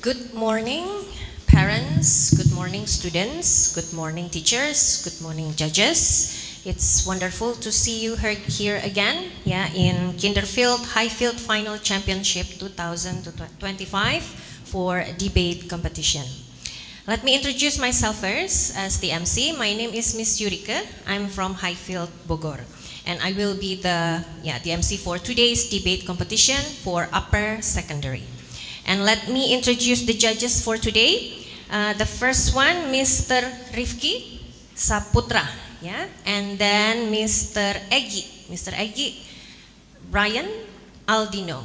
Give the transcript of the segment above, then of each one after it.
Good morning, parents. Good morning, students. Good morning, teachers. Good morning, judges. It's wonderful to see you here again, in Kinderfield Highfield Final Championship 2025 for debate competition. Let me introduce myself first as the MC. My name is Miss Yurika. I'm from Highfield, Bogor. And I will be the MC for today's debate competition for upper secondary. And let me introduce the judges for today. The first one, Mr. Rifki Saputra, and then Mr. Egi, Brian Aldino,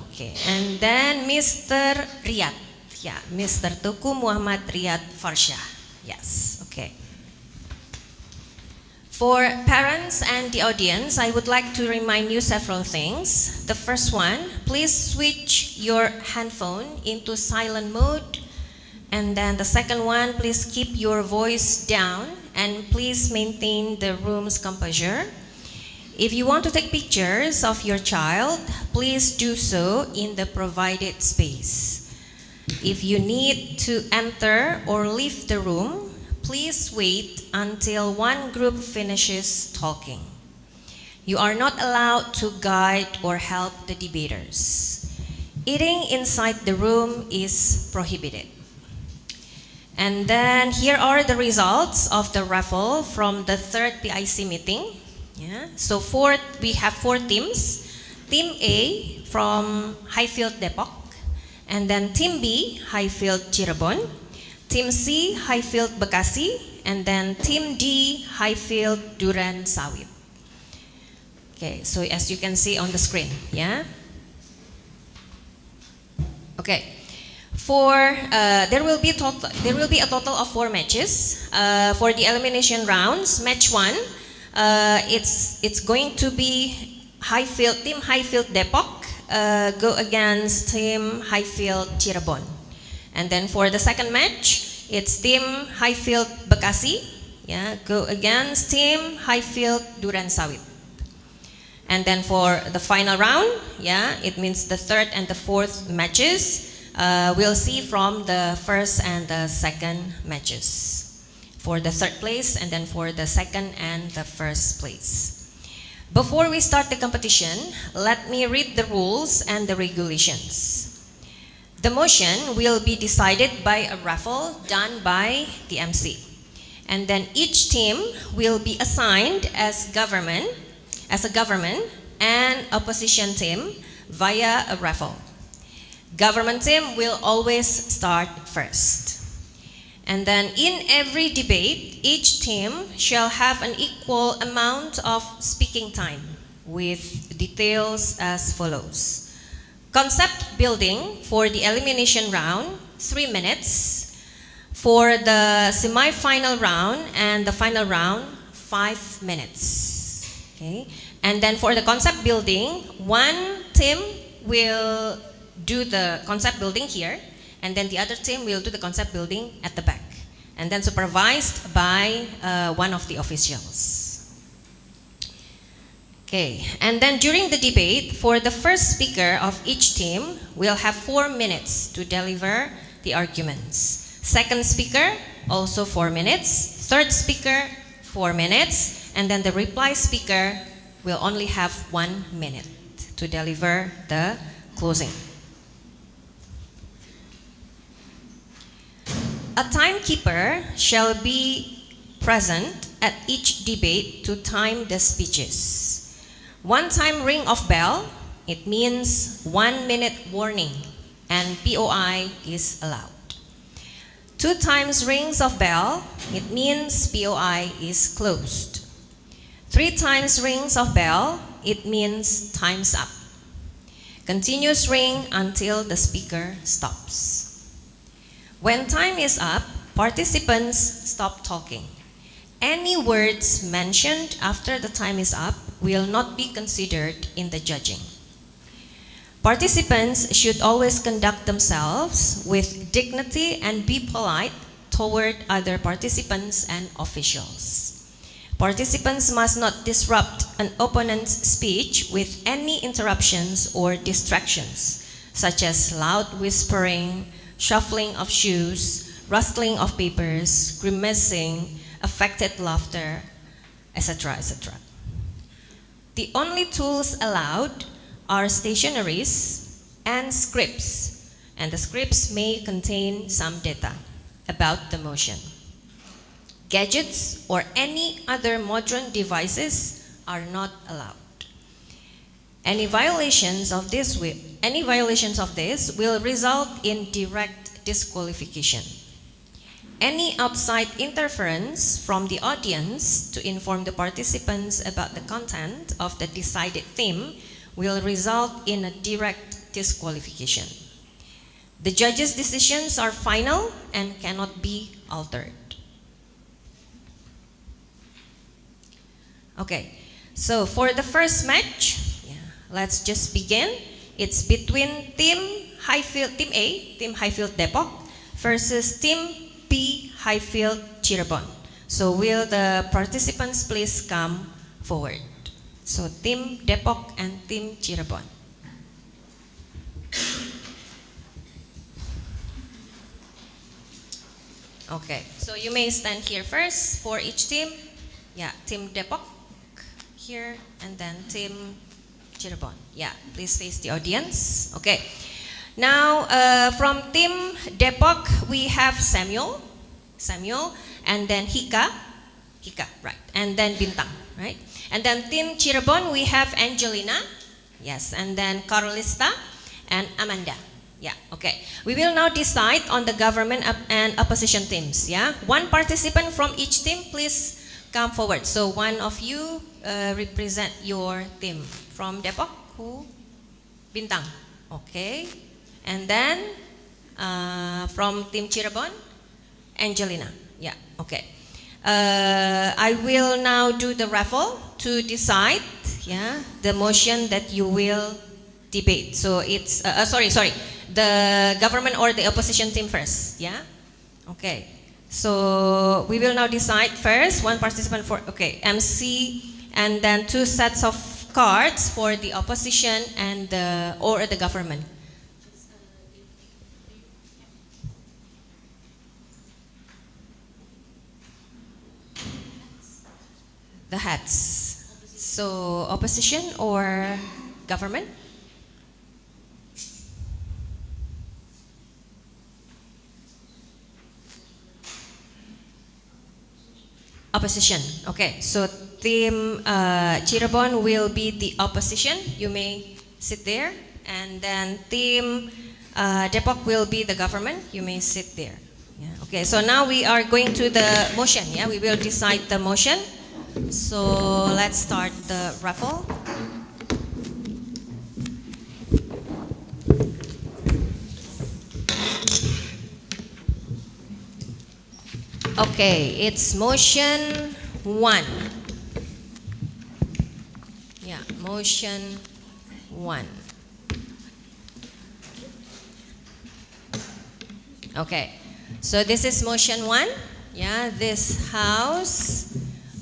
and then Mr. Riyad, Mr. Tuku Muhammad Riyad Farsha, yes, okay. For parents and the audience, I would like to remind you several things. The first one, please switch your handphone into silent mode. And then the second one, please keep your voice down and please maintain the room's composure. If you want to take pictures of your child, please do so in the provided space. If you need to enter or leave the room, please wait until one group finishes talking. You are not allowed to guide or help the debaters. Eating inside the room is prohibited. And then here are the results of the raffle from the third PIC meeting. So we have four teams. Team A from Highfield Depok, and then Team B, Highfield Cirebon, Team C, Highfield Bekasi, and then Team D, Highfield Duren Sawit. Okay, so as you can see on the screen, Okay, there will be a total of 4 matches. For the elimination rounds, match 1, it's going to be Team Highfield Depok go against Team Highfield Cirebon. And then for the second match, it's Team Highfield Bekasi, go against Team Highfield Duren Sawit. And then for the final round, it means the third and the fourth matches, we'll see from the first and the second matches for the third place and then for the second and the first place. Before we start the competition, let me read the rules and the regulations. The motion will be decided by a raffle done by the MC. And then each team will be assigned as a government and opposition team via a raffle. Government team will always start first. And then in every debate, each team shall have an equal amount of speaking time with details as follows. Concept building for the elimination round, 3 minutes. For the semi-final round and the final round, 5 minutes. Okay. And then for the concept building, one team will do the concept building here, and then the other team will do the concept building at the back, and then supervised by one of the officials. Okay, and then during the debate, for the first speaker of each team, we'll have 4 minutes to deliver the arguments. Second speaker, also 4 minutes. Third speaker, 4 minutes. And then the reply speaker will only have 1 minute to deliver the closing. A timekeeper shall be present at each debate to time the speeches. 1 time ring of bell, it means 1 minute warning, and POI is allowed. 2 times rings of bell, it means POI is closed. 3 times rings of bell, it means time's up. Continuous ring until the speaker stops. When time is up, participants stop talking. Any words mentioned after the time is up will not be considered in the judging. Participants should always conduct themselves with dignity and be polite toward other participants and officials. Participants must not disrupt an opponent's speech with any interruptions or distractions, such as loud whispering, shuffling of shoes, rustling of papers, grimacing, affected laughter, etc., etc. The only tools allowed are stationaries and scripts, and the scripts may contain some data about the motion. Gadgets or any other modern devices are not allowed. Any violations of this will result in direct disqualification. Any outside interference from the audience to inform the participants about the content of the decided theme will result in a direct disqualification. The judges' decisions are final and cannot be altered. Okay, so for the first match, let's just begin. It's between Team Highfield, Team A, Team Highfield Depok, versus Team B, Highfield Cirebon. So will the participants please come forward? So Team Depok and Team Cirebon. Okay, so you may stand here first for each team. Yeah, Team Depok here, and then Team Cirebon. Yeah, please face the audience. Okay. Now, from Team Depok, we have Samuel, and then Hika, right, and then Bintang, right? And then Team Cirebon, we have Angelina, yes, and then Carolista, and Amanda. Yeah, okay. We will now decide on the government and opposition teams, yeah? One participant from each team, please come forward. So one of you represent your team. From Depok, who? Bintang, okay. And then from Team Cirebon, Angelina. Yeah, okay. I will now do the raffle to decide, yeah, the motion that you will debate. So it's sorry, the government or the opposition team first. Yeah, okay. So we will now decide first. One participant for MC, and then two sets of cards for the opposition and or the government. The hats. So opposition or government? Opposition. Okay. So Team Cirebon will be the opposition. You may sit there. And then Team Depok will be the government. You may sit there. Yeah. Okay. So now we are going to the motion. Yeah. We will decide the motion. So let's start the raffle. Okay, it's motion 1. Yeah, motion 1. Okay, so this is motion 1. Yeah, this house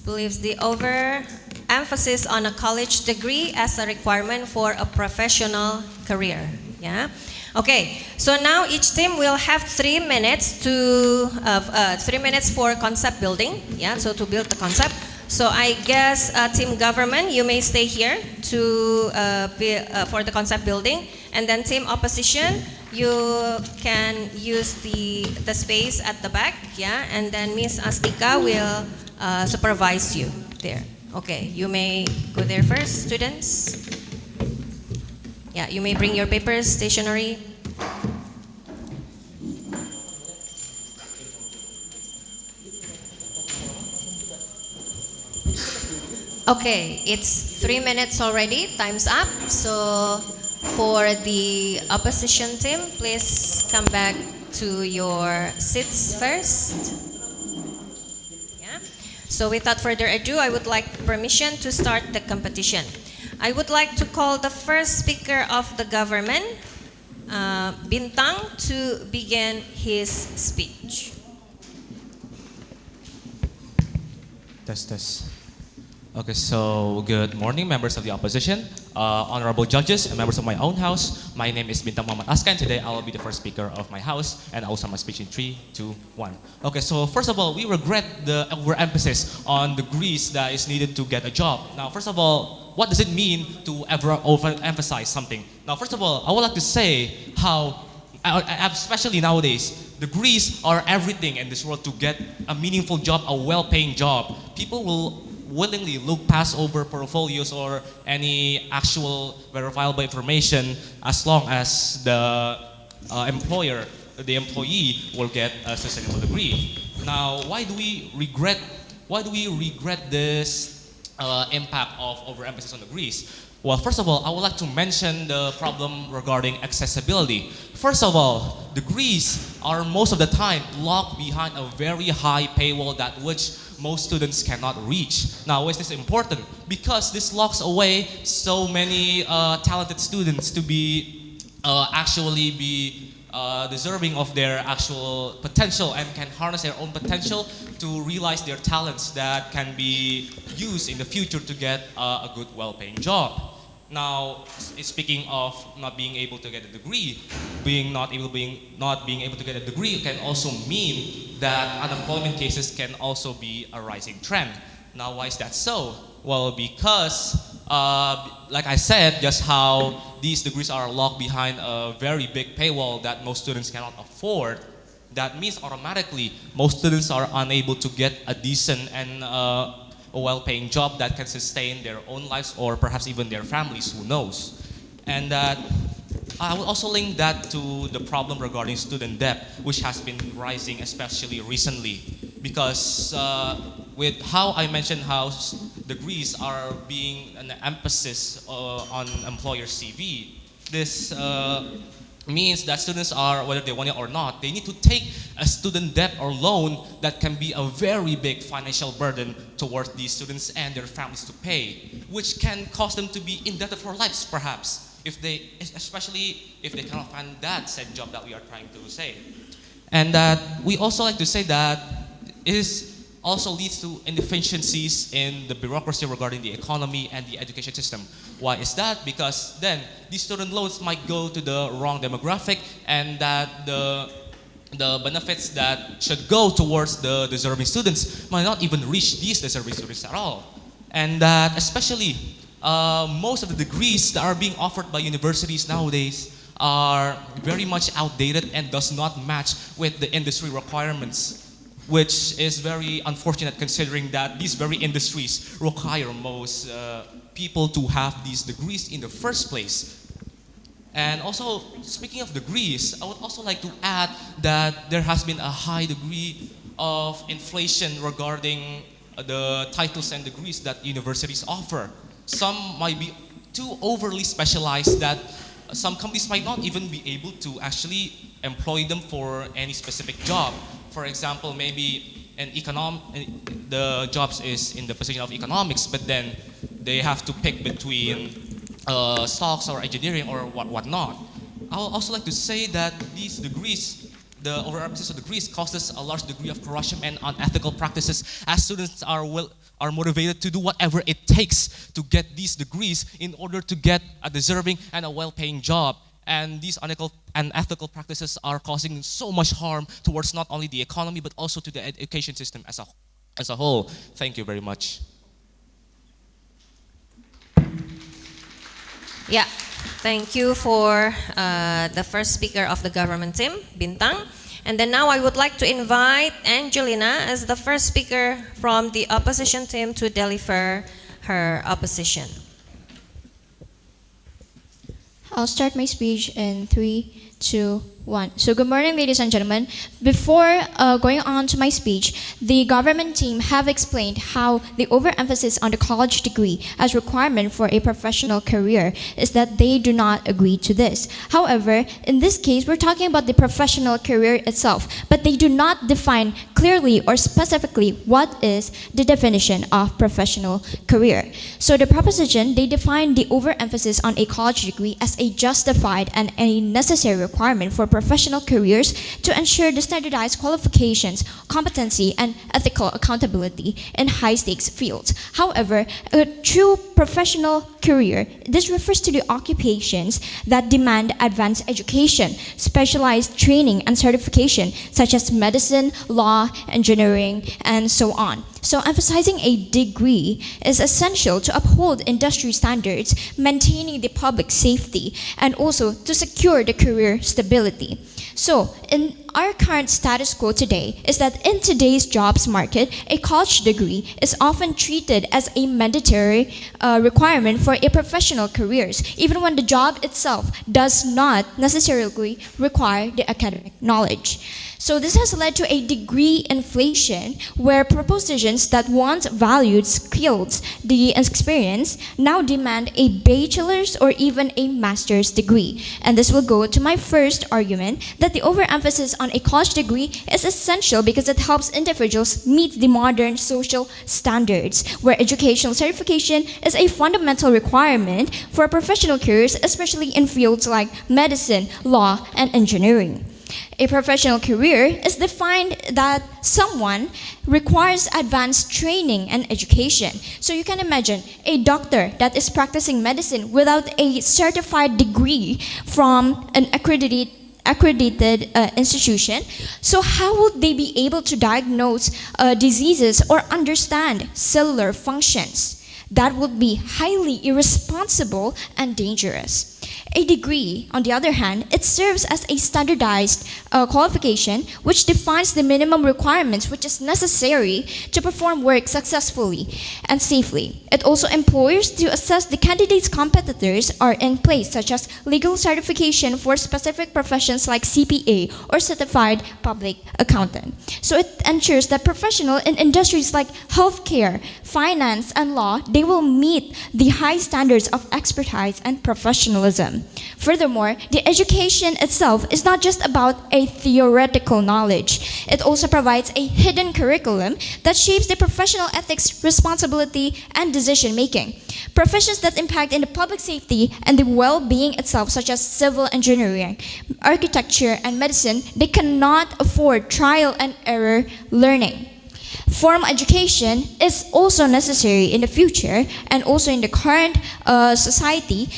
believes the overemphasis on a college degree as a requirement for a professional career. Yeah. Okay. So now each team will have 3 minutes to 3 minutes for concept building. Yeah. So to build the concept. So I guess team government, you may stay here to for the concept building, and then team opposition, you can use the space at the back. Yeah. And then Miss Astika will supervise you there. Okay, you may go there first, students. Yeah, you may bring your papers, stationery. Okay, it's 3 minutes already. Time's up. So for the opposition team, please come back to your seats first. So without further ado, I would like permission to start the competition. I would like to call the first speaker of the government, Bintang, to begin his speech. Tes. Okay, so good morning, members of the opposition, honorable judges, and members of my own house. My name is Bintang Muhammad Aska, and today I will be the first speaker of my house, and I will start my speech in 3, 2, 1. Okay, so first of all, we regret the overemphasis on degrees that is needed to get a job. Now, first of all, what does it mean to ever overemphasize something? Now, first of all, I would like to say how, especially nowadays, degrees are everything in this world to get a meaningful job, a well-paying job. People will willingly look past over portfolios or any actual verifiable information as long as the employer, the employee will get a sustainable degree. Now, why do we regret this impact of overemphasis on degrees? Well, first of all, I would like to mention the problem regarding accessibility. First of all, degrees are most of the time locked behind a very high paywall that which most students cannot reach. Now, why is this important? Because this locks away so many talented students to be actually be deserving of their actual potential and can harness their own potential to realize their talents that can be used in the future to get a good, well-paying job. Now, speaking of not being able to get a degree, not being able to get a degree can also mean that unemployment cases can also be a rising trend. Now, why is that so? Well, because like I said, just how these degrees are locked behind a very big paywall that most students cannot afford, that means automatically most students are unable to get a decent and a well-paying job that can sustain their own lives or perhaps even their families, who knows. And that I will also link that to the problem regarding student debt, which has been rising especially recently. Because with how I mentioned how degrees are being an emphasis on employer CV, this means that students are, whether they want it or not, they need to take a student debt or loan that can be a very big financial burden towards these students and their families to pay, which can cause them to be indebted for lives perhaps, especially if they cannot find that said job that we are trying to say. And that we also like to say that is also leads to inefficiencies in the bureaucracy regarding the economy and the education system. Why is that? Because then these student loans might go to the wrong demographic, and that the benefits that should go towards the deserving students might not even reach these deserving students at all. And that especially most of the degrees that are being offered by universities nowadays are very much outdated and does not match with the industry requirements, which is very unfortunate considering that these very industries require most people to have these degrees in the first place. And also, speaking of degrees, I would also like to add that there has been a high degree of inflation regarding the titles and degrees that universities offer. Some might be too overly specialized that some companies might not even be able to actually employ them for any specific job. For example, maybe the jobs is in the position of economics, but then they have to pick between stocks or engineering or whatnot. I would also like to say that these degrees, the overemphasis of degrees, causes a large degree of corruption and unethical practices, as students are motivated to do whatever it takes to get these degrees in order to get a deserving and a well-paying job. And these unethical practices are causing so much harm towards not only the economy but also to the education system as a whole. Thank you very much. Yeah, thank you for the first speaker of the government team, Bintang. And then now I would like to invite Angelina as the first speaker from the opposition team to deliver her opposition. I'll start my speech in 3, 2, 1. So good morning, ladies and gentlemen. Before going on to my speech, the government team have explained how the overemphasis on the college degree as requirement for a professional career is that they do not agree to this. However, in this case, we're talking about the professional career itself, but they do not define clearly or specifically what is the definition of professional career. So the proposition, they define the overemphasis on a college degree as a justified and a necessary requirement for professional careers to ensure the standardized qualifications, competency, and ethical accountability in high-stakes fields. However, a true professional career, this refers to the occupations that demand advanced education, specialized training, and certification, such as medicine, law, engineering, and so on. So emphasizing a degree is essential to uphold industry standards, maintaining the public safety, and also to secure the career stability. So, in our current status quo today is that in today's jobs market, a college degree is often treated as a mandatory requirement for a professional careers, even when the job itself does not necessarily require the academic knowledge. So this has led to a degree inflation where propositions that once valued skills, the experience, now demand a bachelor's or even a master's degree. And this will go to my first argument that the overemphasis on a college degree is essential because it helps individuals meet the modern social standards, where educational certification is a fundamental requirement for professional careers, especially in fields like medicine, law, and engineering. A professional career is defined that someone requires advanced training and education. So you can imagine a doctor that is practicing medicine without a certified degree from an accredited institution. So how would they be able to diagnose diseases or understand cellular functions? That would be highly irresponsible and dangerous. A degree, on the other hand, it serves as a standardized qualification which defines the minimum requirements which is necessary to perform work successfully and safely. It also employers to assess the candidates' competitors are in place, such as legal certification for specific professions like CPA or certified public accountant. So it ensures that professionals in industries like healthcare, finance, and law, they will meet the high standards of expertise and professionalism. Furthermore, the education itself is not just about a theoretical knowledge. It also provides a hidden curriculum that shapes the professional ethics, responsibility, and decision making. Professions that impact in the public safety and the well-being itself, such as civil engineering, architecture, and medicine, they cannot afford trial and error learning. Formal education is also necessary in the future and also in the current society,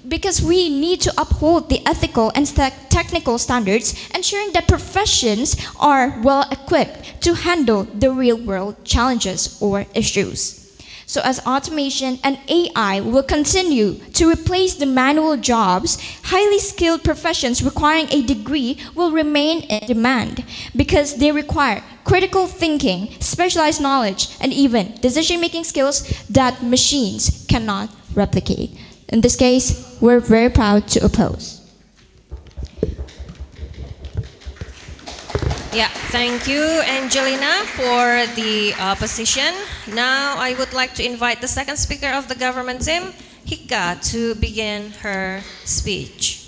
because we need to uphold the ethical and technical standards, ensuring that professions are well equipped to handle the real world challenges or issues. So as automation and AI will continue to replace the manual jobs, highly skilled professions requiring a degree will remain in demand because they require critical thinking, specialized knowledge, and even decision-making skills that machines cannot replicate. In this case, we're very proud to oppose. Yeah, thank you, Angelina, for the opposition. Now, I would like to invite the second speaker of the government team, Hika, to begin her speech.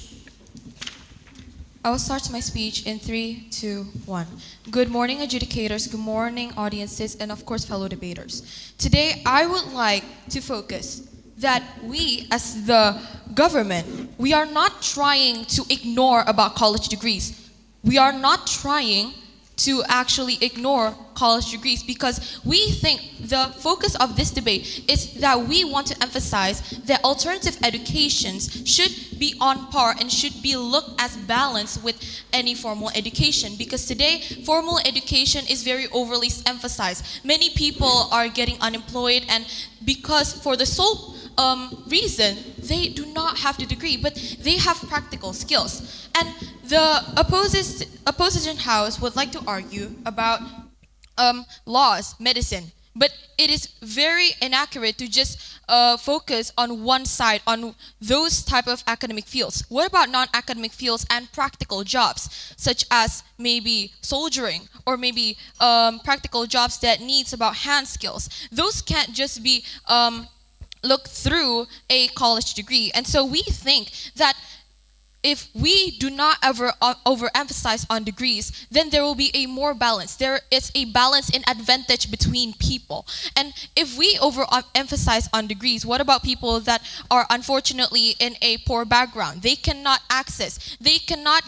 I will start my speech in 3, 2, 1. Good morning, adjudicators. Good morning, audiences, and of course, fellow debaters. Today, I would like to focus that we, as the government, we are not trying to ignore about college degrees. We are not trying to actually ignore college degrees, because we think the focus of this debate is that we want to emphasize that alternative educations should be on par and should be looked as balanced with any formal education, because today formal education is very overly emphasized. Many people are getting unemployed, and because for the sole reason they do not have the degree, but they have practical skills. And the opposition house would like to argue about laws, medicine, but it is very inaccurate to just focus on one side, on those type of academic fields. What about non-academic fields and practical jobs, such as maybe soldiering or maybe practical jobs that needs about hand skills? Those can't just be looked through a college degree. And so we think that if we do not ever overemphasize on degrees, then there will be a more balance. There is a balance in advantage between people. And if we overemphasize on degrees, what about people that are unfortunately in a poor background? They cannot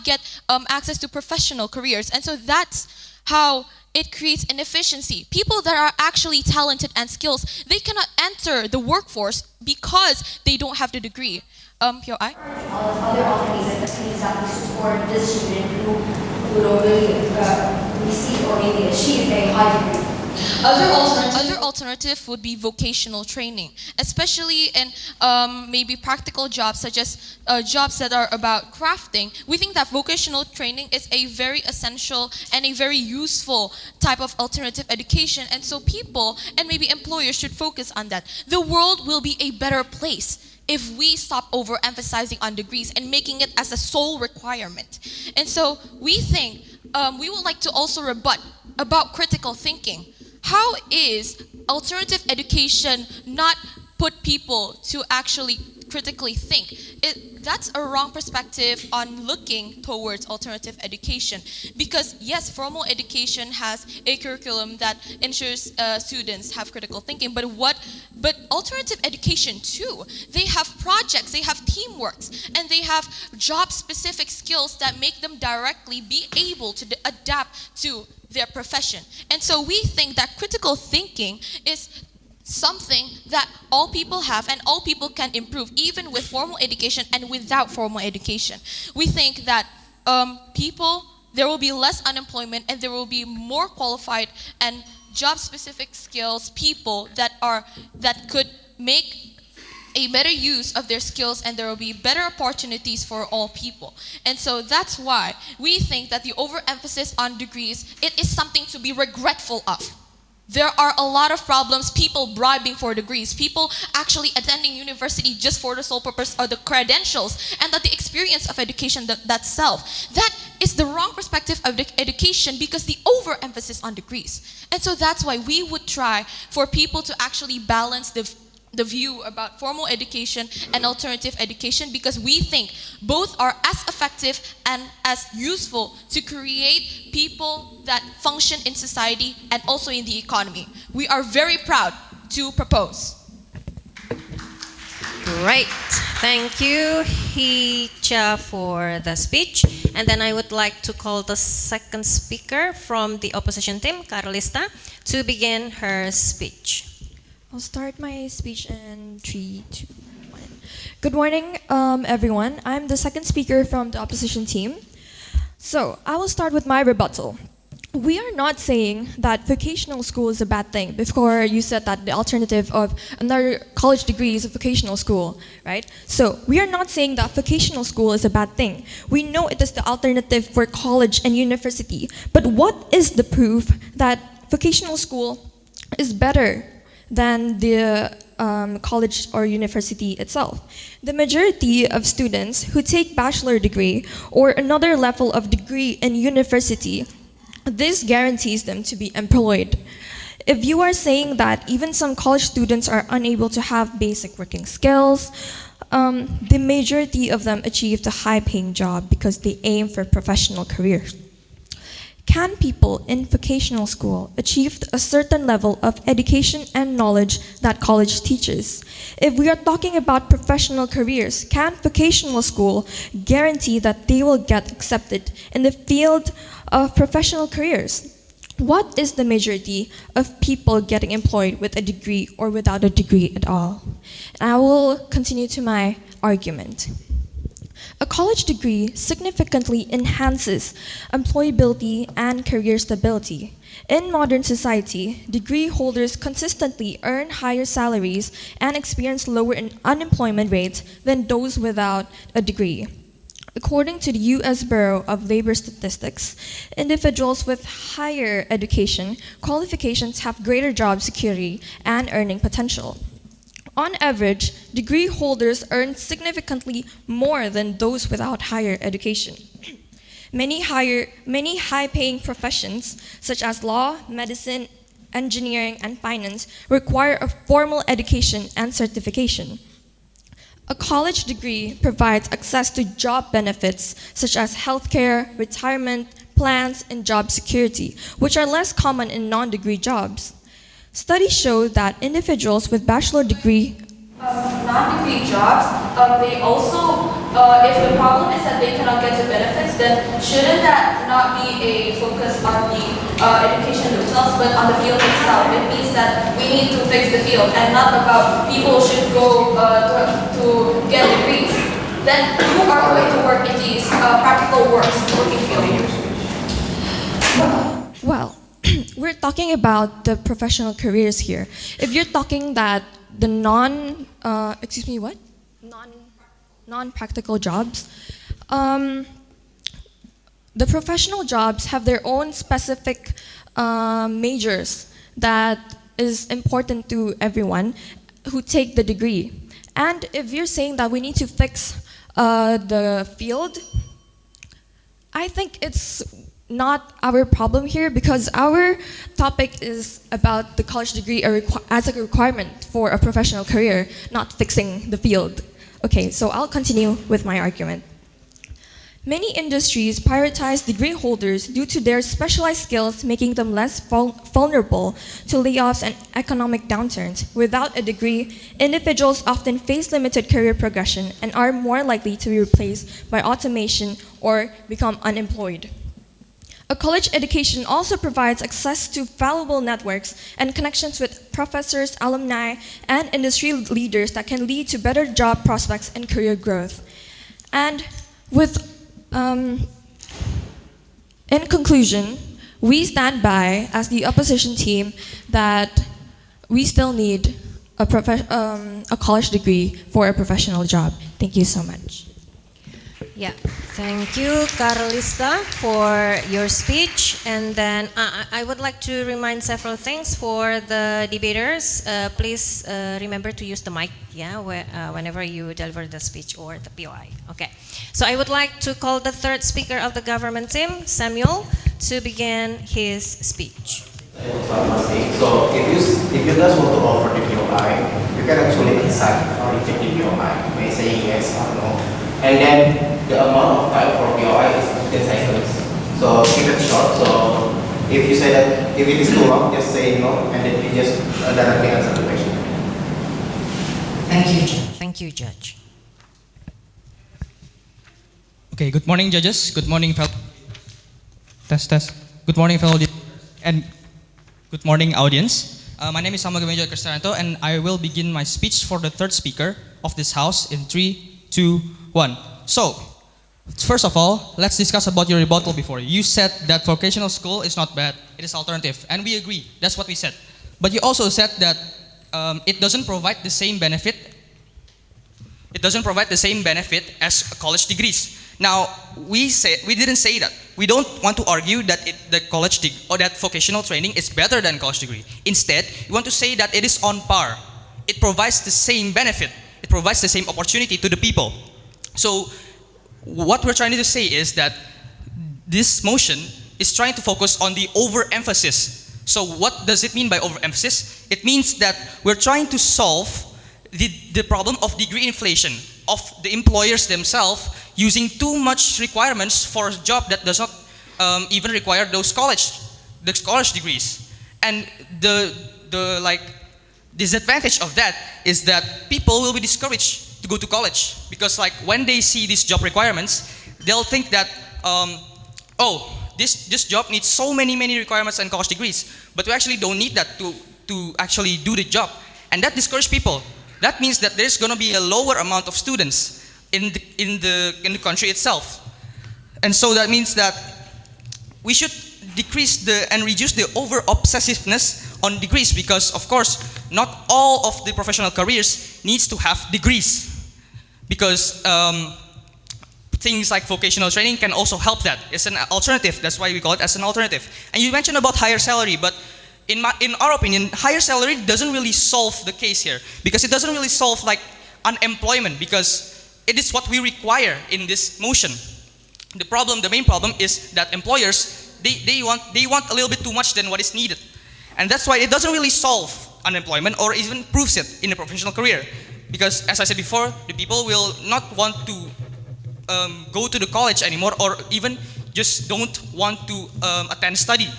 get access to professional careers. And so that's how it creates inefficiency. People that are actually talented and skills, they cannot enter the workforce because they don't have the degree. Pyo I? Other alternatives that we support this student who don't really receive or maybe achieve a high degree. Other alternative would be vocational training, especially in maybe practical jobs such as jobs that are about crafting. We think that vocational training is a very essential and a very useful type of alternative education, and so people and maybe employers should focus on that. The world will be a better place if we stop overemphasizing on degrees and making it as a sole requirement. And so we think, we would like to also rebut about critical thinking. How is alternative education not put people to actually critically think? That's a wrong perspective on looking towards alternative education. Because yes, formal education has a curriculum that ensures students have critical thinking, but alternative education too, they have projects, they have teamworks, and they have job-specific skills that make them directly be able to adapt to their profession. And so we think that critical thinking is something that all people have and all people can improve, even with formal education and without formal education. We think that there will be less unemployment and there will be more qualified and job-specific skills people that could make a better use of their skills, and there will be better opportunities for all people. And so that's why we think that the overemphasis on degrees, it is something to be regretful of. There are a lot of problems, people bribing for degrees, people actually attending university just for the sole purpose of the credentials and that the experience of education that self. That is the wrong perspective of education because the overemphasis on degrees. And so that's why we would try for people to actually balance the view about formal education and alternative education, because we think both are as effective and as useful to create people that function in society and also in the economy. We are very proud to propose. Great. Thank you, Hicha, for the speech. And then I would like to call the second speaker from the opposition team, Carlista, to begin her speech. I'll start my speech in 3, 2, 1. Good morning, everyone. I'm the second speaker from the opposition team. So I will start with my rebuttal. We are not saying that vocational school is a bad thing. Before you said that the alternative of another college degree is a vocational school, right? So we are not saying that vocational school is a bad thing. We know it is the alternative for college and university. But what is the proof that vocational school is better than the college or university itself? The majority of students who take bachelor degree or another level of degree in university, this guarantees them to be employed. If you are saying that even some college students are unable to have basic working skills, the majority of them achieve a high-paying job because they aim for professional careers. Can people in vocational school achieve a certain level of education and knowledge that college teaches? If we are talking about professional careers, can vocational school guarantee that they will get accepted in the field of professional careers? What is the majority of people getting employed with a degree or without a degree at all? And I will continue to my argument. A college degree significantly enhances employability and career stability. In modern society, degree holders consistently earn higher salaries and experience lower unemployment rates than those without a degree. According to the U.S. Bureau of Labor Statistics, individuals with higher education qualifications have greater job security and earning potential. On average, degree holders earn significantly more than those without higher education. Many high-paying professions, such as law, medicine, engineering, and finance, require a formal education and certification. A college degree provides access to job benefits such as healthcare, retirement, plans, and job security, which are less common in non-degree jobs. Studies show that individuals with bachelor degree Non-degree jobs, they also, if the problem is that they cannot get the benefits, then shouldn't that not be a focus on the education themselves, but on the field itself? It means that we need to fix the field and not about people should go to get degrees. Then who are going to work in these practical works, working field? Well, we're talking about the professional careers here. If you're talking that the non-practical jobs, the professional jobs have their own specific majors that is important to everyone who take the degree. And if you're saying that we need to fix the field, I think it's not our problem here because our topic is about the college degree as a requirement for a professional career, not fixing the field. Okay, so I'll continue with my argument. Many industries prioritize degree holders due to their specialized skills, making them less vulnerable to layoffs and economic downturns. Without a degree, individuals often face limited career progression and are more likely to be replaced by automation or become unemployed. A college education also provides access to valuable networks and connections with professors, alumni, and industry leaders that can lead to better job prospects and career growth. And in conclusion, we stand by, as the opposition team, that we still need a college degree for a professional job. Thank you so much. Yeah, thank you, Carlista, for your speech. And then I would like to remind several things for the debaters. Please remember to use the mic, yeah, whenever you deliver the speech or the POI. Okay. So I would like to call the third speaker of the government team, Samuel, to begin his speech. So if you just want to offer the POI, you can actually decide or reject the POI by saying yes or no. And then the amount of time for POI is 15 seconds. So keep it short. So if you say that if it is too long, just say no, and then you just directly answer the question. Thank you, Judge. Thank you, Judge. Okay, good morning, judges. Good morning, fellow. Test. Good morning, fellow and good morning, audience. My name is Samuel Kristanto, and I will begin my speech for the third speaker of this house in 3, 2, 1. So, first of all, let's discuss about your rebuttal before. You said that vocational school is not bad, it is alternative, and we agree, that's what we said. But you also said that it doesn't provide the same benefit. It doesn't provide the same benefit as college degrees. Now, we didn't say that. We don't want to argue that the college degree or that vocational training is better than college degree. Instead, we want to say that it is on par. It provides the same benefit. It provides the same opportunity to the people. So, what we're trying to say is that this motion is trying to focus on the overemphasis. So, what does it mean by overemphasis? It means that we're trying to solve the problem of degree inflation of the employers themselves using too much requirements for a job that does not even require those college degrees. And the disadvantage of that is that people will be discouraged to go to college because when they see these job requirements, they'll think that this job needs so many requirements and college degrees, but we actually don't need that to actually do the job, and that discourages people. That means that there's going to be a lower amount of students in the country itself. And so that means that we should decrease and reduce the over-obsessiveness on degrees because, of course, not all of the professional careers needs to have degrees because things like vocational training can also help that. It's an alternative. That's why we call it as an alternative. And you mentioned about higher salary, but in our opinion, higher salary doesn't really solve the case here because it doesn't really solve unemployment because it is what we require in this motion. The main problem is that employers, they want a little bit too much than what is needed. And that's why it doesn't really solve unemployment or even improves it in a professional career. because, as I said before, the people will not want to go to the college anymore, or even just don't want to attend study.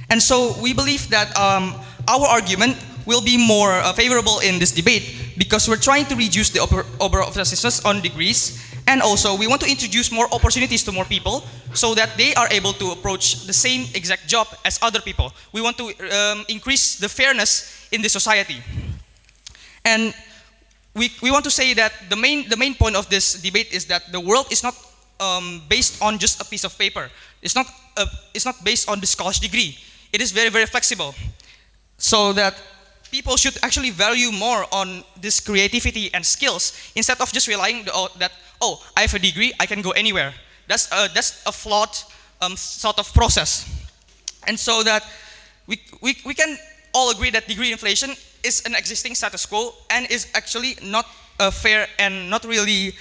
And so we believe that our argument will be more favorable in this debate, because we're trying to reduce the overall emphasis on degrees, and also we want to introduce more opportunities to more people so that they are able to approach the same exact job as other people. We want to increase the fairness in the society. And we want to say that the main point of this debate is that the world is not based on just a piece of paper. It's not based on this college degree. It is very, very flexible. So that people should actually value more on this creativity and skills, instead of just relying that, oh, I have a degree, I can go anywhere. That's a flawed sort of process. And so that we can all agree that degree inflation is an existing status quo and is actually not fair and not really,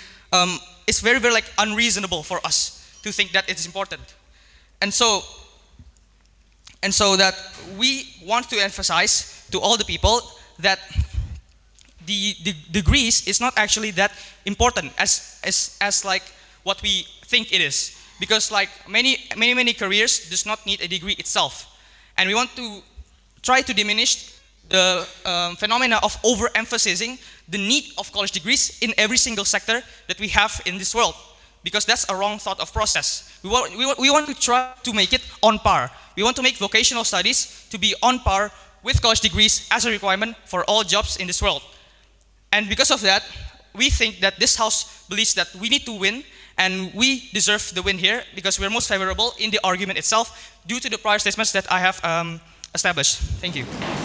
it's very, very like unreasonable for us to think that it is important. And so that we want to emphasize to all the people that the degrees is not actually that important as like what we think it is, because like many careers does not need a degree itself, and we want to try to diminish the phenomena of overemphasizing the need of college degrees in every single sector that we have in this world, because that's a wrong thought of process. We want to try to make it on par. We want to make vocational studies to be on par with college degrees as a requirement for all jobs in this world. And because of that, we think that this House believes that we need to win, and we deserve the win here because we're most favorable in the argument itself due to the prior statements that I have established. Thank you. Thank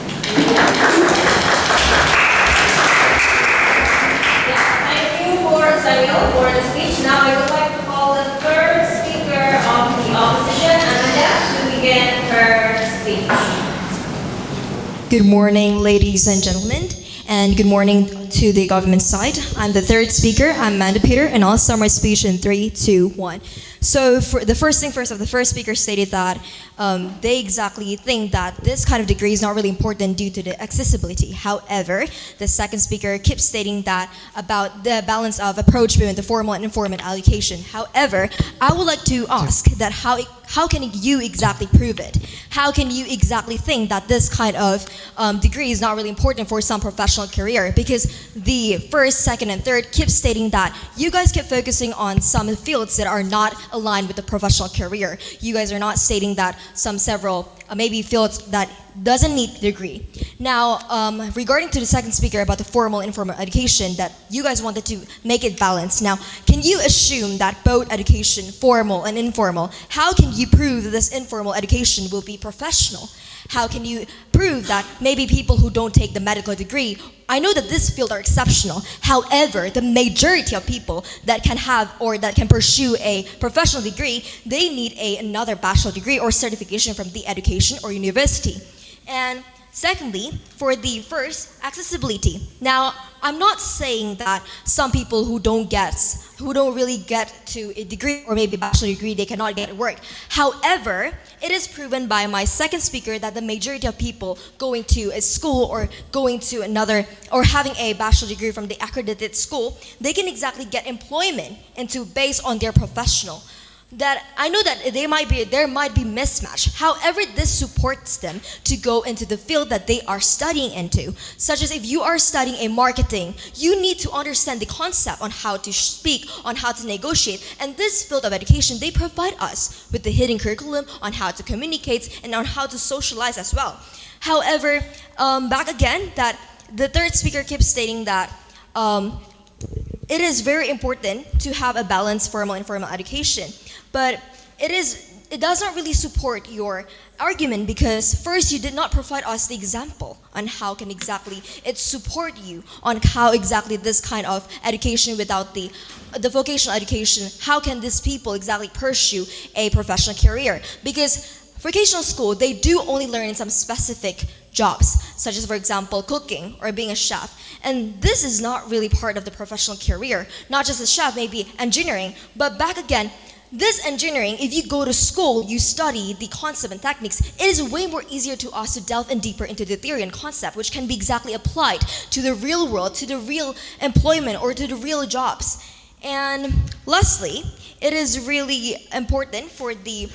you for Samuel for the speech. Now I would like to call the third speaker of the opposition, Ananda, to begin her speech. Good morning, ladies and gentlemen, and good morning to the government side. I'm the third speaker. I'm Amanda Peter, and I'll start my speech in 3, 2, 1. So for the first thing first, the first speaker stated that they exactly think that this kind of degree is not really important due to the accessibility. However, the second speaker keeps stating that about the balance of approach between the formal and informal education. However, I would like to ask that how can you exactly prove it? How can you exactly think that this kind of degree is not really important for some professional career? Because the first, second, and third keep stating that you guys keep focusing on some fields that are not aligned with the professional career. You guys are not stating that several maybe fields that doesn't need the degree. Now, regarding to the second speaker about the formal and informal education, that you guys wanted to make it balanced. Now, can you assume that both education, formal and informal, how can you prove that this informal education will be professional? How can you prove that maybe people who don't take the medical degree, I know that this field are exceptional. However, the majority of people that can have or that can pursue a professional degree, they need another bachelor degree or certification from the education or university. And secondly, for the first, accessibility. Now, I'm not saying that some people who don't really get to a degree or maybe a bachelor degree, they cannot get work. However, it is proven by my second speaker that the majority of people going to a school or going to another or having a bachelor degree from the accredited school, they can exactly get employment based on their professional. That I know that there might be mismatch. However, this supports them to go into the field that they are studying into. Such as if you are studying a marketing, you need to understand the concept on how to speak, on how to negotiate. And this field of education, they provide us with the hidden curriculum on how to communicate and on how to socialize as well. However, back again, that the third speaker keeps stating that it is very important to have a balanced formal and informal education. But it does not really support your argument because first you did not provide us the example on how can exactly it support you on how exactly this kind of education without the vocational education, how can these people exactly pursue a professional career? Because vocational school, they do only learn some specific jobs, such as, for example, cooking or being a chef. And this is not really part of the professional career. Not just a chef, maybe engineering. But back again, this engineering, if you go to school, you study the concept and techniques, it is way more easier to us to delve in deeper into the theory and concept, which can be exactly applied to the real world, to the real employment, or to the real jobs. And lastly, it is really important for the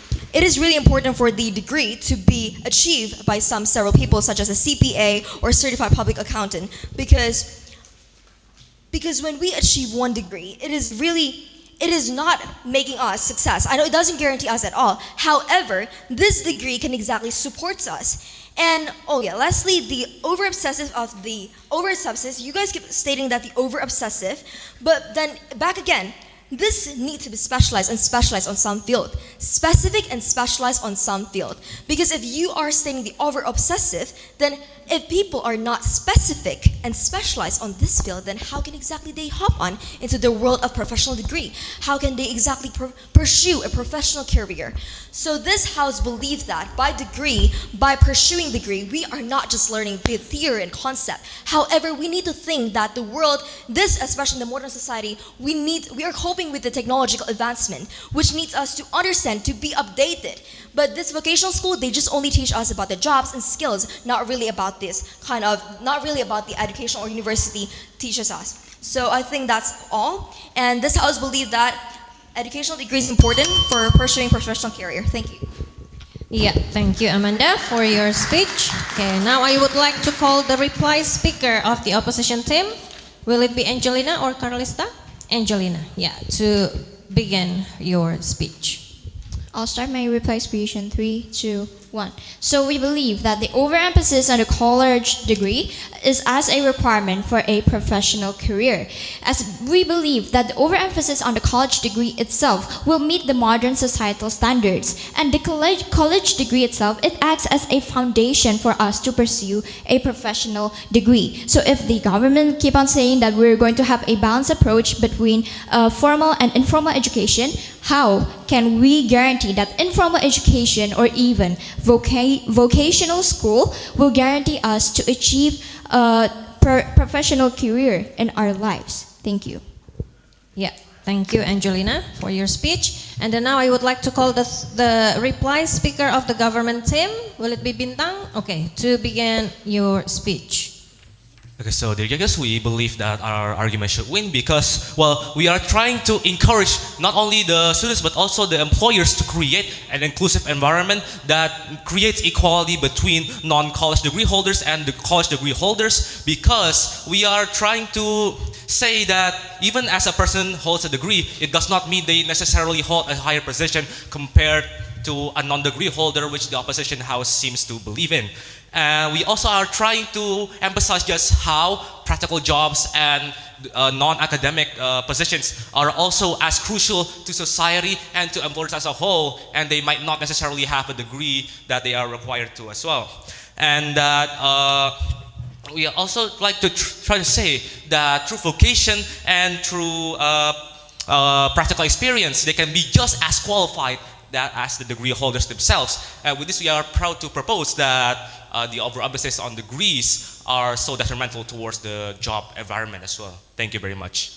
degree to be achieved by several people, such as a CPA or certified public accountant, because when we achieve one degree, it is not making us success. I know it doesn't guarantee us at all. However, this degree can exactly support us. And lastly, the over obsessive, you guys keep stating that the over obsessive, but then back again, this needs to be specialized on some field. Specific and specialized on some field. Because if you are stating the over obsessive, then if people are not specific and specialized on this field, then how can exactly they hop on into the world of professional degree? How can they exactly pursue a professional career? So this house believes that by pursuing degree, we are not just learning the theory and concept. However, we need to think that the world, especially in the modern society, we are coping with the technological advancement, which needs us to understand, to be updated. But this vocational school, they just only teach us about the jobs and skills, not really about the education or university teaches us. So I think that's all. And this house believes that educational degree is important for pursuing professional career. Thank you. Yeah, thank you, Amanda, for your speech. Okay, now I would like to call the reply speaker of the opposition team. Will it be Angelina or Carlista? Angelina, yeah, to begin your speech. I'll start my reply speech in 3, 2, 1. So we believe that the overemphasis on the college degree is as a requirement for a professional career, as we believe that the overemphasis on the college degree itself will meet the modern societal standards, and the college degree itself, it acts as a foundation for us to pursue a professional degree. So if the government keep on saying that we're going to have a balanced approach between formal and informal education, how can we guarantee that informal education or even vocational school will guarantee us to achieve a professional career in our lives? Thank you. Yeah, thank you, Angelina, for your speech. And then now I would like to call the reply speaker of the government team. Will it be Bintang? Okay, to begin your speech. Okay, so dear judges, we believe that our argument should win because, well, we are trying to encourage not only the students but also the employers to create an inclusive environment that creates equality between non-college degree holders and the college degree holders, because we are trying to say that even as a person holds a degree, it does not mean they necessarily hold a higher position compared to a non-degree holder, which the opposition house seems to believe in. And we also are trying to emphasize just how practical jobs and non-academic positions are also as crucial to society and to employers as a whole, and they might not necessarily have a degree that they are required to as well. And that we also like to try to say that through vocation and through practical experience, they can be just as qualified as the degree holders themselves. And with this, we are proud to propose that the overemphasis on degrees are so detrimental towards the job environment as well. Thank you very much.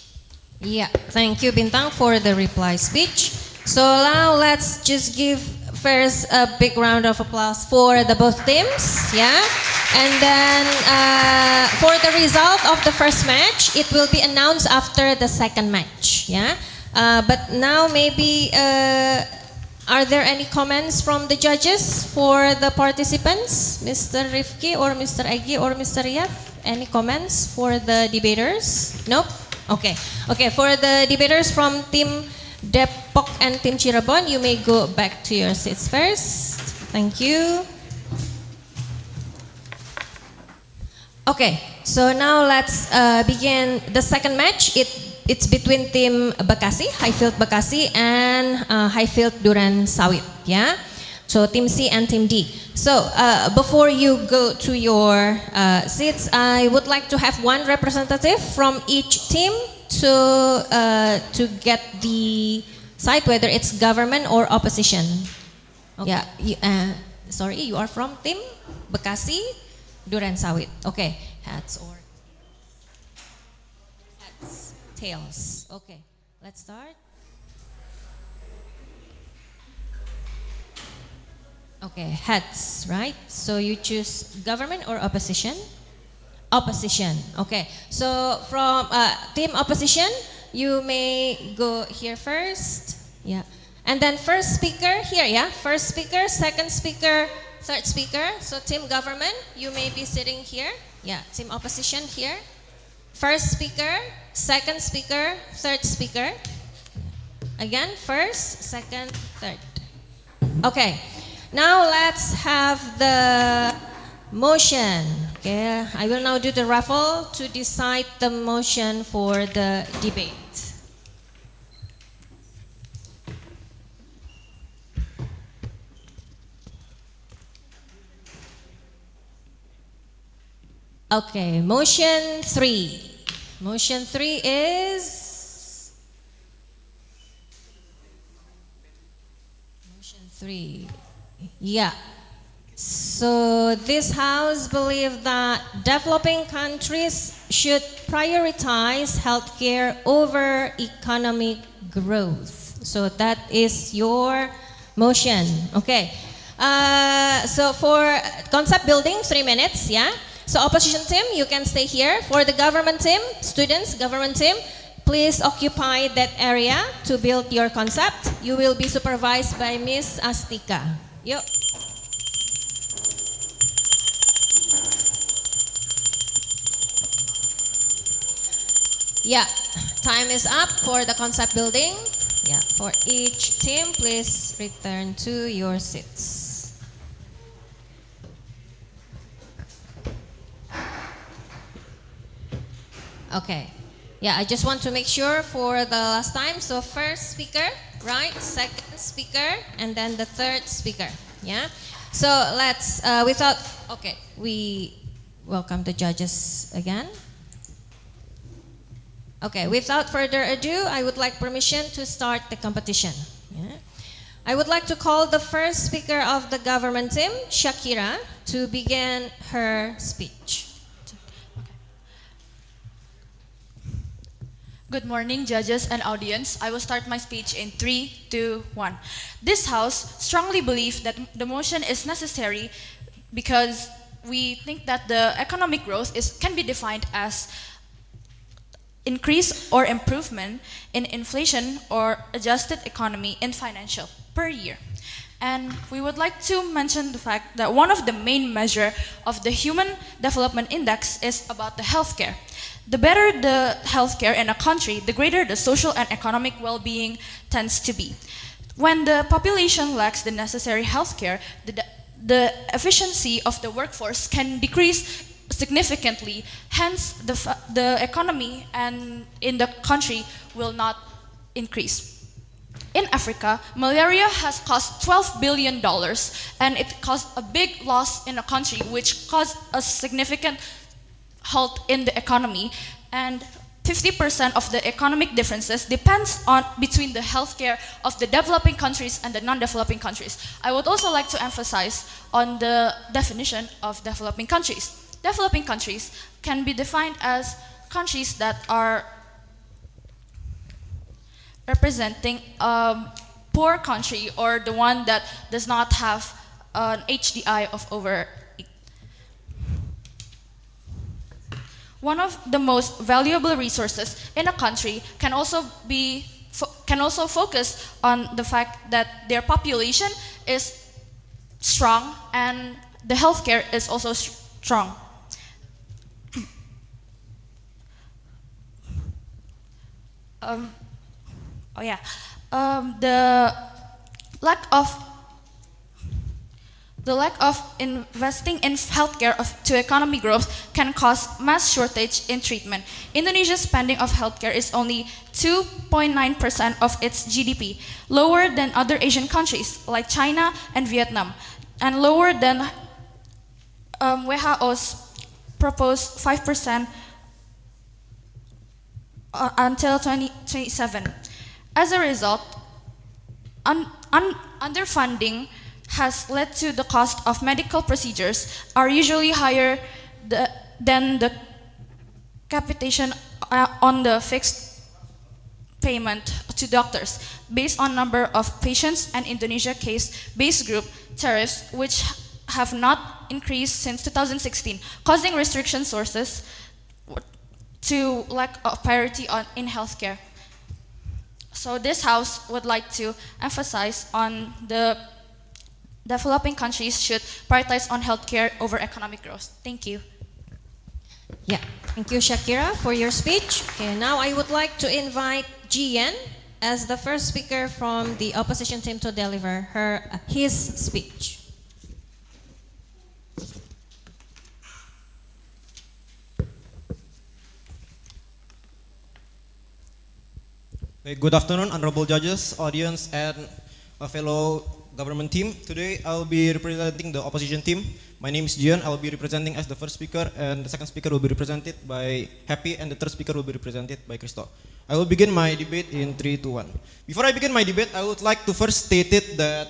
Yeah, thank you, Bintang, for the reply speech. So now let's just give first a big round of applause for the both teams. Yeah, and then for the result of the first match, it will be announced after the second match. Yeah, but now maybe. Are there any comments from the judges for the participants? Mr. Rifki or Mr. Egi or Mr. Riyad? Any comments for the debaters? Nope? Okay. Okay, for the debaters from Team Depok and Team Cirebon, you may go back to your seats first. Thank you. Okay, so now let's begin the second match. It's between Team Bekasi, Highfield Bekasi, and Highfield Duren Sawit. Yeah, so Team C and Team D. So before you go to your seats, I would like to have one representative from each team to get the side, whether it's government or opposition. Okay. Yeah. Sorry, you are from Team Bekasi, Duren Sawit. Okay, hats or tails. Okay, let's start. Okay, heads, right? So you choose government or opposition? Opposition. Okay. So from team opposition, you may go here first. Yeah. And then first speaker here, yeah? First speaker, second speaker, third speaker. So team government, you may be sitting here. Yeah, team opposition here. First speaker, second speaker, third speaker. Again, first, second, third. Okay. Now let's have the motion. Okay, I will now do the raffle to decide the motion for the debate. Okay, motion 3. Motion 3 is motion 3. Yeah. So this house believes that developing countries should prioritize healthcare over economic growth. So that is your motion. Okay. So for concept building, 3 minutes. Yeah. So opposition team, you can stay here. For the government team, students, government team, please occupy that area to build your concept. You will be supervised by Miss Astika. Yuk. Yeah, time is up for the concept building. Yeah, for each team, please return to your seats. Okay. Yeah, I just want to make sure for the last time. So first speaker, right? Second speaker, and then the third speaker. Yeah. So let's, okay, we welcome the judges again. Okay, without further ado, I would like permission to start the competition. Yeah. I would like to call the first speaker of the government team, Shakira, to begin her speech. Good morning, judges and audience. I will start my speech in 3, 2, 1. This House strongly believes that the motion is necessary because we think that the economic growth can be defined as increase or improvement in inflation or adjusted economy in financial per year. And we would like to mention the fact that one of the main measure of the Human Development Index is about the healthcare. The better the healthcare in a country, the greater the social and economic well-being tends to be. When the population lacks the necessary healthcare, the efficiency of the workforce can decrease significantly. Hence, the economy and in the country will not increase. In Africa, malaria has cost $12 billion, and it caused a big loss in a country, which caused a significant halt in the economy, and 50% of the economic differences depends on between the healthcare of the developing countries and the non-developing countries. I would also like to emphasize on the definition of developing countries. Developing countries can be defined as countries that are representing a poor country or the one that does not have an HDI of over 8. One of the most valuable resources in a country can also focus on the fact that their population is strong and the healthcare is also strong. The lack of investing in healthcare to economic growth can cause mass shortage in treatment. Indonesia's spending of healthcare is only 2.9% of its GDP, lower than other Asian countries like China and Vietnam, and lower than WHO's proposed 5% until 2027. As a result, underfunding has led to the cost of medical procedures are usually higher than the capitation on the fixed payment to doctors based on number of patients and Indonesia case-based group tariffs, which have not increased since 2016, causing restriction sources to lack of priority in healthcare. So this house would like to emphasize on the developing countries should prioritize on healthcare over economic growth. Thank you. Yeah, thank you, Shakira, for your speech. Okay, now I would like to invite Jian as the first speaker from the opposition team to deliver his speech. Good afternoon, honorable judges, audience, and fellow government team. Today I'll be representing the opposition team. My name is Jian. I'll be representing as the first speaker, and the second speaker will be represented by Happy, and the third speaker will be represented by Christo. I will begin my debate in 3, 2, 1. Before I begin my debate, I would like to first state it that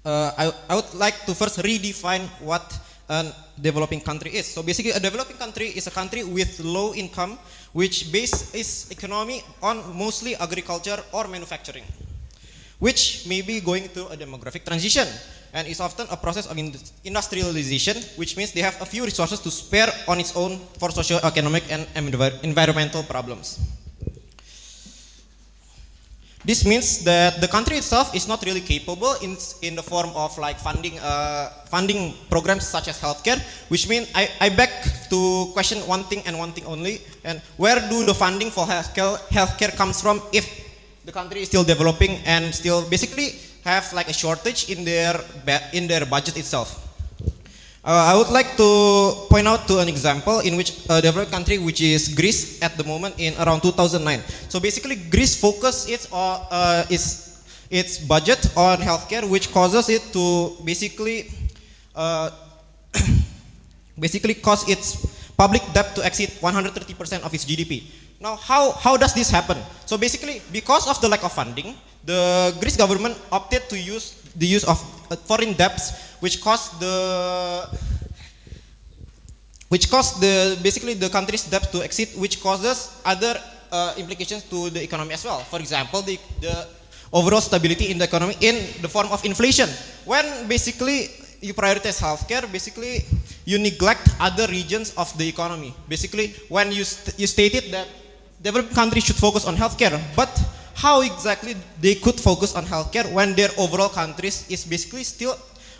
I would like to first redefine what a developing country is. So basically, a developing country is a country with low income, which base its economy on mostly agriculture or manufacturing, which may be going through a demographic transition and is often a process of industrialization, which means they have a few resources to spare on its own for socio-economic and environmental problems. This means that the country itself is not really capable in the form of like funding programs such as healthcare, which means I beg to question one thing and one thing only, and where do the funding for healthcare comes from if the country is still developing and still basically have like a shortage in their budget itself. I would like to point out to an example in which a developed country, which is Greece at the moment in around 2009. So basically Greece focused its budget on healthcare, which causes it to basically cause its public debt to exceed 130% of its GDP. Now, how does this happen? So basically, because of the lack of funding, the Greece government opted to use the use of foreign debts, which caused basically the country's debt to exceed, which causes other implications to the economy as well. For example, the overall stability in the economy in the form of inflation. When basically you prioritize healthcare, basically you neglect other regions of the economy. Basically, when you stated that developed countries should focus on healthcare, but how exactly they could focus on healthcare when their overall countries is basically still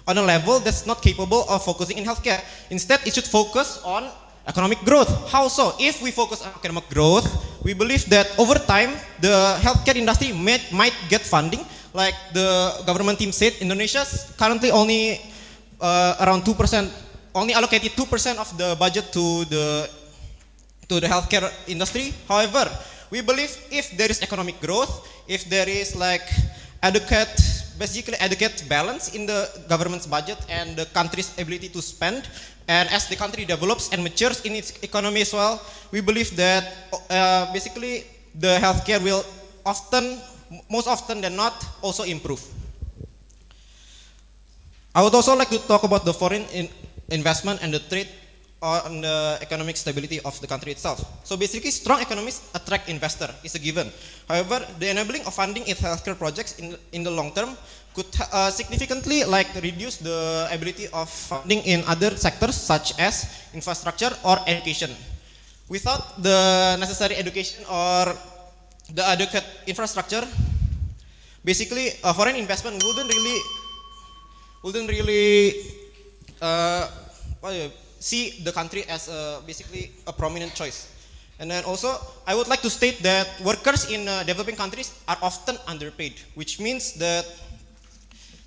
on a level that's not capable of focusing in healthcare? Instead, it should focus on economic growth. How so? If we focus on economic growth, we believe that over time, the healthcare industry might get funding. Like the government team said, Indonesia currently only around 2%, only allocated 2% of the budget to the healthcare industry. However, we believe if there is economic growth, if there is like adequate balance in the government's budget and the country's ability to spend, and as the country develops and matures in its economy as well, we believe that basically the healthcare will most often than not, also improve. I would also like to talk about the foreign investment and the trade on the economic stability of the country itself. So basically, strong economies attract investor, is a given. However, the enabling of funding in healthcare projects in the long term could significantly like reduce the ability of funding in other sectors such as infrastructure or education. Without the necessary education or the adequate infrastructure, basically foreign investment wouldn't really see the country as basically a prominent choice. And then also, I would like to state that workers in developing countries are often underpaid, which means that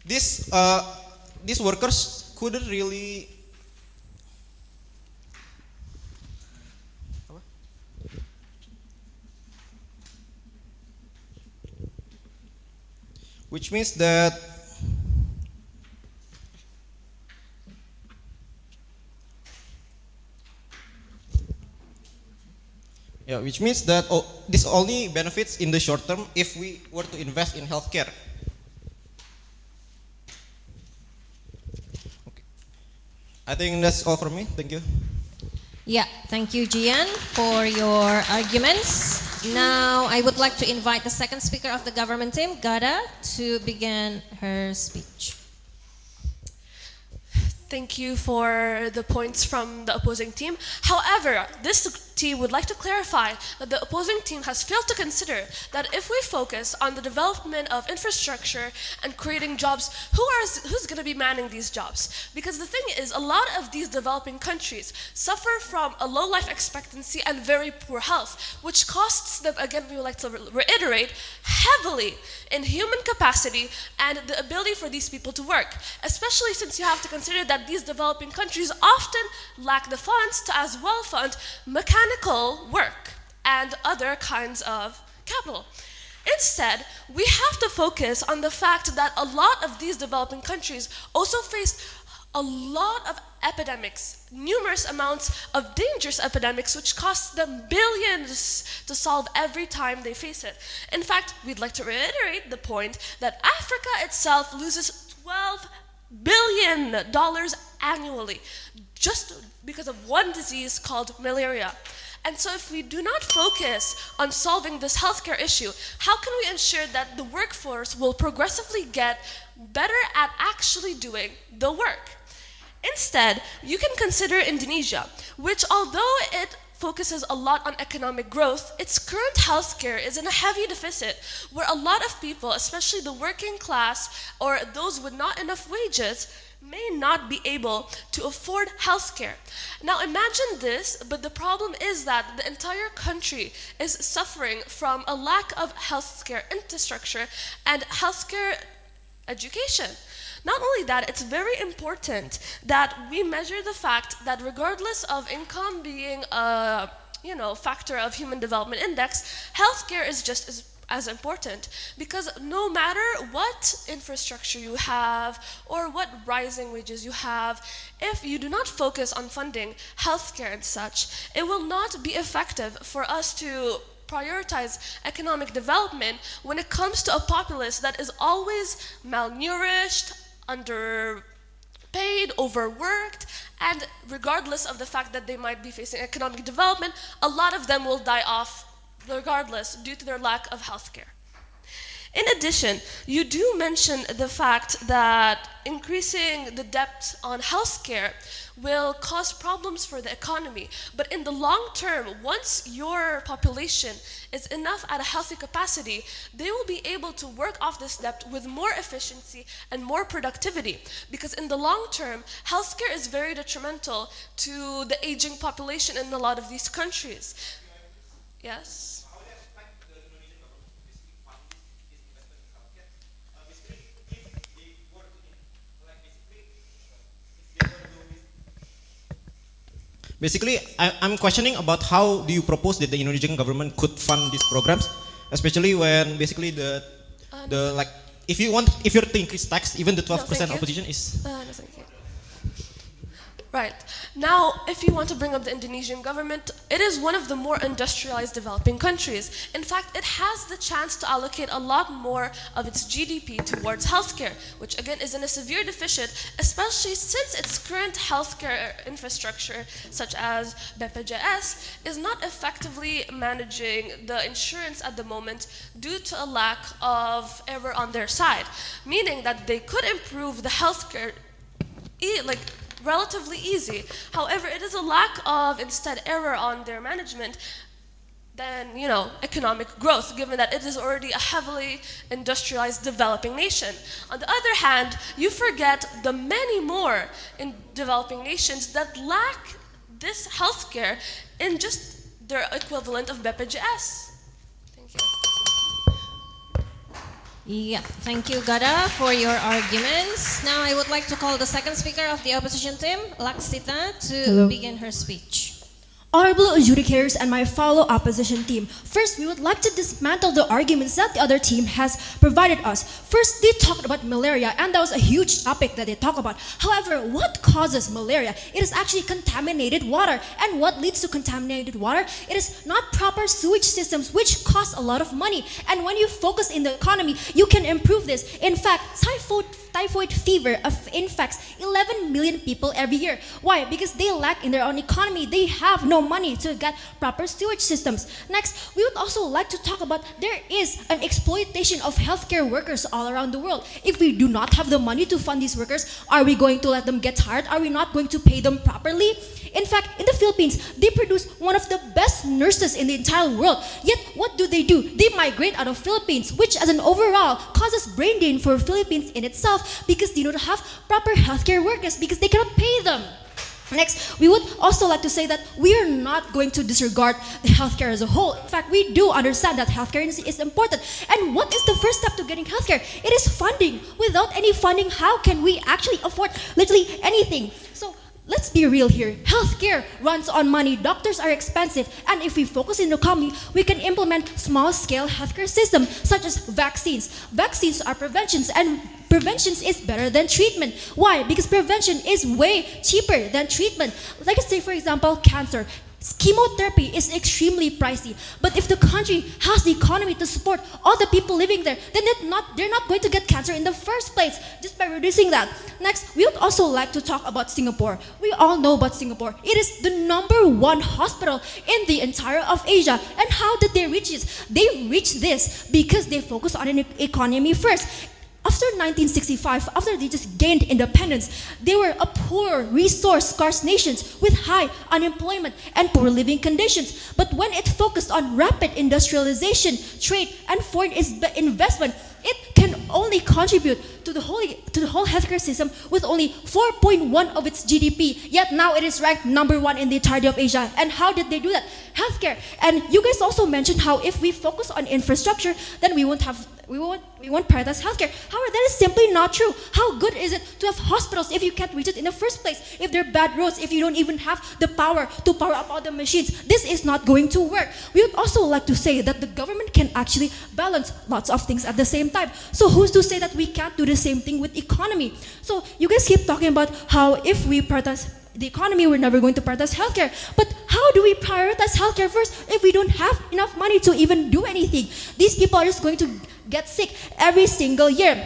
these workers couldn't really which means that this only benefits in the short term if we were to invest in healthcare. Okay. I think that's all from me. Thank you. Yeah, thank you, Jian, for your arguments. Now, I would like to invite the second speaker of the government team, Gada, to begin her speech. Thank you for the points from the opposing team. However, this team would like to clarify that the opposing team has failed to consider that if we focus on the development of infrastructure and creating jobs, who's going to be manning these jobs? Because the thing is, a lot of these developing countries suffer from a low life expectancy and very poor health, which costs them, again, we would like to reiterate, heavily in human capacity and the ability for these people to work, especially since you have to consider that these developing countries often lack the funds to as well fund mechanical work and other kinds of capital. Instead, we have to focus on the fact that a lot of these developing countries also face a lot of epidemics, numerous amounts of dangerous epidemics, which cost them billions to solve every time they face it. In fact, we'd like to reiterate the point that Africa itself loses $12 billion annually just because of one disease called malaria. And so if we do not focus on solving this healthcare issue, how can we ensure that the workforce will progressively get better at actually doing the work? Instead, you can consider Indonesia, which, although it focuses a lot on economic growth, its current healthcare is in a heavy deficit, where a lot of people, especially the working class or those with not enough wages, may not be able to afford healthcare. Now imagine this, but the problem is that the entire country is suffering from a lack of healthcare infrastructure and healthcare education. Not only that, it's very important that we measure the fact that regardless of income being a factor of human development index, healthcare is just as important, because no matter what infrastructure you have or what rising wages you have, if you do not focus on funding healthcare and such, it will not be effective for us to prioritize economic development when it comes to a populace that is always malnourished, underpaid, overworked, and regardless of the fact that they might be facing economic development, a lot of them will die off regardless due to their lack of healthcare. In addition, you do mention the fact that increasing the debt on healthcare will cause problems for the economy. But in the long term, once your population is enough at a healthy capacity, they will be able to work off this debt with more efficiency and more productivity. Because in the long term, healthcare is very detrimental to the aging population in a lot of these countries. Yes? Basically, I'm questioning about how do you propose that the Indonesian government could fund these programs, especially when basically if you're to increase tax, even the 12% opposition is. No, thank you. Right. Now, if you want to bring up the Indonesian government, it is one of the more industrialized developing countries. In fact, it has the chance to allocate a lot more of its GDP towards healthcare, which again is in a severe deficit, especially since its current healthcare infrastructure, such as BPJS, is not effectively managing the insurance at the moment due to a lack of error on their side, meaning that they could improve the healthcare relatively easy. However, it is a lack of instead error on their management than economic growth, given that it is already a heavily industrialized developing nation. On the other hand, you forget the many more in developing nations that lack this healthcare in just their equivalent of BPJS. Thank you. Yeah, thank you, Gada, for your arguments. Now I would like to call the second speaker of the opposition team, Laksita, to begin her speech. Honorable adjudicators and my fellow opposition team, first we would like to dismantle the arguments that the other team has provided us. First, they talked about malaria, and that was a huge topic that they talked about. However, what causes malaria? It is actually contaminated water. And what leads to contaminated water? It is not proper sewage systems, which cost a lot of money. And when you focus in the economy, you can improve this. In fact, typhoid fever infects 11 million people every year. Why? Because they lack in their own economy. They have no no money to get proper sewage systems. Next, we would also like to talk about there is an exploitation of healthcare workers all around the world. If we do not have the money to fund these workers, are we going to let them get tired? Are we not going to pay them properly? In fact, in the Philippines, they produce one of the best nurses in the entire world. Yet, what do? They migrate out of Philippines, which as an overall causes brain drain for Philippines in itself because they don't have proper healthcare workers because they cannot pay them. Next, we would also like to say that we are not going to disregard the healthcare as a whole. In fact, we do understand that healthcare is important. And what is the first step to getting healthcare? It is funding. Without any funding, how can we actually afford literally anything? So let's be real here. Healthcare runs on money. Doctors are expensive. And if we focus in the economy, we can implement small-scale healthcare systems such as vaccines. Vaccines are preventions, and prevention is better than treatment. Why? Because prevention is way cheaper than treatment. Like say, for example, cancer. Chemotherapy is extremely pricey. But if the country has the economy to support all the people living there, then they're not going to get cancer in the first place just by reducing that. Next, we would also like to talk about Singapore. We all know about Singapore. It is the #1 hospital in the entire of Asia. And how did they reach this? They reached this because they focus on an economy first. After 1965, after they just gained independence, they were a poor, resource-scarce nation with high unemployment and poor living conditions. But when it focused on rapid industrialization, trade, and foreign investment, it can only contribute to the whole healthcare system with only 4.1 of its GDP. Yet now it is ranked #1 in the entirety of Asia. And how did they do that? Healthcare. And you guys also mentioned how if we focus on infrastructure, then we won't prioritize healthcare. However, that is simply not true. How good is it to have hospitals if you can't reach it in the first place? If there are bad roads, if you don't even have the power to power up all the machines, this is not going to work. We would also like to say that the government can actually balance lots of things at the same time. So who's to say that we can't do the same thing with economy? So you guys keep talking about how if we prioritize the economy, we're never going to prioritize healthcare. But how do we prioritize healthcare first if we don't have enough money to even do anything? These people are just going to get sick every single year.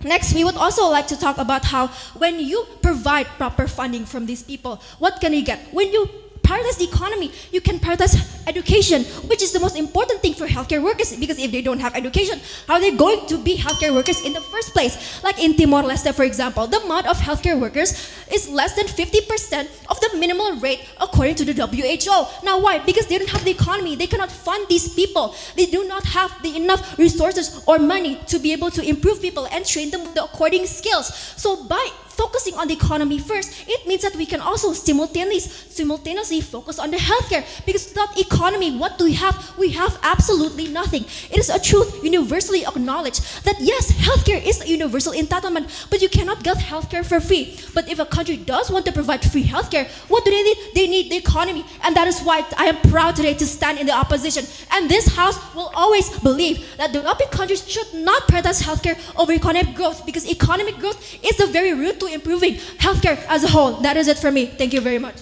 Next, we would also like to talk about how when you provide proper funding from these people, what can you get? When you prioritize the economy, you can prioritize education, which is the most important thing for healthcare workers, because if they don't have education, how are they going to be healthcare workers in the first place? Like in Timor-Leste, for example, the amount of healthcare workers is less than 50% of the minimal rate according to the WHO. Now why? Because they don't have the economy. They cannot fund these people. They do not have the enough resources or money to be able to improve people and train them with the according skills. So by focusing on the economy first, it means that we can also simultaneously focus on the healthcare. Because without economy, what do we have? We have absolutely nothing. It is a truth universally acknowledged that yes, healthcare is a universal entitlement, but you cannot get healthcare for free. But if a country does want to provide free healthcare, what do they need? They need the economy. And that is why I am proud today to stand in the opposition. And this house will always believe that developing countries should not prioritize healthcare over economic growth, because economic growth is the very root to improving healthcare as a whole. That is it for me. Thank you very much.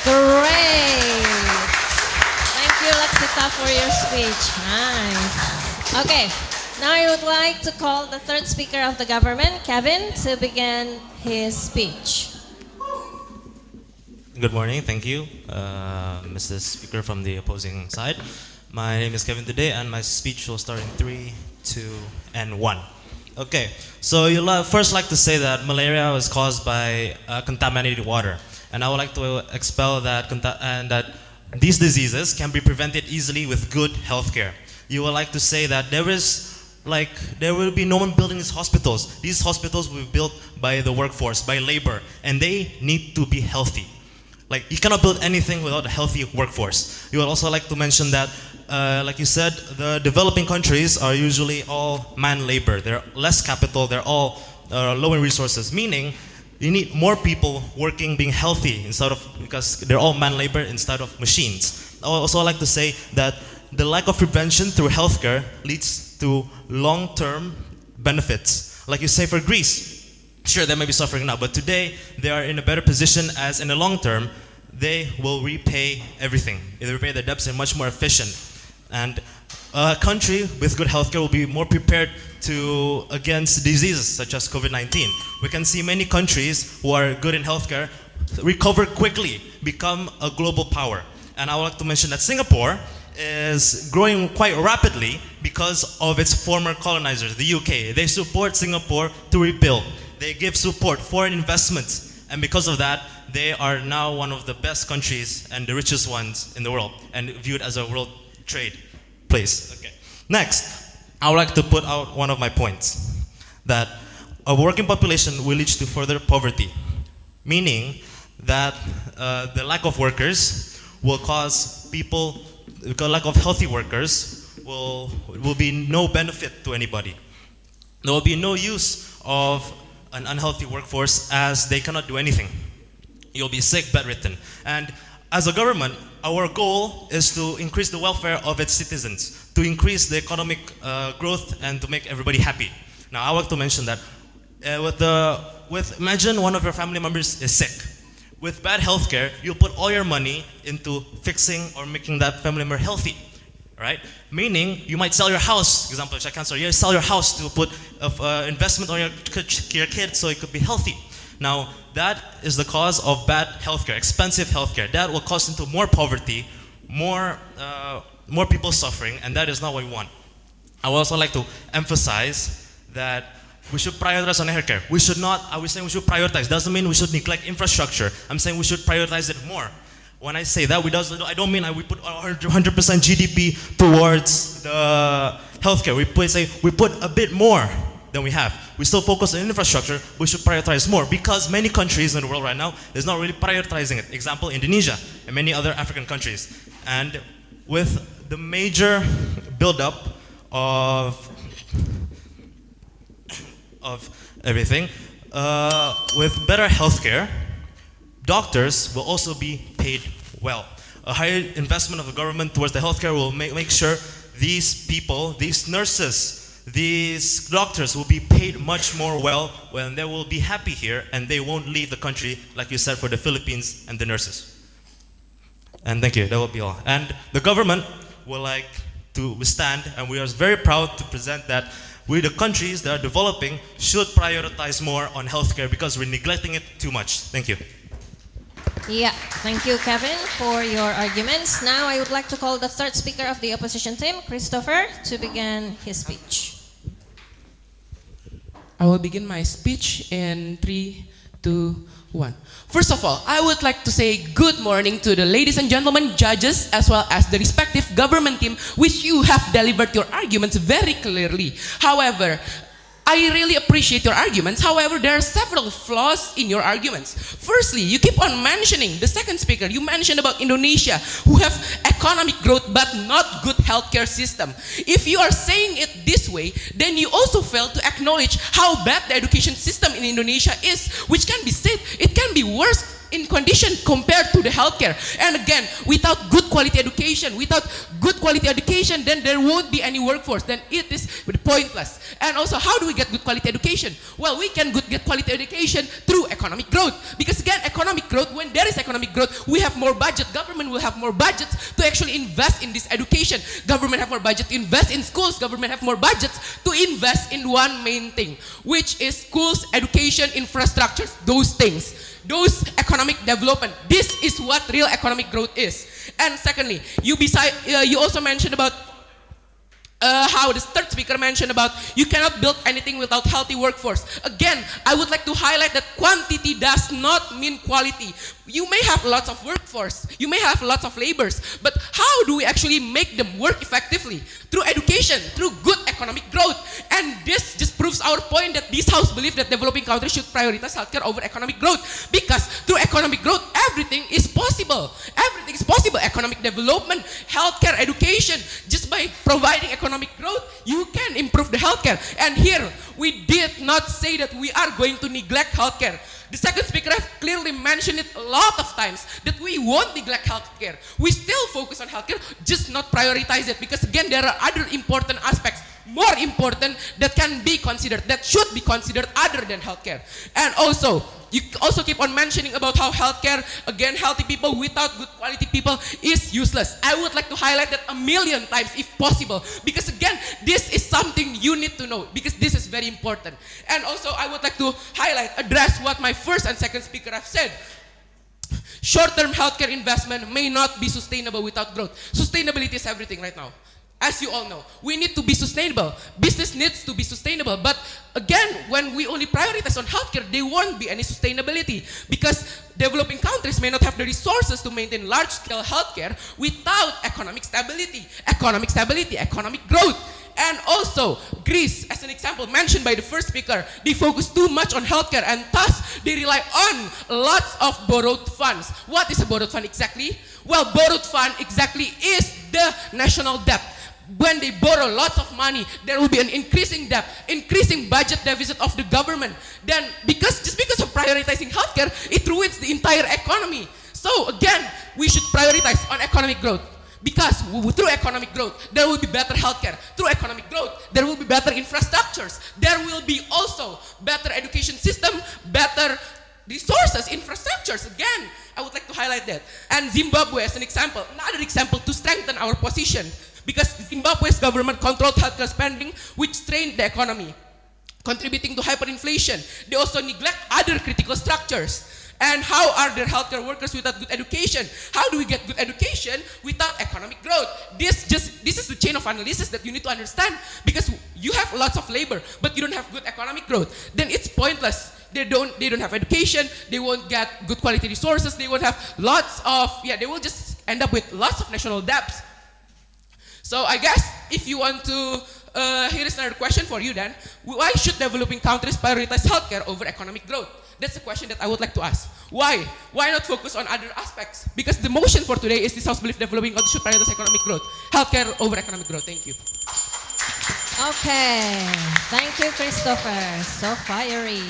Great. Thank you, Lexita, for your speech. Nice. Okay, now I would like to call the third speaker of the government, Kevin, to begin his speech. Good morning, thank you, Mr. Speaker from the opposing side. My name is Kevin today, and my speech will start in 3, 2, and 1. Okay, so you first like to say that malaria was caused by contaminated water, and I would like to expel that and that these diseases can be prevented easily with good healthcare. You would like to say that there will be no one building these hospitals. These hospitals will be built by the workforce, by labor, and they need to be healthy. Like, you cannot build anything without a healthy workforce. You would also like to mention that, like you said, the developing countries are usually all man labor. They're less capital, they're all low in resources, meaning you need more people working, being healthy, because they're all man labor instead of machines. I would also like to say that the lack of prevention through healthcare leads to long-term benefits. Like you say for Greece, sure, they may be suffering now, but today they are in a better position, as in the long term, they will repay everything. They repay their debts and much more efficient. And a country with good healthcare will be more prepared against diseases such as COVID-19. We can see many countries who are good in healthcare recover quickly, become a global power. And I would like to mention that Singapore is growing quite rapidly because of its former colonizers, the UK. They support Singapore to rebuild. They give support, foreign investments, and because of that, they are now one of the best countries and the richest ones in the world, and viewed as a world trade place. Okay. Next, I would like to put out one of my points, that a working population will lead to further poverty, meaning that the lack of workers will cause people, the lack of healthy workers will be no benefit to anybody. There will be no use of an unhealthy workforce as they cannot do anything. You'll be sick, bedridden. And as a government, our goal is to increase the welfare of its citizens, to increase the economic growth and to make everybody happy. Now, I want to mention that imagine one of your family members is sick. With bad healthcare, you put all your money into fixing or making that family member healthy, right? Meaning, you might sell your house, example, check cancer, you sell your house to put investment on your kid so it could be healthy. Now, that is the cause of bad healthcare, expensive healthcare. That will cause into more poverty, more people suffering, and that is not what we want. I would also like to emphasize that we should prioritize on healthcare. We should not, I was saying we should prioritize. Doesn't mean we should neglect infrastructure. I'm saying we should prioritize it more. When I say that, I don't mean we put 100% GDP towards the healthcare. We put a bit more than we have. We still focus on infrastructure, but we should prioritize more because many countries in the world right now is not really prioritizing it. Example, Indonesia and many other African countries. And with the major buildup of everything, with better healthcare, doctors will also be paid well. A higher investment of the government towards the healthcare will make sure these people, these nurses, these doctors will be paid much more well when they will be happy here and they won't leave the country, like you said, for the Philippines and the nurses. And thank you, that will be all. And the government will like to withstand, and we are very proud to present that we, the countries that are developing, should prioritize more on healthcare because we're neglecting it too much. Thank you. Yeah, thank you, Kevin, for your arguments. Now I would like to call the third speaker of the opposition team, Christopher, to begin his speech. I will begin my speech in 3, 2, 1. First of all, I would like to say good morning to the ladies and gentlemen judges as well as the respective government team, which you have delivered your arguments very clearly. However, I really appreciate your arguments. However, there are several flaws in your arguments. Firstly, you keep on mentioning, the second speaker, you mentioned about Indonesia, who have economic growth but not good healthcare system. If you are saying it this way, then you also fail to acknowledge how bad the education system in Indonesia is, which can be said, it can be worse in condition compared to the healthcare. And again, without good quality education, then there won't be any workforce. Then it is pointless. And also, how do we get good quality education? Well, we can get quality education through economic growth. Because again, economic growth, when there is economic growth, we have more budget. Government will have more budgets to actually invest in this education. Government have more budget to invest in schools. Government have more budgets to invest in one main thing, which is schools, education, infrastructures, those things. Those economic development. This is what real economic growth is. And secondly, you also mentioned about how the third speaker mentioned about you cannot build anything without healthy workforce. Again, I would like to highlight that quantity does not mean quality. You may have lots of workforce, you may have lots of laborers, but how do we actually make them work effectively? Through education, through good economic growth. And this just proves our point that this house believes that developing countries should prioritize healthcare over economic growth. Because through economic growth, everything is possible. Everything is possible. Economic development, healthcare, education. Just by providing economic growth, you can improve the healthcare. And here, we did not say that we are going to neglect healthcare. The second speaker has clearly mentioned it a lot of times that we won't neglect healthcare. We still focus on healthcare, just not prioritize it, because again, there are other important aspects, more important, that can be considered, that should be considered other than healthcare. And also, you also keep on mentioning about how healthcare, again, healthy people without good quality people is useless. I would like to highlight that 1,000,000 times if possible, because again, this is something you need to know, because this is very important. And also, I would like to address what my first and second speaker have said. Short-term healthcare investment may not be sustainable without growth. Sustainability is everything right now. As you all know, we need to be sustainable. Business needs to be sustainable. But again, when we only prioritize on healthcare, there won't be any sustainability because developing countries may not have the resources to maintain large-scale healthcare without economic stability, economic growth. And also, Greece, as an example mentioned by the first speaker, they focus too much on healthcare and thus they rely on lots of borrowed funds. What is a borrowed fund exactly? Well, borrowed fund exactly is the national debt. When they borrow lots of money, there will be an increasing debt, increasing budget deficit of the government. Then, just because of prioritizing healthcare, it ruins the entire economy. So again, we should prioritize on economic growth. Because through economic growth, there will be better healthcare. Through economic growth, there will be better infrastructures. There will be also better education system, better resources, infrastructures. Again, I would like to highlight that. And Zimbabwe as an example, another example to strengthen our position. Because Zimbabwe's government controlled healthcare spending, which strained the economy, contributing to hyperinflation. They also neglect other critical structures. And how are their healthcare workers without good education? How do we get good education without economic growth? This is the chain of analysis that you need to understand, because you have lots of labor, but you don't have good economic growth. Then it's pointless. They don't have education. They won't get good quality resources. They won't have they will just end up with lots of national debts. So I guess if you want to, here is another question for you then. Why should developing countries prioritize healthcare over economic growth? That's the question that I would like to ask. Why? Why not focus on other aspects? Because the motion for today is this House believes developing countries should prioritize economic growth. Healthcare over economic growth. Thank you. Okay, thank you, Christopher. So fiery.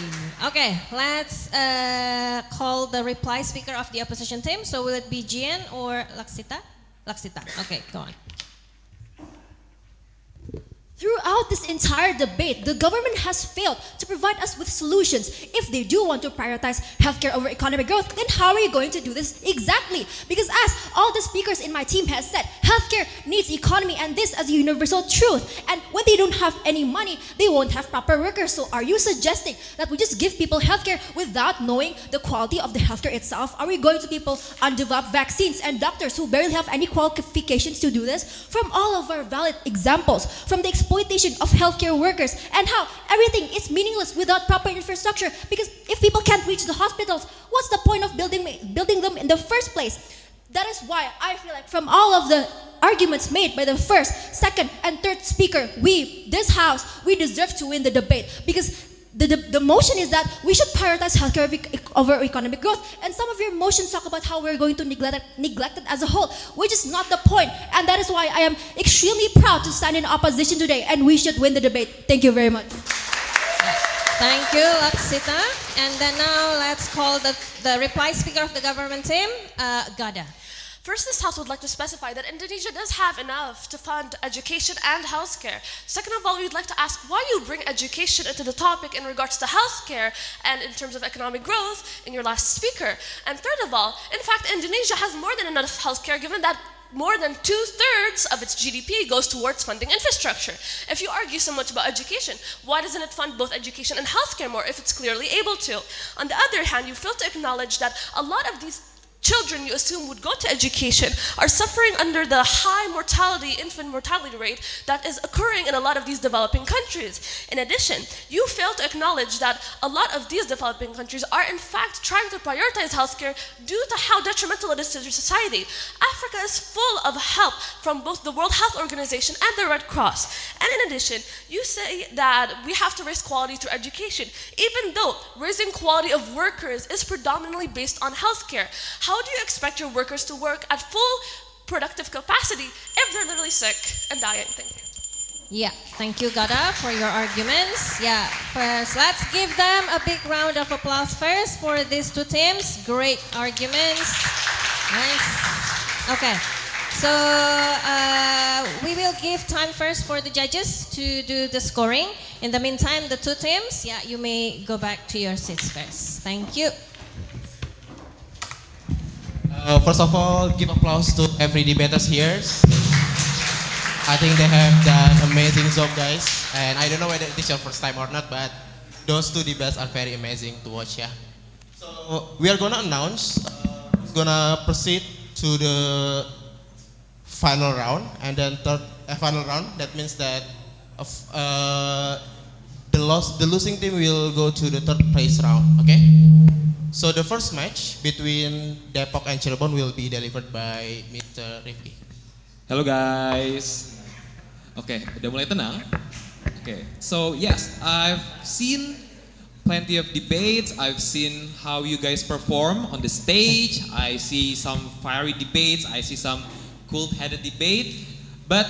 Okay, let's call the reply speaker of the opposition team. So will it be Jian or Laksita? Laksita. Okay, go on. Throughout this entire debate, the government has failed to provide us with solutions. If they do want to prioritize healthcare over economic growth, then how are you going to do this exactly? Because as all the speakers in my team has said, healthcare needs economy and this as a universal truth. And when they don't have any money, they won't have proper workers. So are you suggesting that we just give people healthcare without knowing the quality of the healthcare itself? Are we going to people undeveloped vaccines and doctors who barely have any qualifications to do this? From all of our valid examples, from the exploitation of healthcare workers and how everything is meaningless without proper infrastructure, because if people can't reach the hospitals, what's the point of building them in the first place? That is why I feel like from all of the arguments made by the first, second, and third speaker, this house, we deserve to win the debate, because the motion is that we should prioritize healthcare over economic growth, and some of your motions talk about how we're going to neglect it as a whole, which is not the point. And that is why I am extremely proud to stand in opposition today, and we should win the debate. Thank you very much. Thank you, Laksita. And then now let's call the reply speaker of the government team, Gada. First, this House would like to specify that Indonesia does have enough to fund education and healthcare. Second of all, we'd like to ask why you bring education into the topic in regards to healthcare and in terms of economic growth in your last speaker. And third of all, in fact, Indonesia has more than enough healthcare, given that more than 2/3 of its GDP goes towards funding infrastructure. If you argue so much about education, why doesn't it fund both education and healthcare more if it's clearly able to? On the other hand, you fail to acknowledge that a lot of these children you assume would go to education are suffering under the high infant mortality rate that is occurring in a lot of these developing countries. In addition, you fail to acknowledge that a lot of these developing countries are in fact trying to prioritize healthcare due to how detrimental it is to their society. Africa is full of help from both the World Health Organization and the Red Cross. And in addition, you say that we have to raise quality through education, even though raising quality of workers is predominantly based on healthcare. How do you expect your workers to work at full productive capacity if they're literally sick and dying? Thank you. Yeah, thank you, Gada, for your arguments. Yeah, first, let's give them a big round of applause first for these two teams. Great arguments. Nice. Okay, so we will give time first for the judges to do the scoring. In the meantime, the two teams, you may go back to your seats first. Thank you. First of all, give applause to every debaters here. I think they have done amazing job, guys. And I don't know whether it is your first time or not, but those two debates are very amazing to watch. Yeah. So we are gonna announce gonna proceed to the final round, and then final round. That means that the losing team will go to the third place round. Okay. So the first match between Depok and Cirebon will be delivered by Mr. Rifki. Hello guys. Oke, udah mulai tenang. Oke, so yes, I've seen plenty of debates. I've seen how you guys perform on the stage. I see some fiery debates. I see some cool-headed debate. But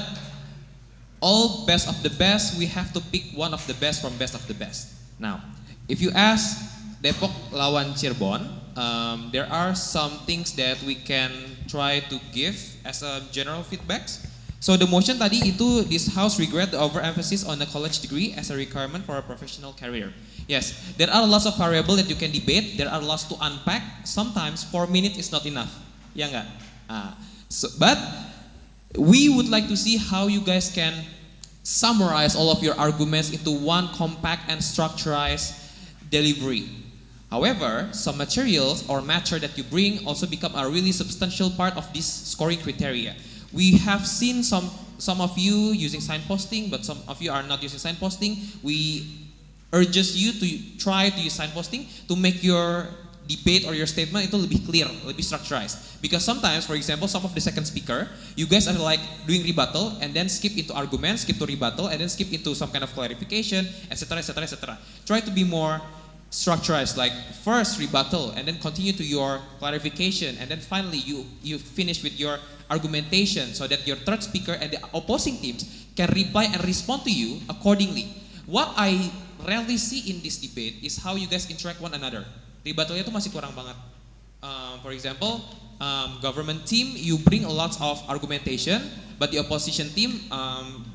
all best of the best, we have to pick one of the best from best of the best. Now, if you ask Depok lawan Cirebon, there are some things that we can try to give as a general feedbacks. So the motion tadi itu, this house regret the overemphasis on a college degree as a requirement for a professional career. Yes, there are lots of variables that you can debate. There are lots to unpack. Sometimes 4 minutes is not enough. Ya enggak? But we would like to see how you guys can summarize all of your arguments into one compact and structured delivery. However, some materials or matter that you bring also become a really substantial part of this scoring criteria. We have seen some of you using signposting, but some of you are not using signposting. We urges you to try to use signposting to make your debate or your statement itu lebih clear, lebih structured. Because sometimes, for example, some of the second speaker, you guys are like doing rebuttal and then skip into argument, skip to rebuttal, and then skip into some kind of clarification, etc., etc., etc. Try to be more structured, like first rebuttal and then continue to your clarification, and then finally you finish with your argumentation so that your third speaker and the opposing teams can reply and respond to you accordingly. What I rarely see in this debate is how you guys interact one another. Rebuttalnya itu masih kurang banget. For example, government team, you bring a lot of argumentation, but the opposition team,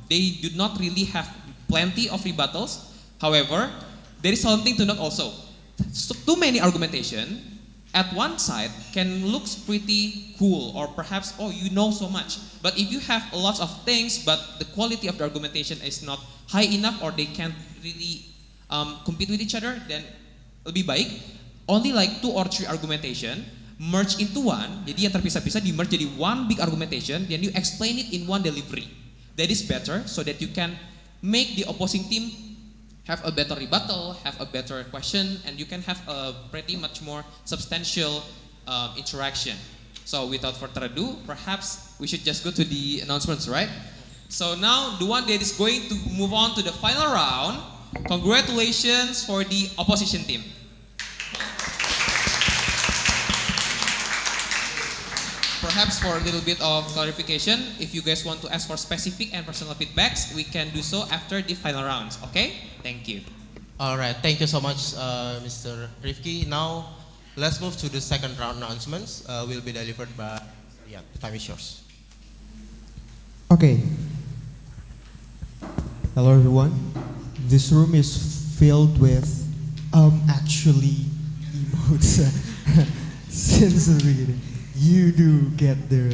they do not really have plenty of rebuttals. However, there is something to note also. So, too many argumentation at one side can look pretty cool, or perhaps, oh, you know so much. But if you have a lot of things, but the quality of the argumentation is not high enough, or they can't really compete with each other, then lebih baik only like 2 or 3 argumentation merge into one. Jadi yang terpisah-pisah di merge jadi one big argumentation, then you explain it in one delivery. That is better, so that you can make the opposing team have a better rebuttal, have a better question, and you can have a pretty much more substantial interaction. So without further ado, perhaps we should just go to the announcements, right? So now the one that is going to move on to the final round, congratulations for the opposition team. Perhaps for a little bit of clarification, if you guys want to ask for specific and personal feedbacks, we can do so after the final rounds, okay? Thank you. All right, thank you so much, Mr. Rifki. Now, let's move to the second round announcements. Will be delivered by, yeah, time is yours. Okay. Hello everyone. This room is filled with, actually, emotes since the beginning. You do get the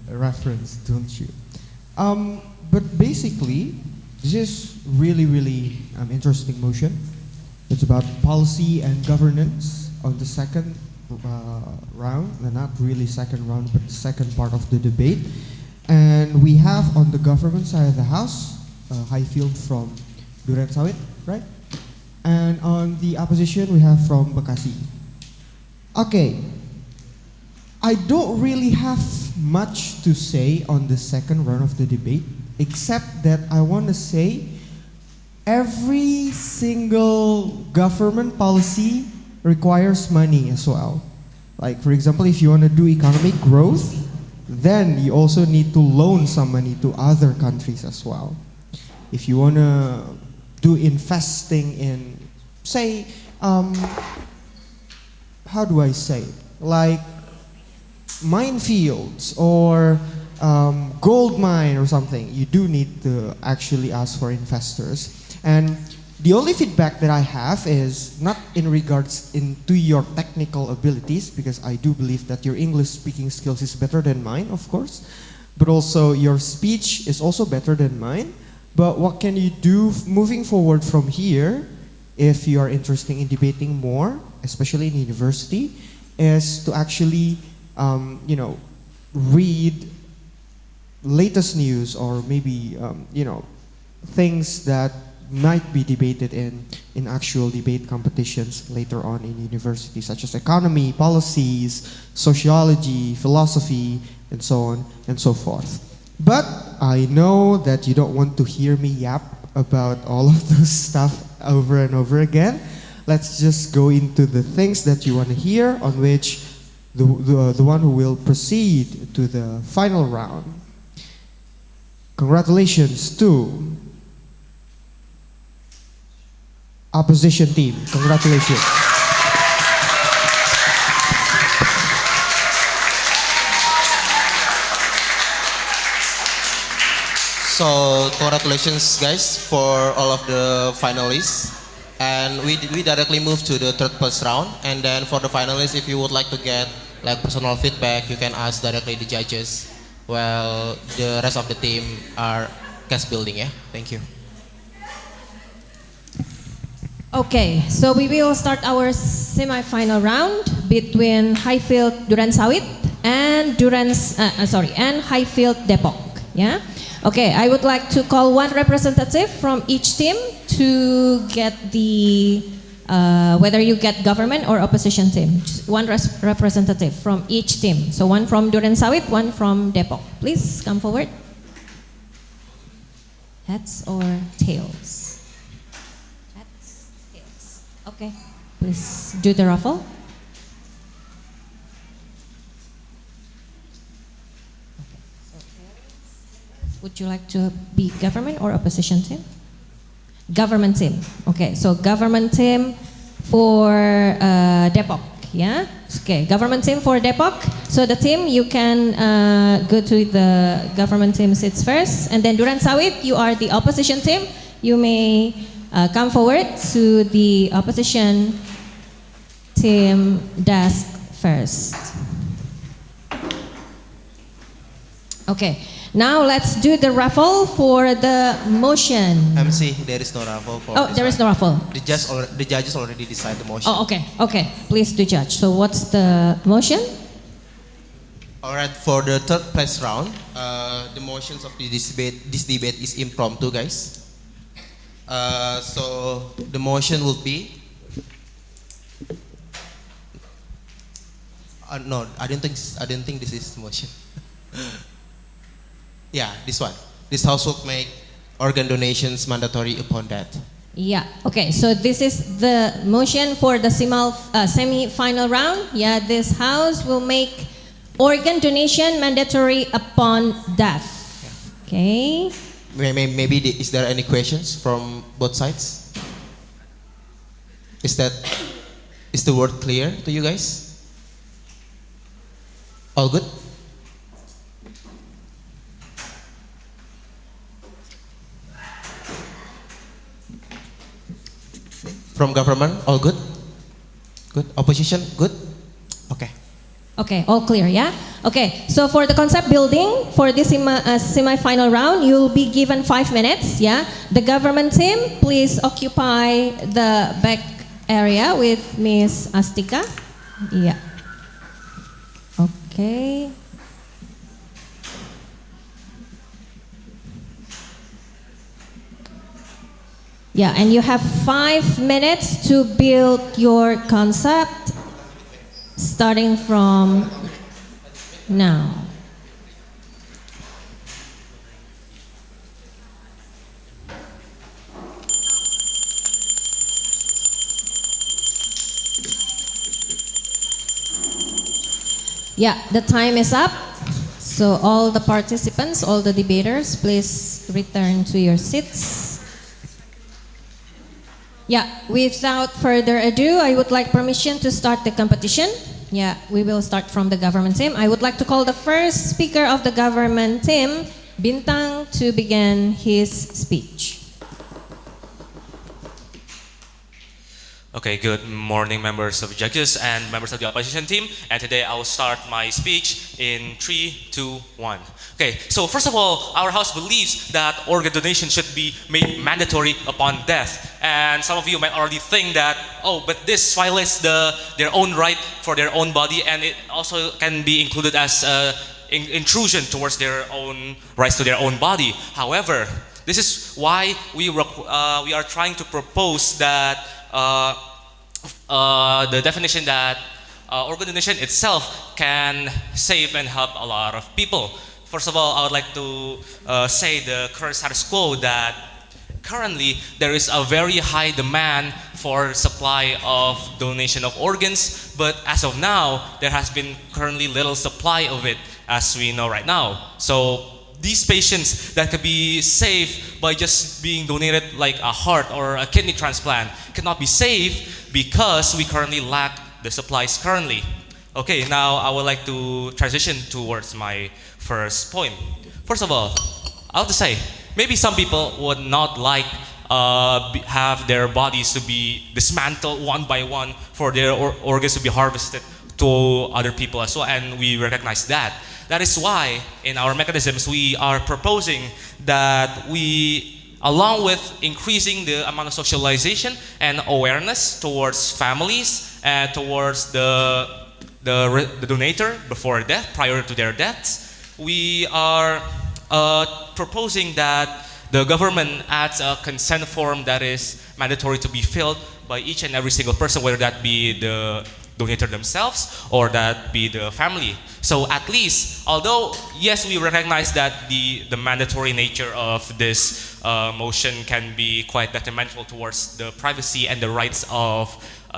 reference, don't you? But basically, this is really interesting motion. It's about policy and governance on the second round, not really second round, but the second part of the debate. And we have on the government side of the house, Highfield from Duren Sawit, right? And on the opposition, we have from Bekasi. Okay. I don't really have much to say on the second round of the debate, except that I want to say every single government policy requires money as well. Like, for example, if you want to do economic growth, then you also need to loan some money to other countries as well. If you want to do investing in, say, how do I say, like minefields or gold mine or something, you do need to actually ask for investors. And the only feedback that I have is not in regards into your technical abilities, because I do believe that your English speaking skills is better than mine, of course, but also your speech is also better than mine. But what can you do moving forward from here, if you are interested in debating more, especially in university, is to actually read latest news or maybe things that might be debated in actual debate competitions later on in university, such as economy, policies, sociology, philosophy, and so on and so forth. But I know that you don't want to hear me yap about all of those stuff over and over again. Let's just go into the things that you want to hear, on which the one who will proceed to the final round. Congratulations to opposition team. Congratulations. So congratulations guys for all of the finalists, and we directly move to the third plus round. And then for the finalists, if you would like to get like personal feedback, you can ask directly the judges, while the rest of the team are cast building. Yeah, thank you. Okay, so we will start our semi-final round between Highfield Duransawit and Highfield Depok. Yeah. Okay, I would like to call one representative from each team to get the whether you get government or opposition team. Just one representative from each team. So one from Duransawit, one from Depok. Please come forward. Heads or tails? Okay, please do the raffle. Would you like to be government or opposition team? Government team. Okay, so government team for Depok. Yeah. Okay, government team for Depok. So the team, you can go to the government team seats first, and then Duransawit, you are the opposition team. You may come forward to the opposition team desk first. Okay, now let's do the raffle for the motion. MC, there is no raffle for Oh, this there one. is no raffle. The judges already decide the motion. Oh, okay, okay. Please do judge. So what's the motion? Alright, for the third place round, the motions of this debate is impromptu, guys. So the motion will be no, I don't think this is motion. Yeah, this one. This house will make organ donations mandatory upon death. Yeah. Okay. So this is the motion for the semi-final round. Yeah. This house will make organ donation mandatory upon death. Okay. Maybe is there any questions from both sides? Is the word clear to you guys? All good? From government, all good? Good. Opposition, good? Okay. Okay, all clear, yeah? Okay, so for the concept building, for this semi-final round, you'll be given 5 minutes, yeah? The government team, please occupy the back area with Miss Astika. Yeah. Okay. Yeah, and you have 5 minutes to build your concept starting from now. Yeah, the time is up. So all the participants, all the debaters, please return to your seats. Yeah, without further ado, I would like permission to start the competition. Yeah, we will start from the government team. I would like to call the first speaker of the government team, Bintang, to begin his speech. Okay, good morning, members of judges and members of the opposition team. And today I will start my speech in 3, 2, 1. Okay, so first of all, our house believes that organ donation should be made mandatory upon death. And some of you might already think that, oh, but this violates their own right for their own body, and it also can be included as intrusion towards their own rights to their own body. However, this is why we are trying to propose that the definition that organ donation itself can save and help a lot of people. First of all, I would like to say the current status quo that currently there is a very high demand for supply of donation of organs, but as of now, there has been currently little supply of it, as we know right now. So these patients that could be saved by just being donated, like a heart or a kidney transplant, cannot be saved because we currently lack the supplies currently. Okay, now I would like to transition towards my first point. First of all, I have to say, maybe some people would not like have their bodies to be dismantled one by one for their organs to be harvested to other people as well, and we recognize that. That is why in our mechanisms we are proposing that we, along with increasing the amount of socialization and awareness towards families and towards the donator before death, prior to their deaths, we are proposing that the government adds a consent form that is mandatory to be filled by each and every single person, whether that be the donator themselves or that be the family. So at least, although yes, we recognize that the mandatory nature of this motion can be quite detrimental towards the privacy and the rights of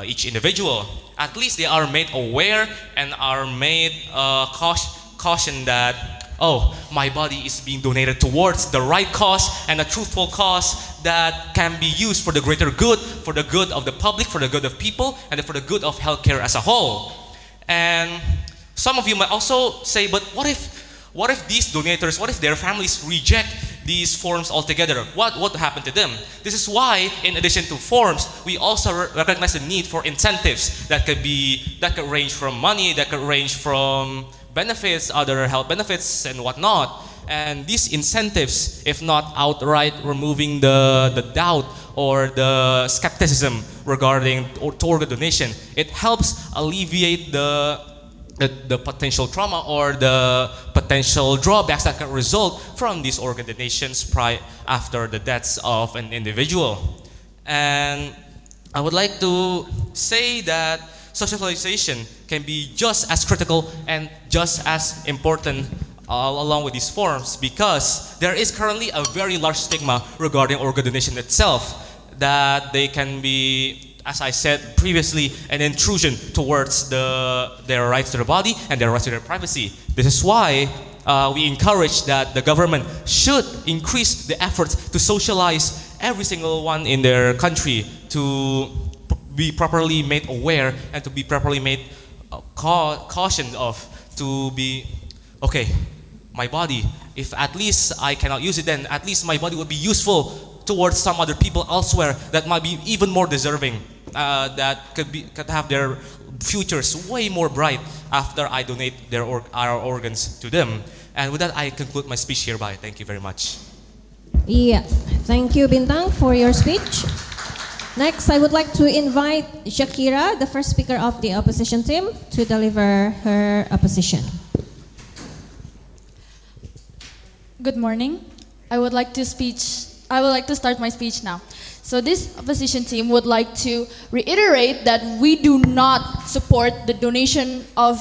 each individual, at least they are made aware and are made caution that, oh, my body is being donated towards the right cause and a truthful cause that can be used for the greater good, for the good of the public, for the good of people, and for the good of healthcare as a whole. And some of you might also say, but what if these donators, what if their families reject these forms altogether? What happened to them? This is why, in addition to forms, we also recognize the need for incentives that could range from money, that could range from benefits, other health benefits and whatnot. And these incentives, if not outright removing the doubt or the skepticism regarding organ donation, it helps alleviate the potential trauma or the potential drawbacks that can result from these organ donations after the deaths of an individual. And I would like to say that socialization can be just as critical and just as important along with these forms, because there is currently a very large stigma regarding organ donation itself, that they can be, as I said previously, an intrusion towards their rights to their body and their rights to their privacy. This is why we encourage that the government should increase the efforts to socialize every single one in their country to be properly made aware and to be properly made cautioned of, to be, okay, my body, if at least I cannot use it, then at least my body would be useful towards some other people elsewhere that might be even more deserving, that could have their futures way more bright after I donate our organs to them. And with that, I conclude my speech hereby. Thank you very much. Yeah, thank you, Bintang, for your speech. Next, I would like to invite Shakira, the first speaker of the opposition team, to deliver her opposition. Good morning. I would like to start my speech now. So this opposition team would like to reiterate that we do not support the donation of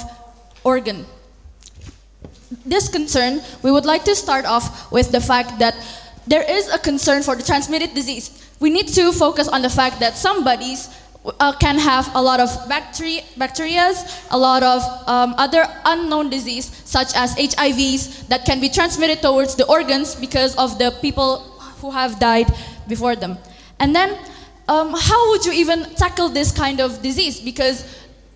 organ. This concern, we would like to start off with the fact that there is a concern for the transmitted disease. We need to focus on the fact that some bodies can have a lot of bacteria, a lot of other unknown disease, such as HIVs, that can be transmitted towards the organs because of the people who have died before them. And then, how would you even tackle this kind of disease? Because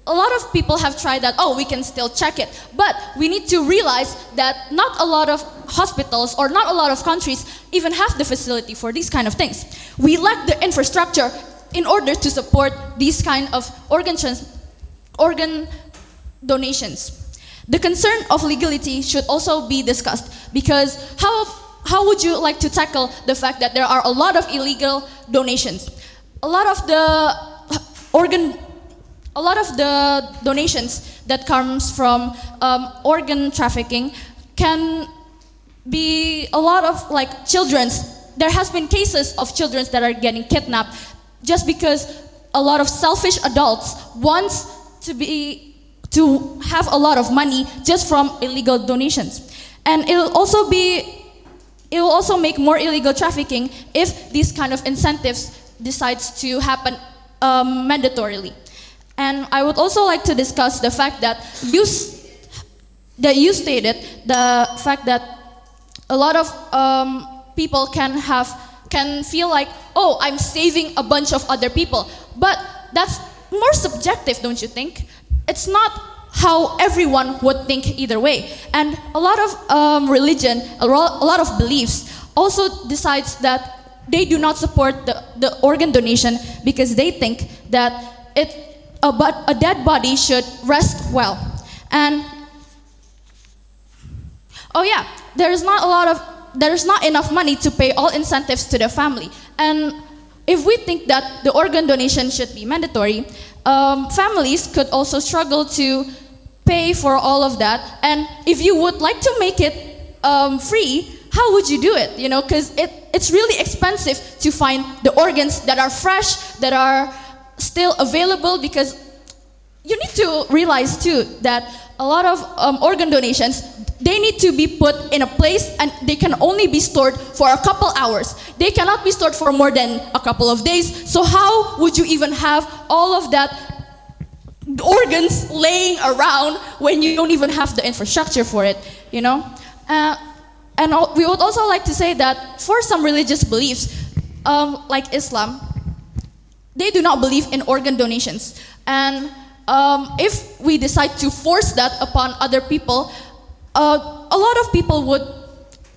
a lot of people have tried that, oh, we can still check it. But we need to realize that not a lot of hospitals or not a lot of countries even have the facility for these kind of things. We lack the infrastructure in order to support these kind of organ donations. The concern of legality should also be discussed, because how would you like to tackle the fact that there are a lot of illegal donations? A lot of the donations that comes from organ trafficking can be a lot of like children's. There has been cases of children that are getting kidnapped just because a lot of selfish adults wants to have a lot of money just from illegal donations. And it will also make more illegal trafficking if these kind of incentives decides to happen mandatorily. And I would also like to discuss the fact that you stated the fact that a lot of people can feel like, oh, I'm saving a bunch of other people. But that's more subjective, don't you think? It's not how everyone would think either way. And a lot of religion, a lot of beliefs also decides that they do not support the organ donation because they think that a dead body should rest well. And oh yeah, there's not enough money to pay all incentives to the family. And if we think that the organ donation should be mandatory, families could also struggle to pay for all of that. And if you would like to make it free, how would you do it? You know, because it's really expensive to find the organs that are fresh, that are still available, because you need to realize too that a lot of organ donations, they need to be put in a place and they can only be stored for a couple hours. They cannot be stored for more than a couple of days. So how would you even have all of that organs laying around when you don't even have the infrastructure for it, you know? We would also like to say that for some religious beliefs, like Islam, they do not believe in organ donations. And if we decide to force that upon other people, a lot of people would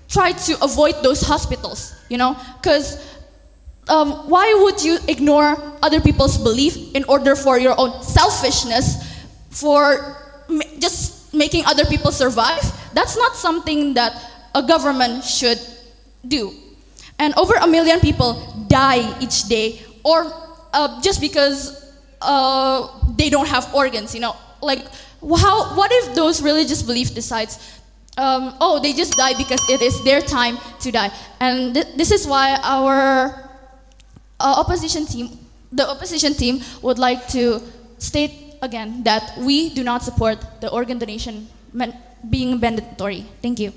try to avoid those hospitals, you know, because why would you ignore other people's belief in order for your own selfishness, for just making other people survive? That's not something that a government should do. And over 1 million people die each day, or just because they don't have organs, you know, like what if those religious beliefs decides, oh, they just die because it is their time to die. And this is why our opposition team would like to state again that we do not support the organ donation being mandatory. Thank you.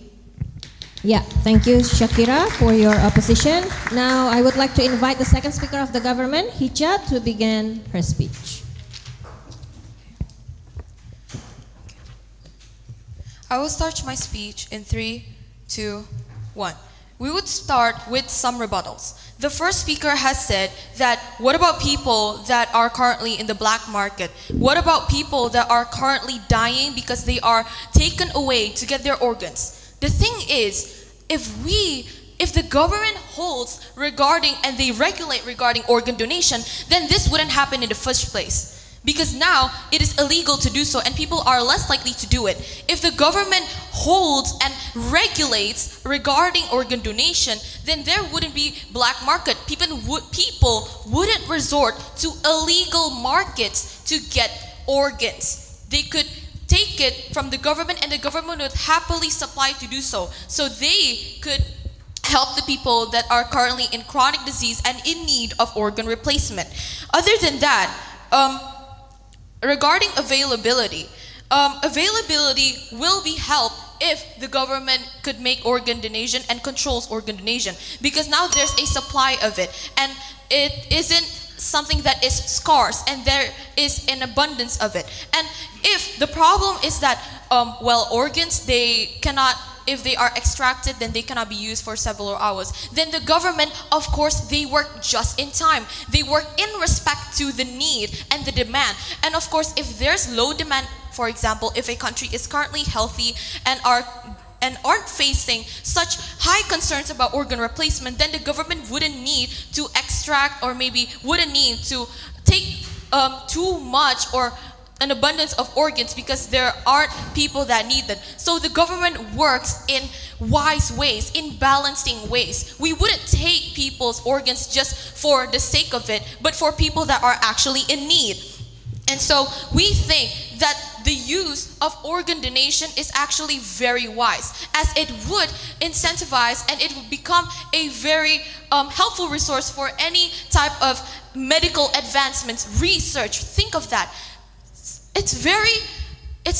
Yeah, thank you, Shakira, for your opposition. Now, I would like to invite the second speaker of the government, Hija, to begin her speech. I will start my speech in 3, 2, 1. We would start with some rebuttals. The first speaker has said that what about people that are currently in the black market? What about people that are currently dying because they are taken away to get their organs? The thing is, if the government holds regarding and they regulate regarding organ donation, then this wouldn't happen in the first place. Because now it is illegal to do so and people are less likely to do it. If the government holds and regulates regarding organ donation, then there wouldn't be black market. People wouldn't resort to illegal markets to get organs. They could take it from the government and the government would happily supply to do so. So they could help the people that are currently in chronic disease and in need of organ replacement. Other than that, regarding availability, availability will be helped if the government could make organ donation and controls organ donation, because now there's a supply of it and it isn't something that is scarce and there is an abundance of it. And if the problem is that organs, they cannot, if they are extracted, then they cannot be used for several hours. Then the government, of course, they work just in time. They work in respect to the need and the demand. And of course, if there's low demand, for example, if a country is currently healthy and are and aren't facing such high concerns about organ replacement, then the government wouldn't need to extract or maybe wouldn't need to take too much or an abundance of organs because there aren't people that need them. So the government works in wise ways, in balancing ways. We wouldn't take people's organs just for the sake of it, but for people that are actually in need. And so we think that the use of organ donation is actually very wise, as it would incentivize and it would become a very helpful resource for any type of medical advancements, research. Think of that. It's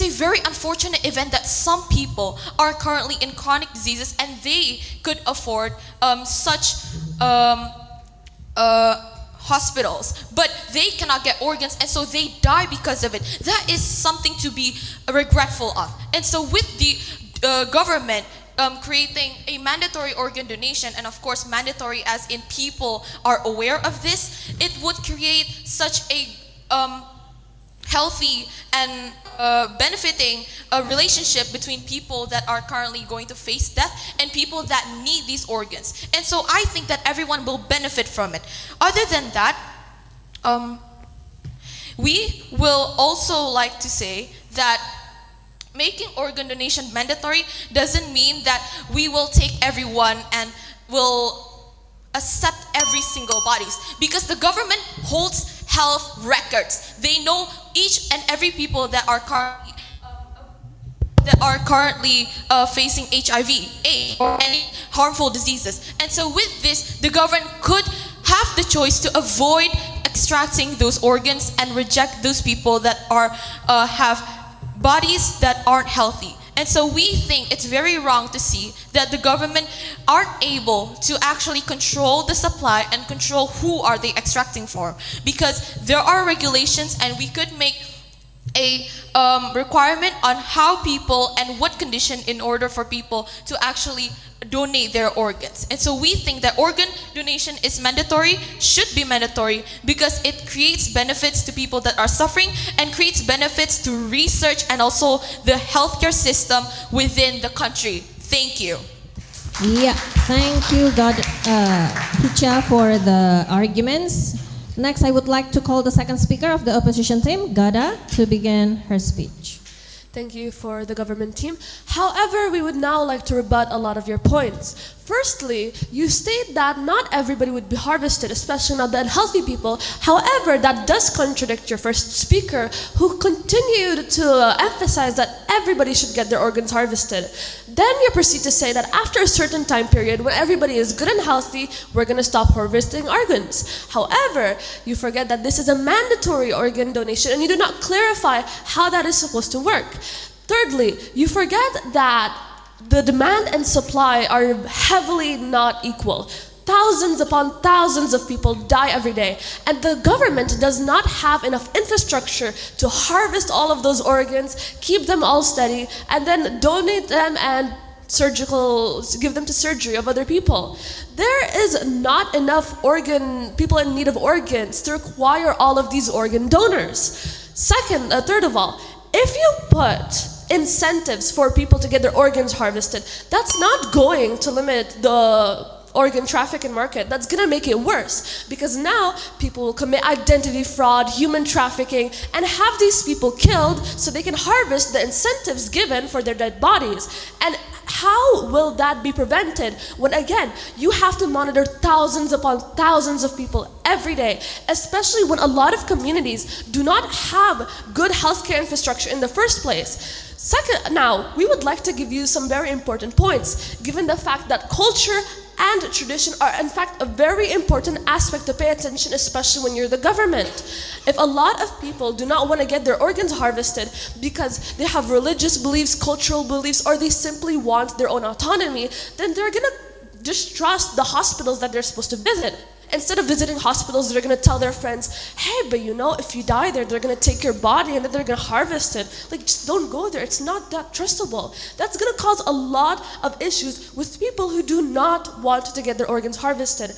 a very unfortunate event that some people are currently in chronic diseases and they could afford such hospitals, but they cannot get organs and so they die because of it. That is something to be regretful of. And so with the government creating a mandatory organ donation, and of course mandatory as in people are aware of this, it would create such a healthy and benefiting relationship between people that are currently going to face death and people that need these organs. And so I think that everyone will benefit from it. Other than that, we will also like to say that making organ donation mandatory doesn't mean that we will take everyone and will accept every single bodies, because the government holds health records. They know each and every people that are currently facing HIV, AIDS, or any harmful diseases. And so with this, the government could have the choice to avoid extracting those organs and reject those people that are have bodies that aren't healthy. And so we think it's very wrong to see that the government aren't able to actually control the supply and control who are they extracting for, because there are regulations and we could make a requirement on how people and what condition in order for people to actually donate their organs. And so we think that organ donation is mandatory, should be mandatory, because it creates benefits to people that are suffering and creates benefits to research and also the healthcare system within the country. Thank you. Yeah, thank you, Hicha, for the arguments. Next, I would like to call the second speaker of the opposition team, Gada, to begin her speech. Thank you for the government team. However, we would now like to rebut a lot of your points. Firstly, you state that not everybody would be harvested, especially not the unhealthy people. However, that does contradict your first speaker, who continued to emphasize that everybody should get their organs harvested. Then you proceed to say that after a certain time period, when everybody is good and healthy, we're going to stop harvesting organs. However, you forget that this is a mandatory organ donation and you do not clarify how that is supposed to work. Thirdly, you forget that the demand and supply are heavily not equal. Thousands upon thousands of people die every day, and the government does not have enough infrastructure to harvest all of those organs, keep them all steady, and then donate them and give them to surgery of other people. There is not enough people in need of organs to require all of these organ donors. Third of all, if you put incentives for people to get their organs harvested, that's not going to limit the organ trafficking market. That's going to make it worse, because now people will commit identity fraud, human trafficking, and have these people killed so they can harvest the incentives given for their dead bodies. And how will that be prevented when, again, you have to monitor thousands upon thousands of people every day, especially when a lot of communities do not have good healthcare infrastructure in the first place? Now, we would like to give you some very important points, given the fact that culture and tradition are in fact a very important aspect to pay attention, especially when you're the government. If a lot of people do not want to get their organs harvested because they have religious beliefs, cultural beliefs, or they simply want their own autonomy, then they're going to distrust the hospitals that they're supposed to visit. Instead of visiting hospitals, they're going to tell their friends, hey, but you know, if you die there, they're going to take your body and then they're going to harvest it. Like, just don't go there. It's not that trustable. That's going to cause a lot of issues with people who do not want to get their organs harvested.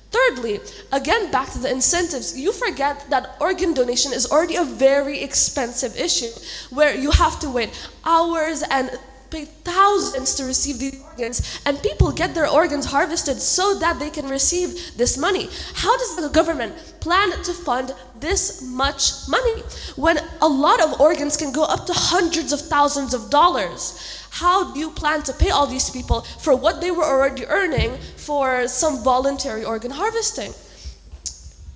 Thirdly, again, back to the incentives, you forget that organ donation is already a very expensive issue, where you have to wait hours and pay thousands to receive these organs, and people get their organs harvested so that they can receive this money. How does the government plan to fund this much money when a lot of organs can go up to hundreds of thousands of dollars? How do you plan to pay all these people for what they were already earning for some voluntary organ harvesting?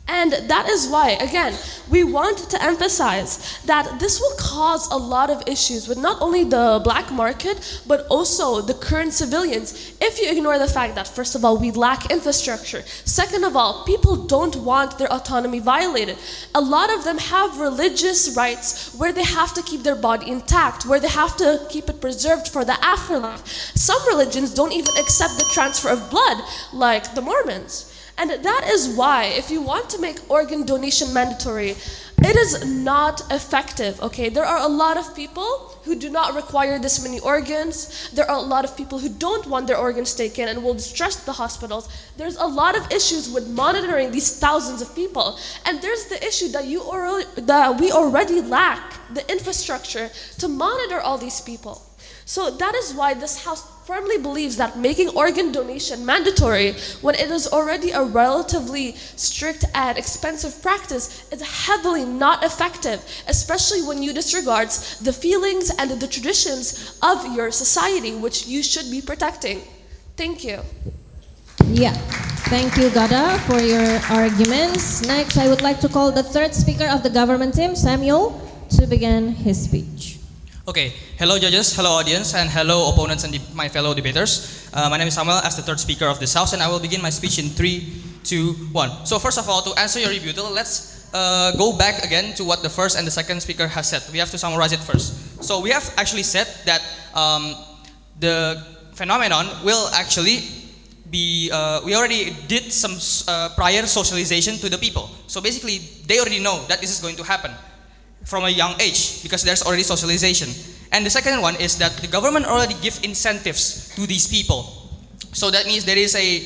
And that is why, again, we want to emphasize that this will cause a lot of issues with not only the black market, but also the current civilians. If you ignore the fact that, first of all, we lack infrastructure. Second of all, people don't want their autonomy violated. A lot of them have religious rights where they have to keep their body intact, where they have to keep it preserved for the afterlife. Some religions don't even accept the transfer of blood, like the Mormons. And that is why, if you want to make organ donation mandatory, it is not effective, okay? There are a lot of people who do not require this many organs. There are a lot of people who don't want their organs taken and will distress the hospitals. There's a lot of issues with monitoring these thousands of people. And there's the issue that we already lack the infrastructure to monitor all these people. So that is why this House firmly believes that making organ donation mandatory when it is already a relatively strict and expensive practice is heavily not effective, especially when you disregards the feelings and the traditions of your society, which you should be protecting. Thank you. Yeah, thank you, Gada, for your arguments. Next, I would like to call the third speaker of the government team, Samuel, to begin his speech. Okay, hello judges, hello audience, and hello opponents and my fellow debaters. My name is Samuel as the third speaker of this house, and I will begin my speech in 3, 2, 1. So first of all, to answer your rebuttal, let's go back again to what the first and the second speaker has said. We have to summarize it first. So we have actually said that the phenomenon will actually be, we already did some prior socialization to the people. So basically, they already know that this is going to happen from a young age because there's already socialization. And the second one is that the government already give incentives to these people. So that means there is a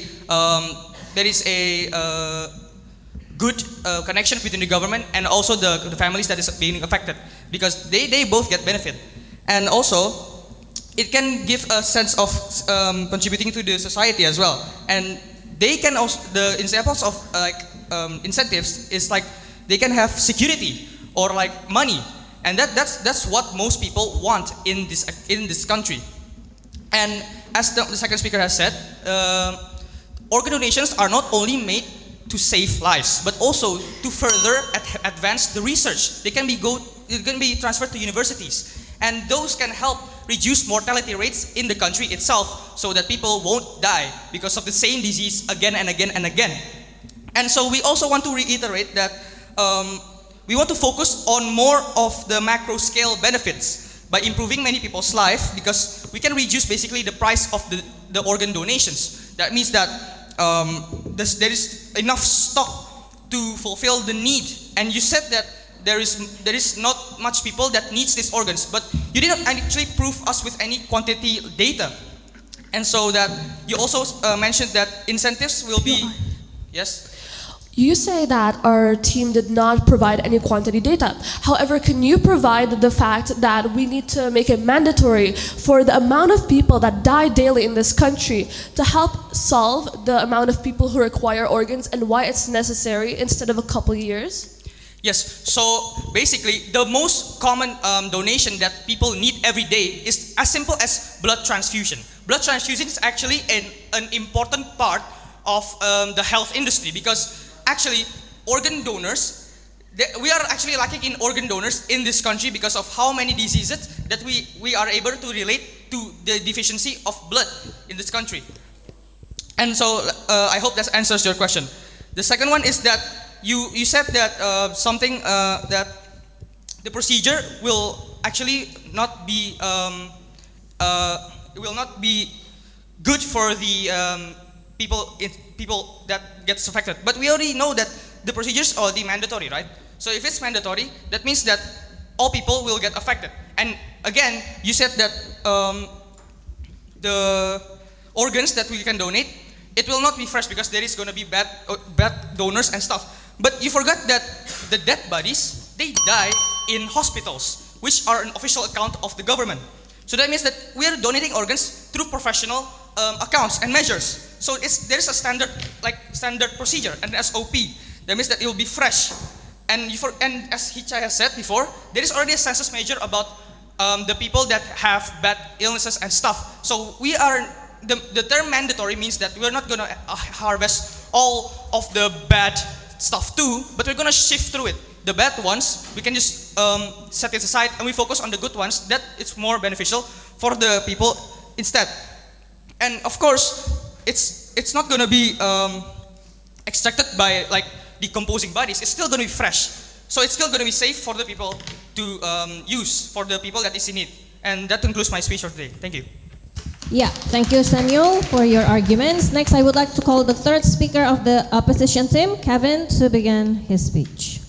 good connection between the government and also the families that is being affected because they both get benefit. And also, it can give a sense of contributing to the society as well. And they can also, the examples of incentives is like they can have security or like money, and that's what most people want in this country. And as the second speaker has said, organ donations are not only made to save lives, but also to further advance the research. They can be transferred to universities, and those can help reduce mortality rates in the country itself, so that people won't die because of the same disease again and again and again. And so we also want to reiterate that. We want to focus on more of the macro scale benefits by improving many people's life because we can reduce basically the price of the organ donations. That means that there is enough stock to fulfill the need. And you said that there is not much people that needs these organs, but you didn't actually prove us with any quantity data. And so that you also mentioned that incentives will be, yes? You say that our team did not provide any quantity data. However, can you provide the fact that we need to make it mandatory for the amount of people that die daily in this country to help solve the amount of people who require organs and why it's necessary instead of a couple years? Yes, so basically the most common donation that people need every day is as simple as blood transfusion. Blood transfusion is actually an important part of the health industry because actually, organ donors, we are actually lacking in organ donors in this country because of how many diseases that we are able to relate to the deficiency of blood in this country. And so I hope that answers your question. The second one is that you said that that the procedure will actually not be good for the people that gets affected. But we already know that the procedures are already mandatory, right? So if it's mandatory, that means that all people will get affected. And again, you said that the organs that we can donate, it will not be fresh because there is going to be bad donors and stuff. But you forgot that the dead bodies, they die in hospitals, which are an official account of the government. So that means that we are donating organs through professional accounts and measures. So there is a standard procedure and SOP. That means that it will be fresh. And as Hicha has said before, there is already a census measure about the people that have bad illnesses and stuff. So the term mandatory means that we're not gonna harvest all of the bad stuff too, but we're gonna shift through it. The bad ones, we can just set it aside and we focus on the good ones that it's more beneficial for the people instead. And of course, it's not gonna be extracted by like decomposing bodies. It's still gonna be fresh. So it's still gonna be safe for the people to use, for the people that is in need. And that concludes my speech for today. Thank you. Yeah, thank you, Samuel, for your arguments. Next, I would like to call the third speaker of the opposition team, Kevin, to begin his speech.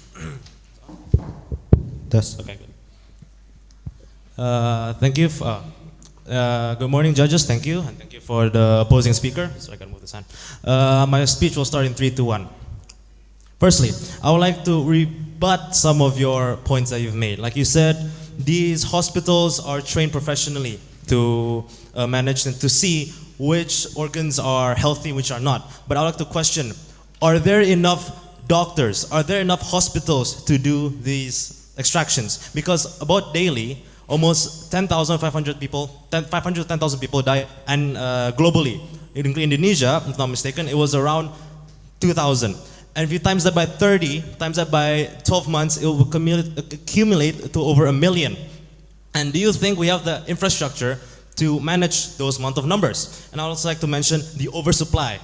Okay, good. Thank you. Good morning, judges. Thank you. And thank you for the opposing speaker. So I can move this hand. My speech will start in 3, 2, 1. Firstly, I would like to rebut some of your points that you've made. Like you said, these hospitals are trained professionally to manage and to see which organs are healthy, which are not. But I would like to question, are there enough doctors, are there enough hospitals to do these extractions? Because about daily, almost 10,500 people, 500 to 10,000 people die, and globally, in Indonesia, if not mistaken, it was around 2,000. And if you times that by 30, times that by 12 months, it will accumulate to over 1 million. And do you think we have the infrastructure to manage those amount of numbers? And I would also like to mention the oversupply.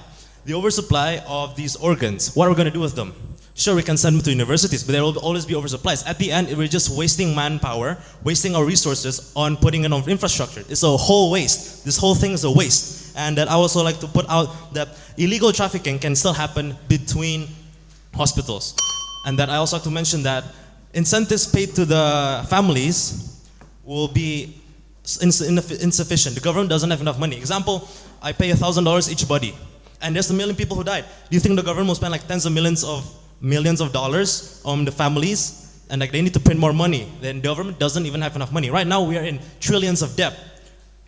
The oversupply of these organs, what are we going to do with them? Sure, we can send them to universities, but there will always be oversupplies. At the end, we're just wasting manpower, wasting our resources on putting it on infrastructure. It's a whole waste. This whole thing is a waste. And that I also like to put out that illegal trafficking can still happen between hospitals. And that I also like to mention that incentives paid to the families will be insufficient. The government doesn't have enough money. Example, I pay $1,000 each body, and there's 1 million people who died. Do you think the government will spend like tens of millions of dollars on the families, and like they need to print more money? Then the government doesn't even have enough money. Right now we are in trillions of debt,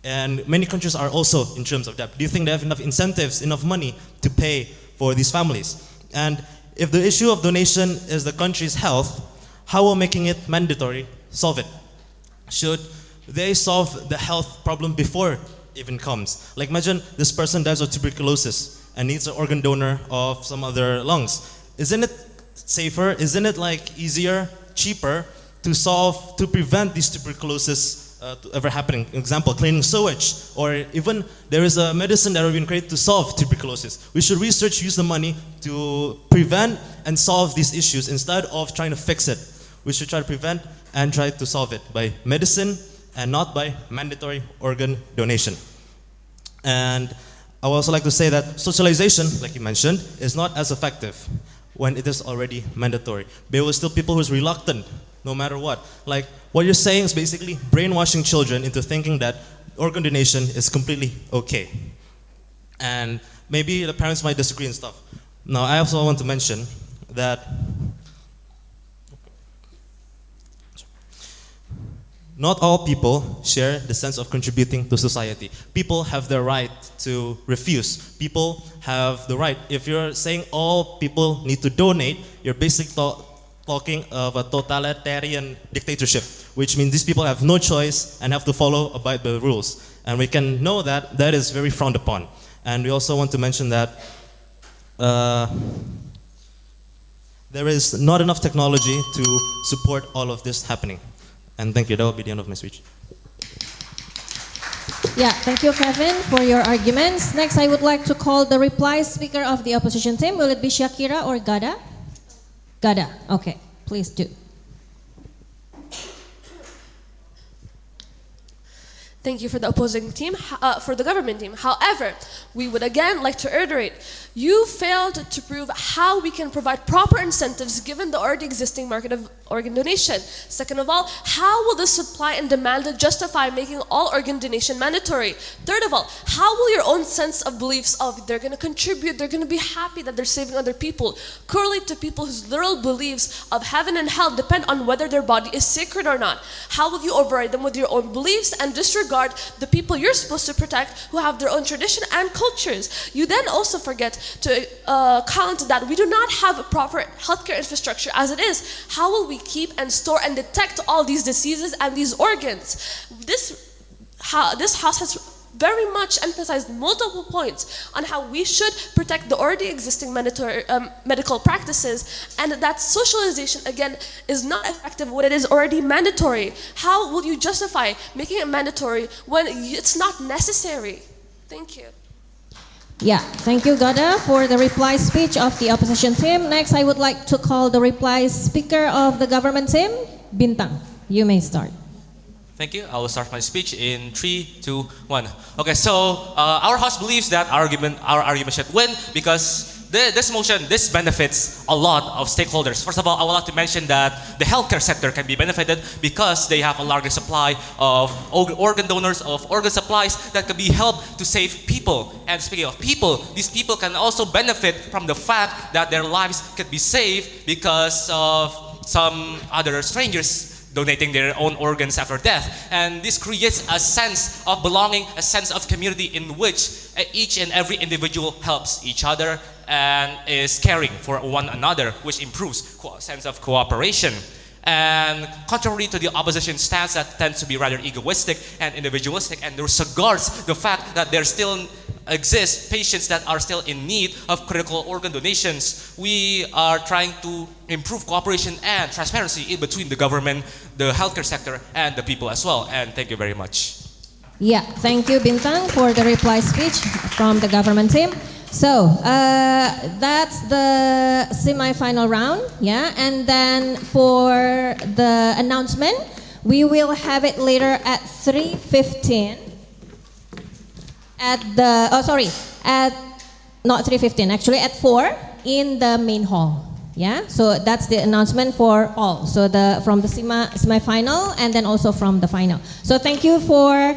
and many countries are also in terms of debt. Do you think they have enough incentives, enough money to pay for these families? And if the issue of donation is the country's health, how will making it mandatory solve it? Should they solve the health problem before it even comes? Like imagine this person dies of tuberculosis and needs an organ donor of some other lungs. Isn't it safer? Isn't it like easier, cheaper to prevent these tuberculosis to ever happening? Example, cleaning sewage, or even there is a medicine that has been created to solve tuberculosis. We should research, use the money to prevent and solve these issues instead of trying to fix it. We should try to prevent and try to solve it by medicine and not by mandatory organ donation. And I would also like to say that socialization, like you mentioned, is not as effective when it is already mandatory. There will still people who's reluctant, no matter what. Like what you're saying is basically brainwashing children into thinking that organ donation is completely okay. And maybe the parents might disagree and stuff. Now, I also want to mention that not all people share the sense of contributing to society. People have the right to refuse. People have the right. If you're saying all people need to donate, you're basically talking of a totalitarian dictatorship, which means these people have no choice and have to abide by the rules. And we can know that that is very frowned upon. And we also want to mention that there is not enough technology to support all of this happening. And thank you. That will be the end of my speech. Yeah, thank you, Kevin, for your arguments. Next, I would like to call the reply speaker of the opposition team. Will it be Shakira or Gada? Gada. Okay, please do. Thank you for the opposing team, for the government team. However, we would again like to reiterate, you failed to prove how we can provide proper incentives given the already existing market of organ donation. Second of all, how will the supply and demand justify making all organ donation mandatory? Third of all, how will your own sense of beliefs of they're going to contribute, they're going to be happy that they're saving other people, correlate to people whose literal beliefs of heaven and hell depend on whether their body is sacred or not? How will you override them with your own beliefs and disregard disregard the people you're supposed to protect who have their own tradition and cultures. You then also forget to count that we do not have a proper healthcare infrastructure as it is. How will we keep and store and detect all these diseases and these organs? This house has very much emphasized multiple points on how we should protect the already existing medical practices, and that socialization again is not effective when it is already mandatory. How will you justify making it mandatory when it's not necessary? Thank you. Yeah, thank you, Goda, for the reply speech of the opposition team. Next, I would like to call the reply speaker of the government team, Bintang. You may start. Thank you. I will start my speech in 3, 2, 1. Okay, so our house believes that our argument should win because this motion, this benefits a lot of stakeholders. First of all, I would like to mention that the healthcare sector can be benefited because they have a larger supply of organ donors, of organ supplies that can be helped to save people. And speaking of people, these people can also benefit from the fact that their lives can be saved because of some other strangers donating their own organs after death. And this creates a sense of belonging, a sense of community in which each and every individual helps each other and is caring for one another, which improves sense of cooperation. And contrary to the opposition stance that tends to be rather egoistic and individualistic and disregards the fact that there still exist patients that are still in need of critical organ donations, we are trying to improve cooperation and transparency in between the government, the healthcare sector, and the people as well. And thank you very much. Yeah, thank you, Bintang, for the reply speech from the government team. So that's the semi-final round, yeah. And then for the announcement, we will have it later at 3:15. At not 3:15, actually at 4 in the main hall. Yeah, so that's the announcement for all. So from the semi-final and then also from the final. So thank you for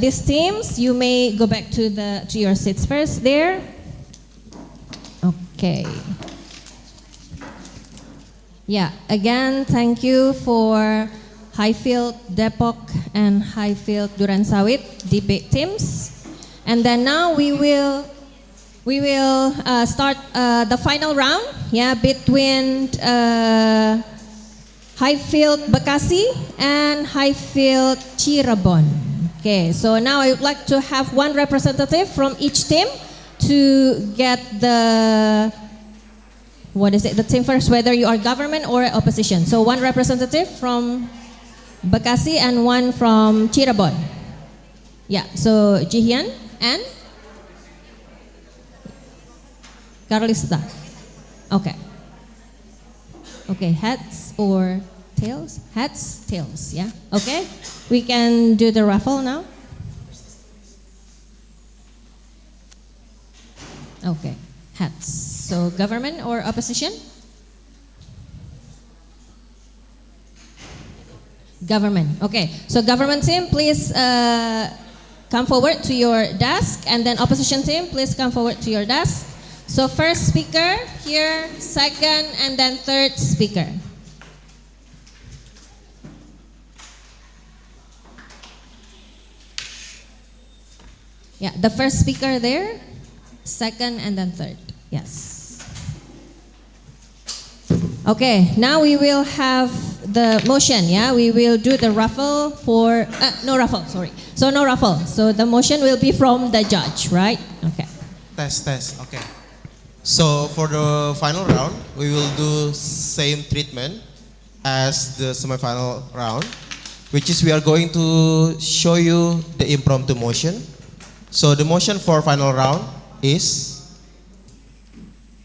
these teams. You may go back to your seats first there. Okay. Yeah, again, thank you for Highfield, Depok, and Highfield Durensawit debate teams. And then now we will start the final round, yeah, between Highfield Bekasi and Highfield Cirebon. Okay, so now I would like to have one representative from each team to get the team first, whether you are government or opposition. So one representative from Bekasi and one from Cirebon. Yeah, so Jihyun and Carlista. Okay. Okay, heads or tails? Heads, tails, yeah. Okay, we can do the raffle now. Okay, heads. So government or opposition? Government. Okay, so government team, please come forward to your desk, and then opposition team, please come forward to your desk. So first speaker here, second, and then third speaker. Yeah, the first speaker there, second, and then third. Yes. Okay, now we will have the motion, yeah? We will do the raffle for, no raffle, sorry. So no raffle. So the motion will be from the judge, right? Okay. Test, okay. So for the final round, we will do same treatment as the semi-final round, which is we are going to show you the impromptu motion. So the motion for final round is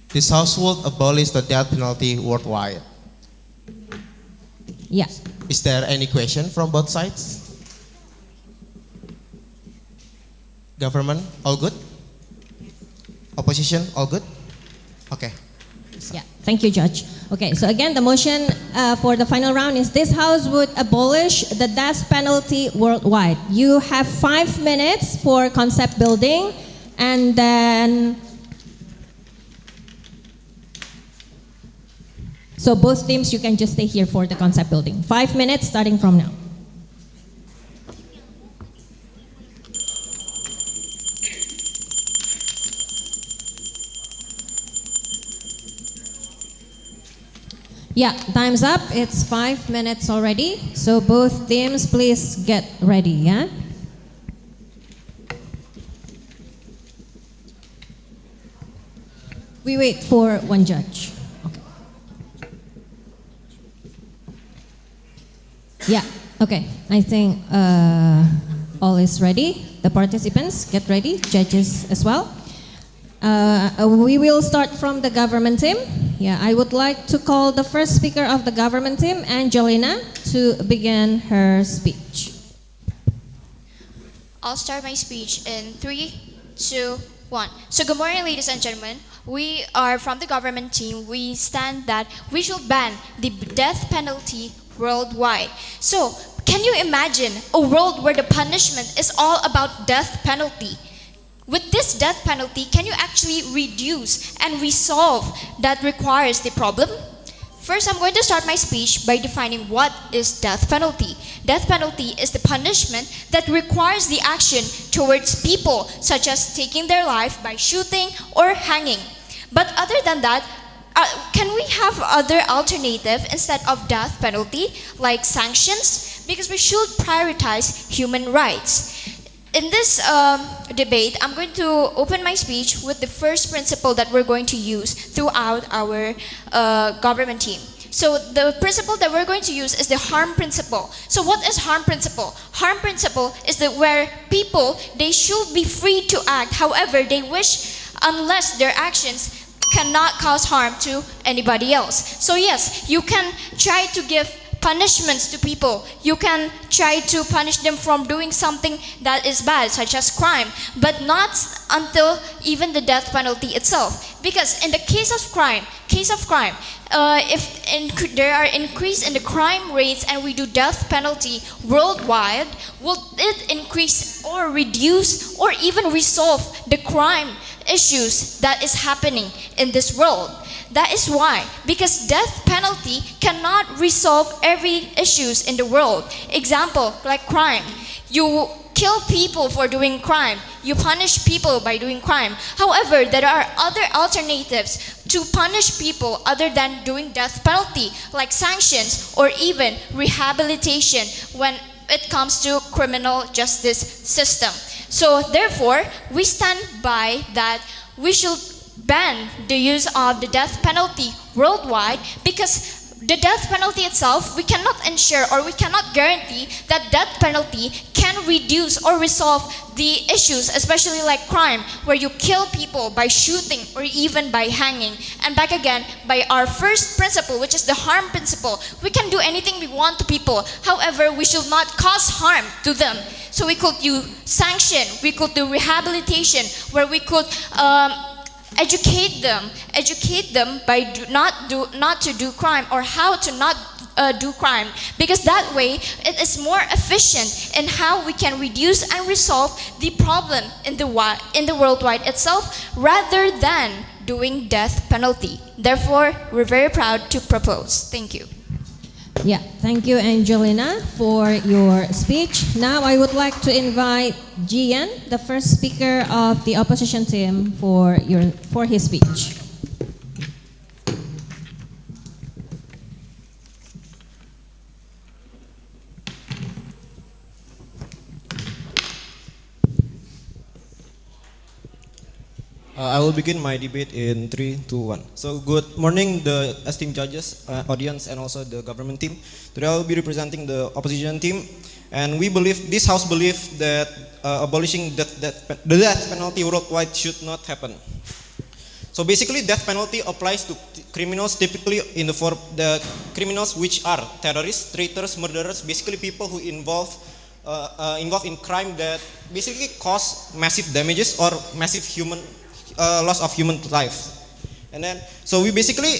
this house will abolish the death penalty worldwide. Yeah. Is there any question from both sides? Government, all good? Opposition, all good? Okay. Yeah, thank you, Judge. Okay, so again, the motion for the final round is this house would abolish the death penalty worldwide. You have 5 minutes for concept building, and then so both teams, you can just stay here for the concept building. 5 minutes starting from now. Yeah, time's up. It's 5 minutes already. So both teams, please get ready, yeah? We wait for one judge. Okay. Yeah, okay. I think all is ready. The participants, get ready. Judges as well. We will start from the government team. Yeah, I would like to call the first speaker of the government team, Angelina, to begin her speech. I'll start my speech in 3, 2, 1. So good morning, ladies and gentlemen. We are from the government team. We stand that we should ban the death penalty worldwide. So can you imagine a world where the punishment is all about death penalty? With this death penalty, can you actually reduce and resolve that requires the problem? First, I'm going to start my speech by defining what is death penalty. Death penalty is the punishment that requires the action towards people, such as taking their life by shooting or hanging. But other than that, can we have other alternative instead of death penalty, like sanctions? Because we should prioritize human rights. In this debate, I'm going to open my speech with the first principle that we're going to use throughout our government team. So the principle that we're going to use is the harm principle. So what is harm principle? Harm principle is that where people, they should be free to act however they wish, unless their actions cannot cause harm to anybody else. So yes, you can try to give punishments to people. You can try to punish them from doing something that is bad, such as crime, but not until even the death penalty itself. Because in the case of crime, if there are increase in the crime rates and we do death penalty worldwide, will it increase or reduce or even resolve the crime issues that is happening in this world? That is why, because death penalty cannot resolve every issues in the world. Example, like crime. You kill people for doing crime. You punish people by doing crime. However, there are other alternatives to punish people other than doing death penalty, like sanctions or even rehabilitation when it comes to criminal justice system. So therefore, we stand by that we should ban the use of the death penalty worldwide, because the death penalty itself, we cannot ensure or we cannot guarantee that death penalty can reduce or resolve the issues, especially like crime, where you kill people by shooting or even by hanging. And back again, by our first principle, which is the harm principle, we can do anything we want to people. However, we should not cause harm to them. So we could do sanction, we could do rehabilitation, where we could educate them by not to do crime, or how to not do crime, because that way it is more efficient in how we can reduce and resolve the problem in the worldwide itself, rather than doing death penalty. Therefore, we're very proud to propose. Thank you. Yeah, thank you, Angelina, for your speech. Now I would like to invite Gian, the first speaker of the opposition team, for his speech. I will begin my debate in 3, 2, 1. So good morning, the esteemed judges, audience, and also the government team. Today I will be representing the opposition team, and this house believes that abolishing the death penalty worldwide should not happen. So basically, death penalty applies to criminals, typically in the form the criminals which are terrorists, traitors, murderers, basically people who involved in crime that basically cause massive damages or massive loss of human life. And then, so basically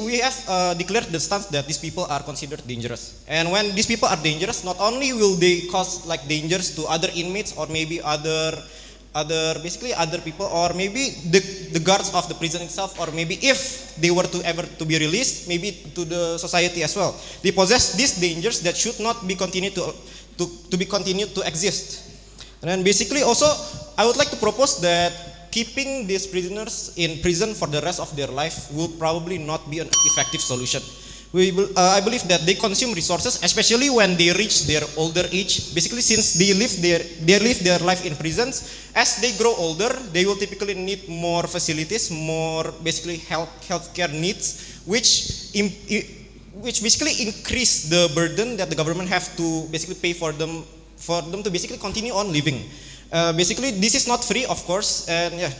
we have declared the stance that these people are considered dangerous. And when these people are dangerous, not only will they cause like dangers to other inmates or maybe other people, or maybe the guards of the prison itself, or maybe if they were to ever to be released, maybe to the society as well. They possess these dangers that should not be continued to exist. And then basically also, I would like to propose that keeping these prisoners in prison for the rest of their life will probably not be an effective solution. I believe that they consume resources, especially when they reach their older age. Basically, since they live their life in prisons, as they grow older, they will typically need more facilities, more basically healthcare needs, which basically increase the burden that the government have to basically pay for them to basically continue on living. Basically, this is not free, of course, and yeah.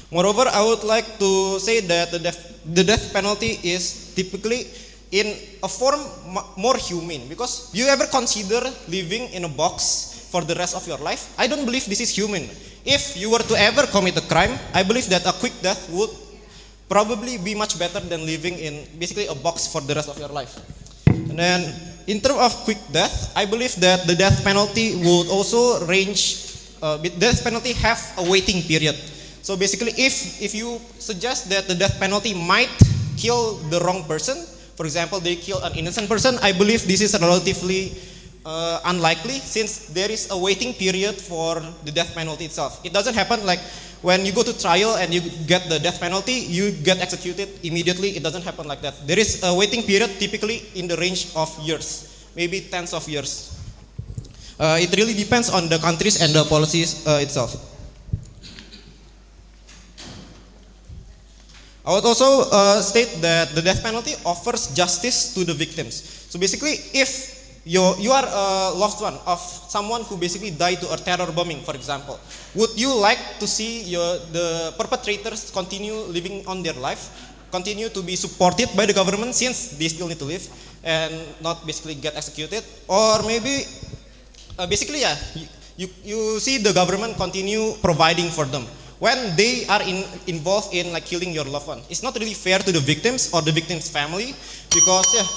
Moreover, I would like to say that the death penalty is typically in a form more humane, because you ever consider living in a box for the rest of your life? I don't believe this is human. If you were to ever commit a crime, I believe that a quick death would probably be much better than living in basically a box for the rest of your life. And then in terms of quick death, I believe that the death penalty would also death penalty have a waiting period. So basically, if you suggest that the death penalty might kill the wrong person, for example, they kill an innocent person, I believe this is relatively unlikely, since there is a waiting period for the death penalty itself. It doesn't happen like when you go to trial and you get the death penalty, you get executed immediately. It doesn't happen like that. There is a waiting period typically in the range of years, maybe tens of years. It really depends on the countries and the policies itself. I would also state that the death penalty offers justice to the victims. So basically, if you are a loved one of someone who basically died to a terror bombing, for example, would you like to see the perpetrators continue living on their life, continue to be supported by the government since they still need to live, and not basically get executed? Or maybe, basically, yeah, you see the government continue providing for them when they are involved in like killing your loved one. It's not really fair to the victims or the victim's family, because yeah.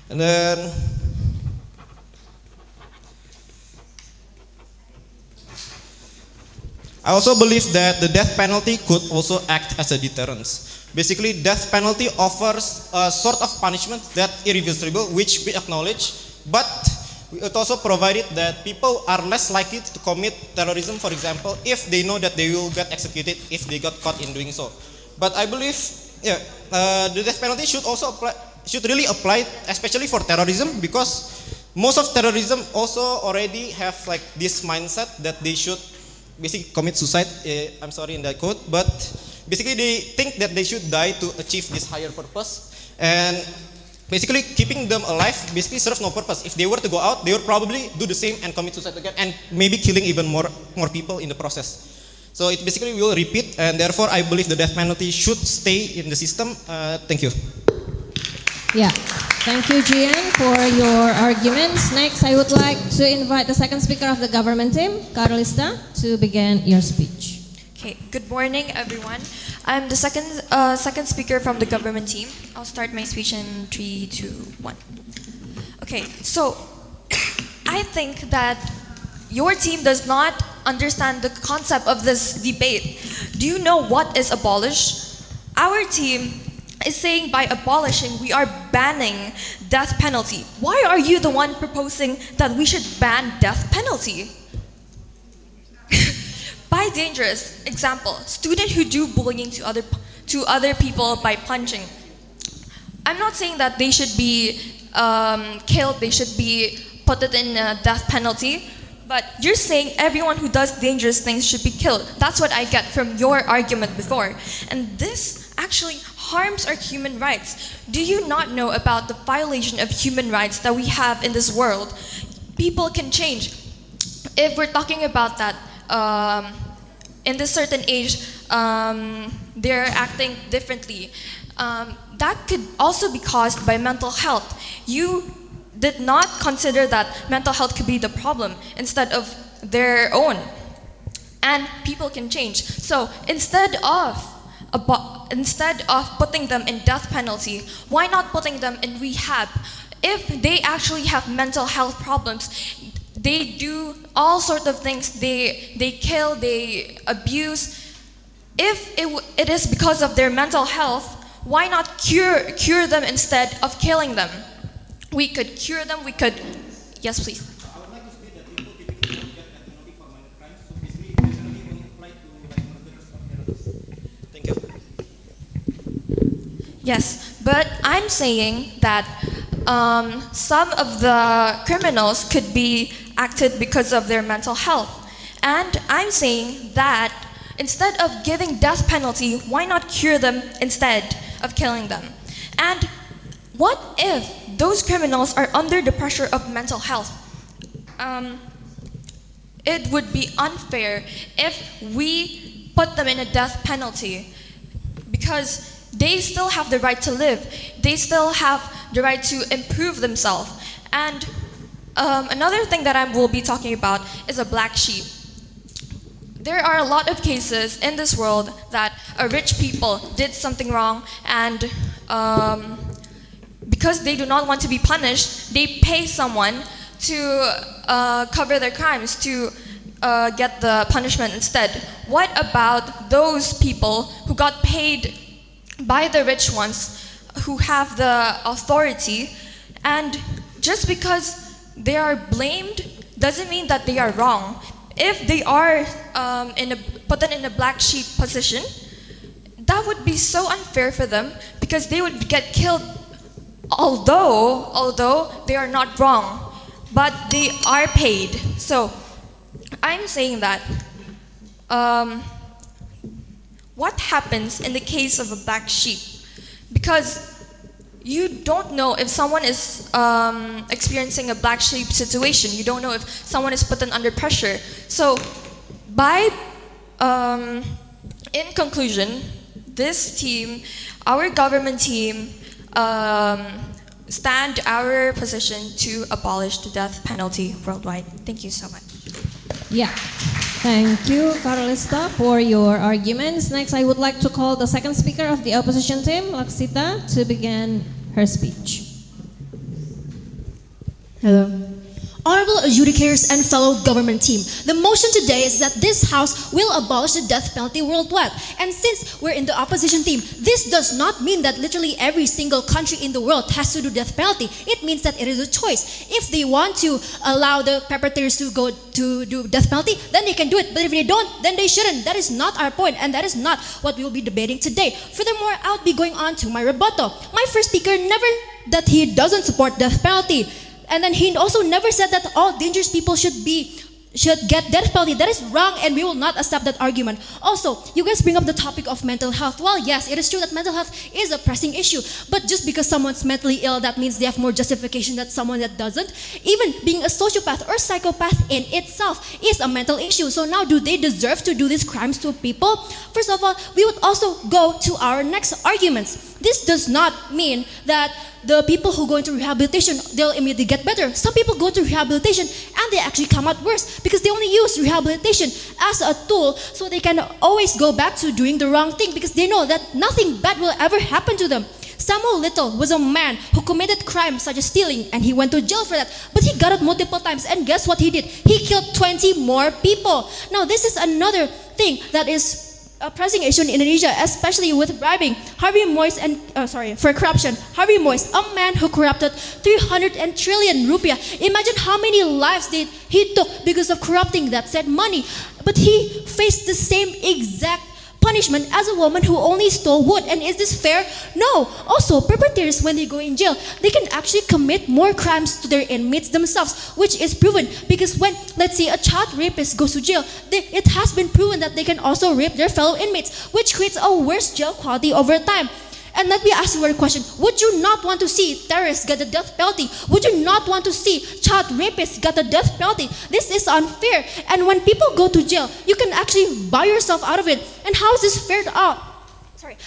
And then I also believe that the death penalty could also act as a deterrence. Basically, death penalty offers a sort of punishment that irreversible, which we acknowledge, but it also provided that people are less likely to commit terrorism, for example, if they know that they will get executed if they got caught in doing so. But I believe, yeah, the death penalty should really apply, especially for terrorism, because most of terrorism also already have like this mindset that they should basically commit suicide. I'm sorry in that quote, but basically they think that they should die to achieve this higher purpose, and basically keeping them alive basically serves no purpose. If they were to go out, they would probably do the same and commit suicide again, and maybe killing even more people in the process. So it basically will repeat, and therefore I believe the death penalty should stay in the system. Thank you. Yeah, thank you, Jian, for your arguments. Next, I would like to invite the second speaker of the government team, Carlista, to begin your speech. Okay, good morning, everyone. I'm the second speaker from the government team. I'll start my speech in 3, 2, 1. Okay, so I think that your team does not understand the concept of this debate. Do you know what is abolish? Our team is saying by abolishing, we are banning death penalty. Why are you the one proposing that we should ban death penalty? By dangerous, example, student who do bullying to other people by punching. I'm not saying that they should be killed, they should be put in a death penalty, but you're saying everyone who does dangerous things should be killed. That's what I get from your argument before. And this actually harms our human rights. Do you not know about the violation of human rights that we have in this world? People can change. If we're talking about that, in this certain age, they're acting differently. That could also be caused by mental health. You did not consider that mental health could be the problem instead of their own. And people can change. So instead of putting them in death penalty, why not putting them in rehab? If they actually have mental health problems, they do all sorts of things. They kill, they abuse. If it is because of their mental health, why not cure them instead of killing them? We could cure them, we could... Yes, please. I would like to state that people typically don't get death penalty for minor crimes, so basically death penalty only apply to Yes, but I'm saying that some of the criminals could be acted because of their mental health. And I'm saying that instead of giving death penalty, why not cure them instead of killing them? And what if those criminals are under the pressure of mental health? It would be unfair if we put them in a death penalty because they still have the right to live. They still have the right to improve themselves. And another thing that I will be talking about is a black sheep. There are a lot of cases in this world that rich people did something wrong and because they do not want to be punished, they pay someone to cover their crimes, to get the punishment instead. What about those people who got paid by the rich ones, who have the authority, and just because they are blamed doesn't mean that they are wrong. If they are put in a black sheep position, that would be so unfair for them because they would get killed although they are not wrong, but they are paid. So I'm saying that what happens in the case of a black sheep? Because you don't know if someone is experiencing a black sheep situation. You don't know if someone is put under pressure. So in conclusion, this team, our government team, stand our position to abolish the death penalty worldwide. Thank you so much. Yeah. Thank you, Carlista, for your arguments. Next, I would like to call the second speaker of the opposition team, Laksita, to begin her speech. Hello. Honorable adjudicators and fellow government team, the motion today is that this House will abolish the death penalty worldwide. And since we're in the opposition team, this does not mean that literally every single country in the world has to do death penalty. It means that it is a choice. If they want to allow the perpetrators to go to do death penalty, then they can do it. But if they don't, then they shouldn't. That is not our point, and that is not what we will be debating today. Furthermore, I'll be going on to my rebuttal. My first speaker never that he doesn't support death penalty. And then he also never said that all dangerous people should get death penalty. That is wrong, and we will not accept that argument. Also, you guys bring up the topic of mental health. Well, yes, it is true that mental health is a pressing issue. But just because someone's mentally ill, that means they have more justification than someone that doesn't. Even being a sociopath or psychopath in itself is a mental issue. So now, do they deserve to do these crimes to people? First of all, we would also go to our next arguments. This does not mean that the people who go into rehabilitation, they'll immediately get better. Some people go to rehabilitation and they actually come out worse because they only use rehabilitation as a tool so they can always go back to doing the wrong thing because they know that nothing bad will ever happen to them. Samuel Little was a man who committed crimes such as stealing, and he went to jail for that. But he got out multiple times, and guess what he did? He killed 20 more people. Now, this is another thing that is a pressing issue in Indonesia, especially with bribing. For corruption. Harvey Moise, a man who corrupted 300 trillion rupiah. Imagine how many lives he took because of corrupting that said money. But he faced the same exact punishment as a woman who only stole wood. And is this fair? No. Also, perpetrators, when they go in jail, they can actually commit more crimes to their inmates themselves, which is proven because when, let's say, a child rapist goes to jail, it has been proven that they can also rape their fellow inmates, which creates a worse jail quality over time. And let me ask you a question. Would you not want to see terrorists get the death penalty? Would you not want to see child rapists get the death penalty? This is unfair. And when people go to jail, you can actually buy yourself out of it. And how is this fair at all?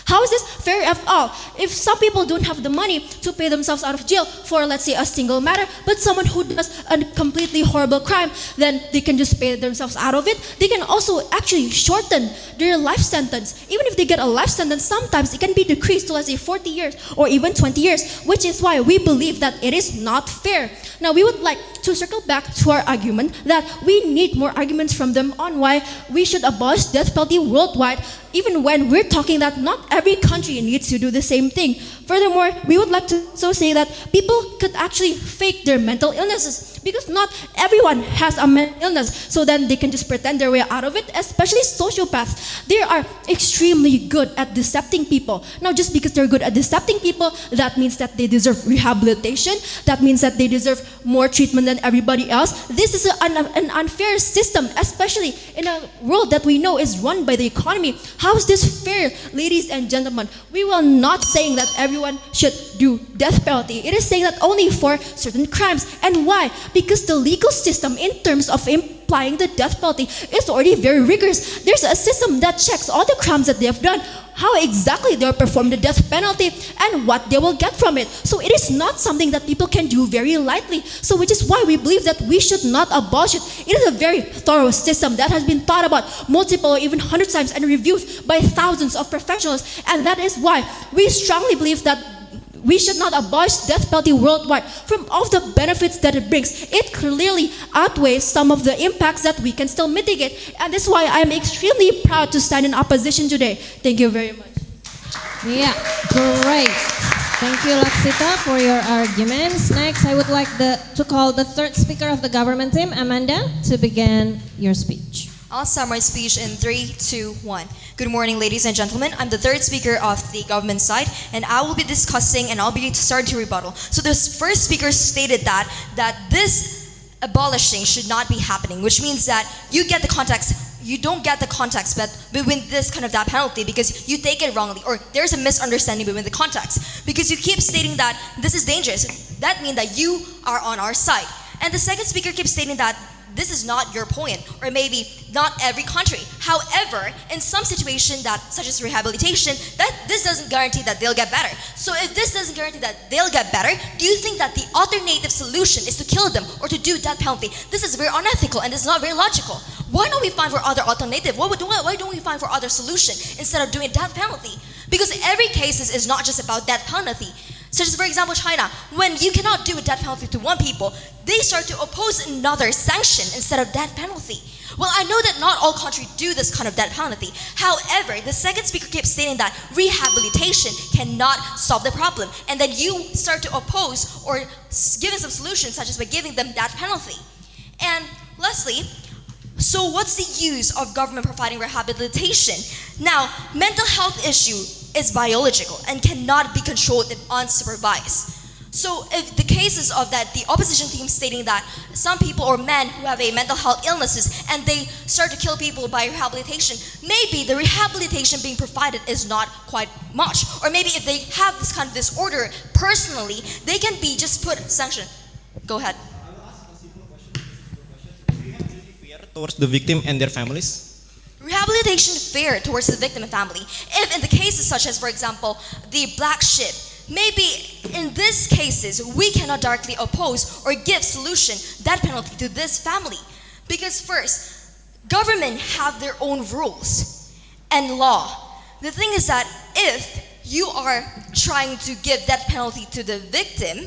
How is this fair at all? If some people don't have the money to pay themselves out of jail for, let's say, a single matter, but someone who does a completely horrible crime, then they can just pay themselves out of it. They can also actually shorten their life sentence. Even if they get a life sentence, sometimes it can be decreased to, let's say, 40 years or even 20 years, which is why we believe that it is not fair. Now, we would like to circle back to our argument that we need more arguments from them on why we should abolish death penalty worldwide, even when we're talking that not every country needs to do the same thing. Furthermore, we would like to also say that people could actually fake their mental illnesses because not everyone has a mental illness, so then they can just pretend their way out of it, especially sociopaths. They are extremely good at decepting people. Now, just because they're good at decepting people, that means that they deserve rehabilitation. That means that they deserve more treatment than everybody else. This is an unfair system, especially in a world that we know is run by the economy. How is this fair, ladies and gentlemen? We will not saying that everyone should do death penalty. It is saying that only for certain crimes. And why? Because the legal system in terms of implying the death penalty is already very rigorous. There's a system that checks all the crimes that they have done, how exactly they'll perform the death penalty, and what they will get from it. So it is not something that people can do very lightly. So which is why we believe that we should not abolish it. It is a very thorough system that has been thought about multiple or even hundreds times and reviewed by thousands of professionals. And that is why we strongly believe that we should not abolish death penalty worldwide. From all the benefits that it brings, it clearly outweighs some of the impacts that we can still mitigate. And this is why I am extremely proud to stand in opposition today. Thank you very much. Yeah, great. Thank you, Laksita, for your arguments. Next, I would like to call the third speaker of the government team, Amanda, to begin your speech. I'll start my speech in 3, 2, 1. Good morning, ladies and gentlemen. I'm the third speaker of the government side, and I will be discussing and I'll be starting to rebuttal. So the first speaker stated that this abolishing should not be happening, which means that you get the context. You don't get the context between this kind of that penalty because you take it wrongly, or there's a misunderstanding between the context because you keep stating that this is dangerous. That means that you are on our side. And the second speaker keeps stating that this is not your point, or maybe not every country. However, in some situation such as rehabilitation, that this doesn't guarantee that they'll get better. So if this doesn't guarantee that they'll get better, do you think that the alternative solution is to kill them or to do death penalty? This is very unethical and it's not very logical. Why don't we find for other alternative? Why don't we find for other solution instead of doing death penalty? Because every case is not just about death penalty. Such as, for example, China, when you cannot do a death penalty to one people, they start to oppose another sanction instead of death penalty. Well, I know that not all countries do this kind of death penalty. However, the second speaker keeps stating that rehabilitation cannot solve the problem. And then you start to oppose or giving some solutions, such as by giving them death penalty. And lastly, so what's the use of government providing rehabilitation? Now, mental health issue is biological and cannot be controlled if unsupervised. So if the cases of that, the opposition team stating that some people or men who have a mental health illnesses and they start to kill people by rehabilitation, maybe the rehabilitation being provided is not quite much. Or maybe if they have this kind of disorder personally, they can be just put sanction. Go ahead. Towards the victim and their families? Rehabilitation fair towards the victim and family. If in the cases such as, for example, the black sheep, maybe in these cases we cannot directly oppose or give solution, death penalty to this family. Because first, government have their own rules and law. The thing is that if you are trying to give death penalty to the victim,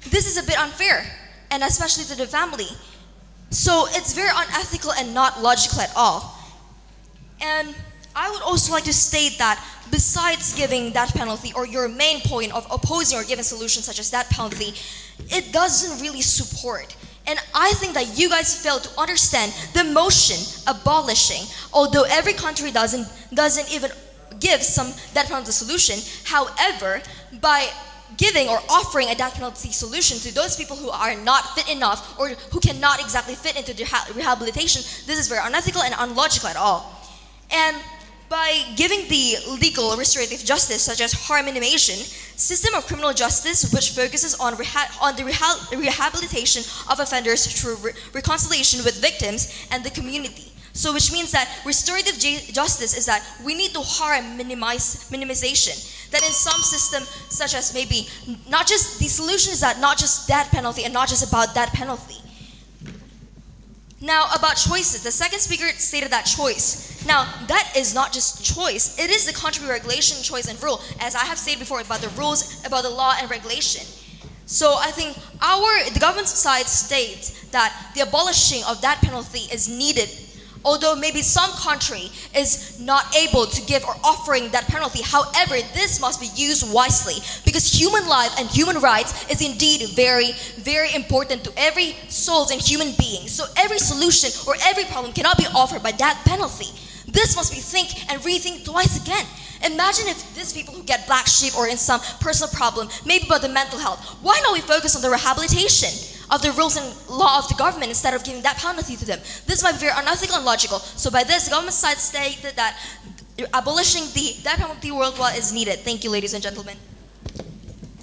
this is a bit unfair, and especially to the family. So it's very unethical and not logical at all. And I would also like to state that besides giving death penalty or your main point of opposing or giving solutions such as death penalty, it doesn't really support. And I think that you guys fail to understand the motion abolishing, although every country doesn't even give some death penalty solution. However, by giving or offering a death penalty solution to those people who are not fit enough or who cannot exactly fit into the rehabilitation, this is very unethical and unlogical at all. And by giving the legal restorative justice such as harm minimization, system of criminal justice which focuses on the rehabilitation of offenders through reconciliation with victims and the community. So which means that restorative justice is that we need to harm minimization. That in some system, such as maybe not just the solution is that not just death penalty and not just about death penalty. Now about choices, the second speaker stated that choice. Now that is not just choice, it is the country regulation, choice and rule, as I have stated before about the rules, about the law and regulation. So I think the government side states that the abolishing of that penalty is needed, Although maybe some country is not able to give or offering that penalty, however, this must be used wisely because human life and human rights is indeed very, very important to every soul and human being. So every solution or every problem cannot be offered by that penalty. This must be think and rethink twice again. Imagine if these people who get black sheep or in some personal problem, maybe about the mental health, why not we focus on the rehabilitation of the rules and law of the government instead of giving that penalty to them? This might be very unethical and logical. So by this, the government side stated that abolishing the death penalty worldwide is needed. Thank you, ladies and gentlemen.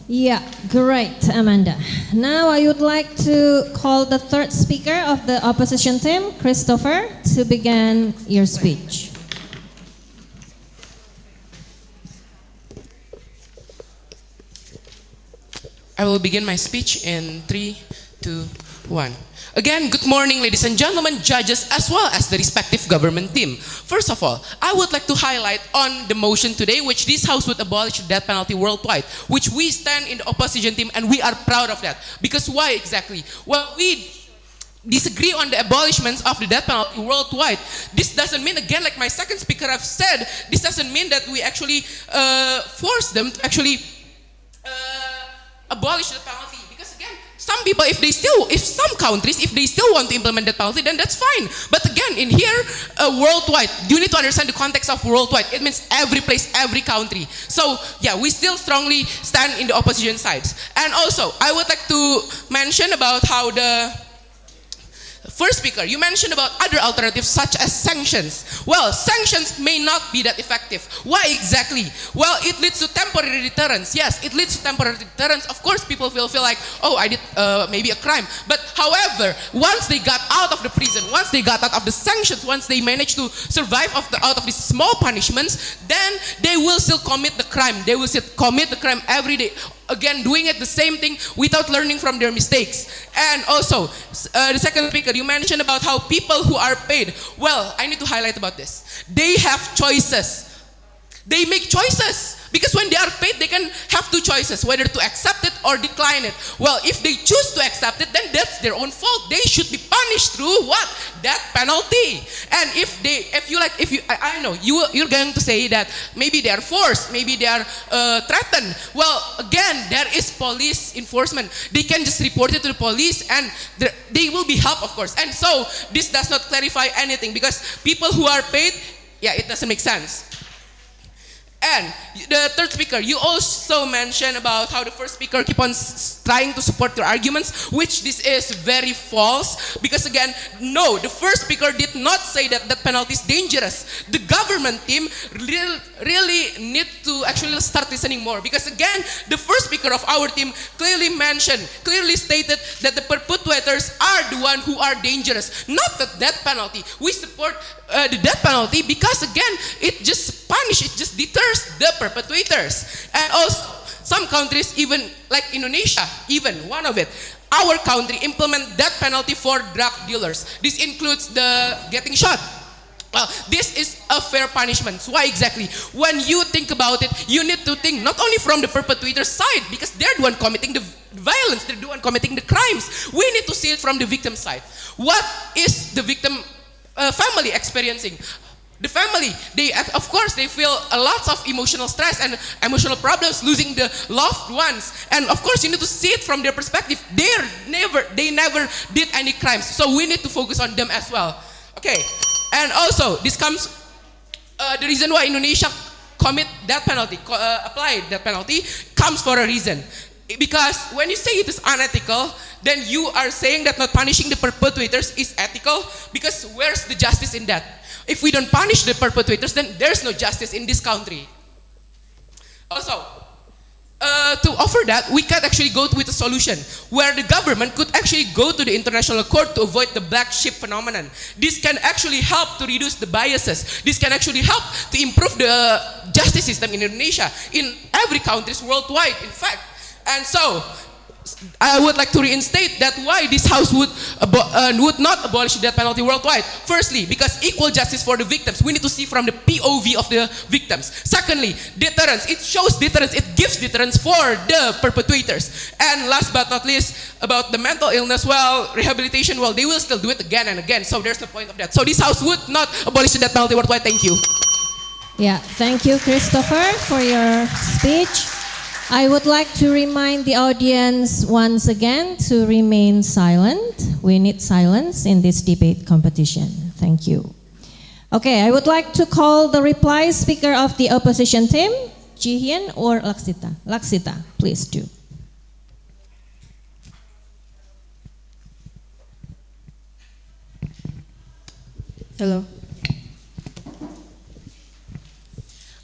Yeah, great, Amanda. Now I would like to call the third speaker of the opposition team, Christopher, to begin your speech. I will begin my speech in 3, 2, 1. Again, good morning, ladies and gentlemen, judges, as well as the respective government team. First of all, I would like to highlight on the motion today, which this House would abolish the death penalty worldwide, which we stand in the opposition team, and we are proud of that. Because why exactly? Well, we disagree on the abolishment of the death penalty worldwide. This doesn't mean, again, like my second speaker have said, this doesn't mean that we actually force them to actually abolish the penalty. Because again, some people, some countries, if they still want to implement that penalty, then that's fine. But again, in here, worldwide, you need to understand the context of worldwide. It means every place, every country. So yeah, we still strongly stand in the opposition sides. And also, I would like to mention about how the first speaker, you mentioned about other alternatives such as sanctions. Well, sanctions may not be that effective. Why exactly? Well, it leads to temporary deterrence. Yes, it leads to temporary deterrence. Of course, people will feel like, oh, I did maybe a crime. But however, once they got out of the prison, once they got out of the sanctions, once they managed to survive out of these small punishments, then they will still commit the crime. They will still commit the crime every day. Again, doing it the same thing without learning from their mistakes. And also, the second speaker, you mentioned about how people who are paid, well, I need to highlight about this. They have choices. They make choices. Because when they are paid, they can have two choices, whether to accept it or decline it. Well, if they choose to accept it, then that's their own fault. They should be punished through what? Death penalty. And I know, you're going to say that maybe they are forced, maybe they are threatened. Well, again, there is police enforcement. They can just report it to the police and they will be helped, of course. And so, this does not clarify anything because people who are paid, yeah, it doesn't make sense. And the third speaker, you also mentioned about how the first speaker keep on trying to support your arguments, which this is very false. Because again, no, the first speaker did not say that the penalty is dangerous. The government team really need to actually start listening more. Because again, the first speaker of our team clearly stated that the perpetrators are the one who are dangerous, not the death penalty. We support the death penalty because again, it just deters the perpetrators. And also, some countries, even like Indonesia, even one of it, our country implement death penalty for drug dealers. This includes the getting shot. This is a fair punishment. So why exactly? When you think about it, you need to think not only from the perpetrator's side, because they're the one committing the violence, they're the one committing the crimes. We need to see it from the victim's side. What is the victim family experiencing? The family, of course, they feel a lot of emotional stress and emotional problems, losing the loved ones. And of course, you need to see it from their perspective. They never did any crimes. So we need to focus on them as well. Okay. And also, this comes, the reason why Indonesia commit death penalty, apply death penalty, comes for a reason. Because when you say it is unethical, then you are saying that not punishing the perpetrators is ethical, because where's the justice in that? If we don't punish the perpetrators, then there's no justice in this country. Also, to offer that, we can actually go with a solution where the government could actually go to the international court to avoid the black sheep phenomenon. This can actually help to reduce the biases. This can actually help to improve the justice system in Indonesia, in every country worldwide, in fact. And so, I would like to reinstate that why this house would not abolish the death penalty worldwide. Firstly, because equal justice for the victims. We need to see from the POV of the victims. Secondly, deterrence. It shows deterrence. It gives deterrence for the perpetrators. And last but not least, about the mental illness, well, rehabilitation, well, they will still do it again and again. So there's the point of that. So this house would not abolish the death penalty worldwide. Thank you. Yeah, thank you, Christopher, for your speech. I would like to remind the audience once again to remain silent. We need silence in this debate competition. Thank you. Okay, I would like to call the reply speaker of the opposition team, Jihyun or Laksita. Laksita, please do. Hello.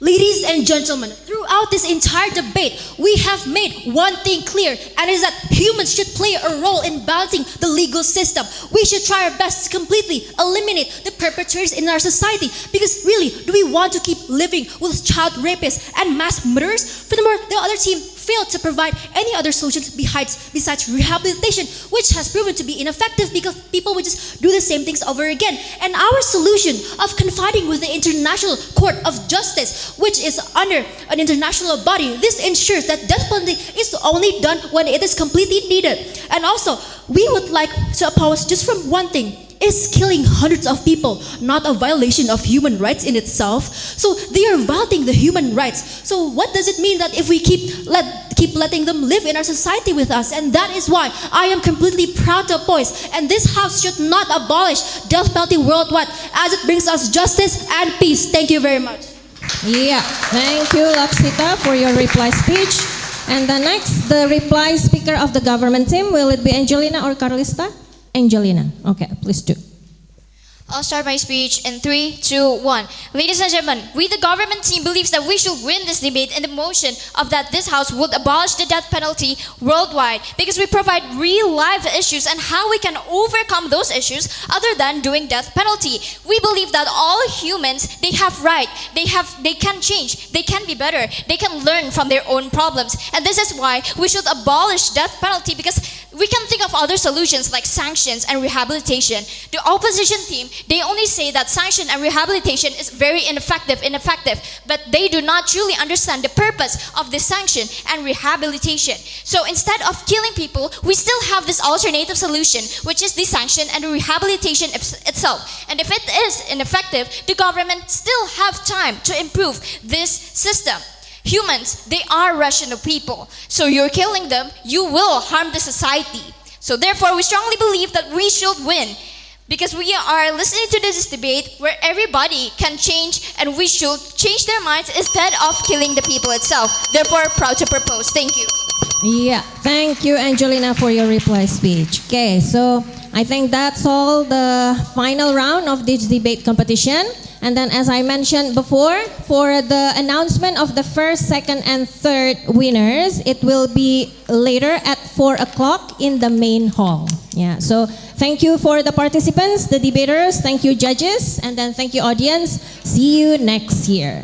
Ladies and gentlemen, throughout this entire debate, we have made one thing clear, and it is that humans should play a role in balancing the legal system. We should try our best to completely eliminate the perpetrators in our society, because really, do we want to keep living with child rapists and mass murderers? Furthermore, the other team failed to provide any other solutions besides rehabilitation, which has proven to be ineffective because people would just do the same things over again. And our solution of confiding with the International Court of Justice, which is under an international body, this ensures that death penalty is only done when it is completely needed. And also, we would like to oppose just from one thing. Is killing hundreds of people not a violation of human rights in itself? So they are violating the human rights. So what does it mean that if we keep letting them live in our society with us? And that is why I am completely proud to oppose. And this house should not abolish death penalty worldwide, as it brings us justice and peace. Thank you very much. Yeah, thank you, Laksita, for your reply speech. And the next, the reply speaker of the government team, will it be Angelina or Carlista? Angelina. Okay, please do. I'll start my speech in 3, 2, 1. Ladies and gentlemen, we the government team believes that we should win this debate in the motion of that this house would abolish the death penalty worldwide, because we provide real life issues and how we can overcome those issues other than doing death penalty. We believe that all humans, they have right, they can change, they can be better, they can learn from their own problems. And this is why we should abolish death penalty, because we can think of other solutions like sanctions and rehabilitation. The opposition team, they only say that sanction and rehabilitation is very ineffective, but they do not truly understand the purpose of the sanction and rehabilitation. So instead of killing people, we still have this alternative solution, which is the sanction and rehabilitation itself. And if it is ineffective, the government still have time to improve this system. Humans, they are rational people. So you're killing them, you will harm the society. So therefore, we strongly believe that we should win, because we are listening to this debate where everybody can change, and we should change their minds instead of killing the people itself. Therefore, proud to propose. Thank you. Yeah, thank you, Angelina, for your reply speech. Okay, so I think that's all the final round of this debate competition. And then, as I mentioned before, for the announcement of the first, second, and third winners, it will be later at 4 o'clock in the main hall. Yeah, so thank you for the participants, the debaters, thank you judges, and then thank you audience. See you next year.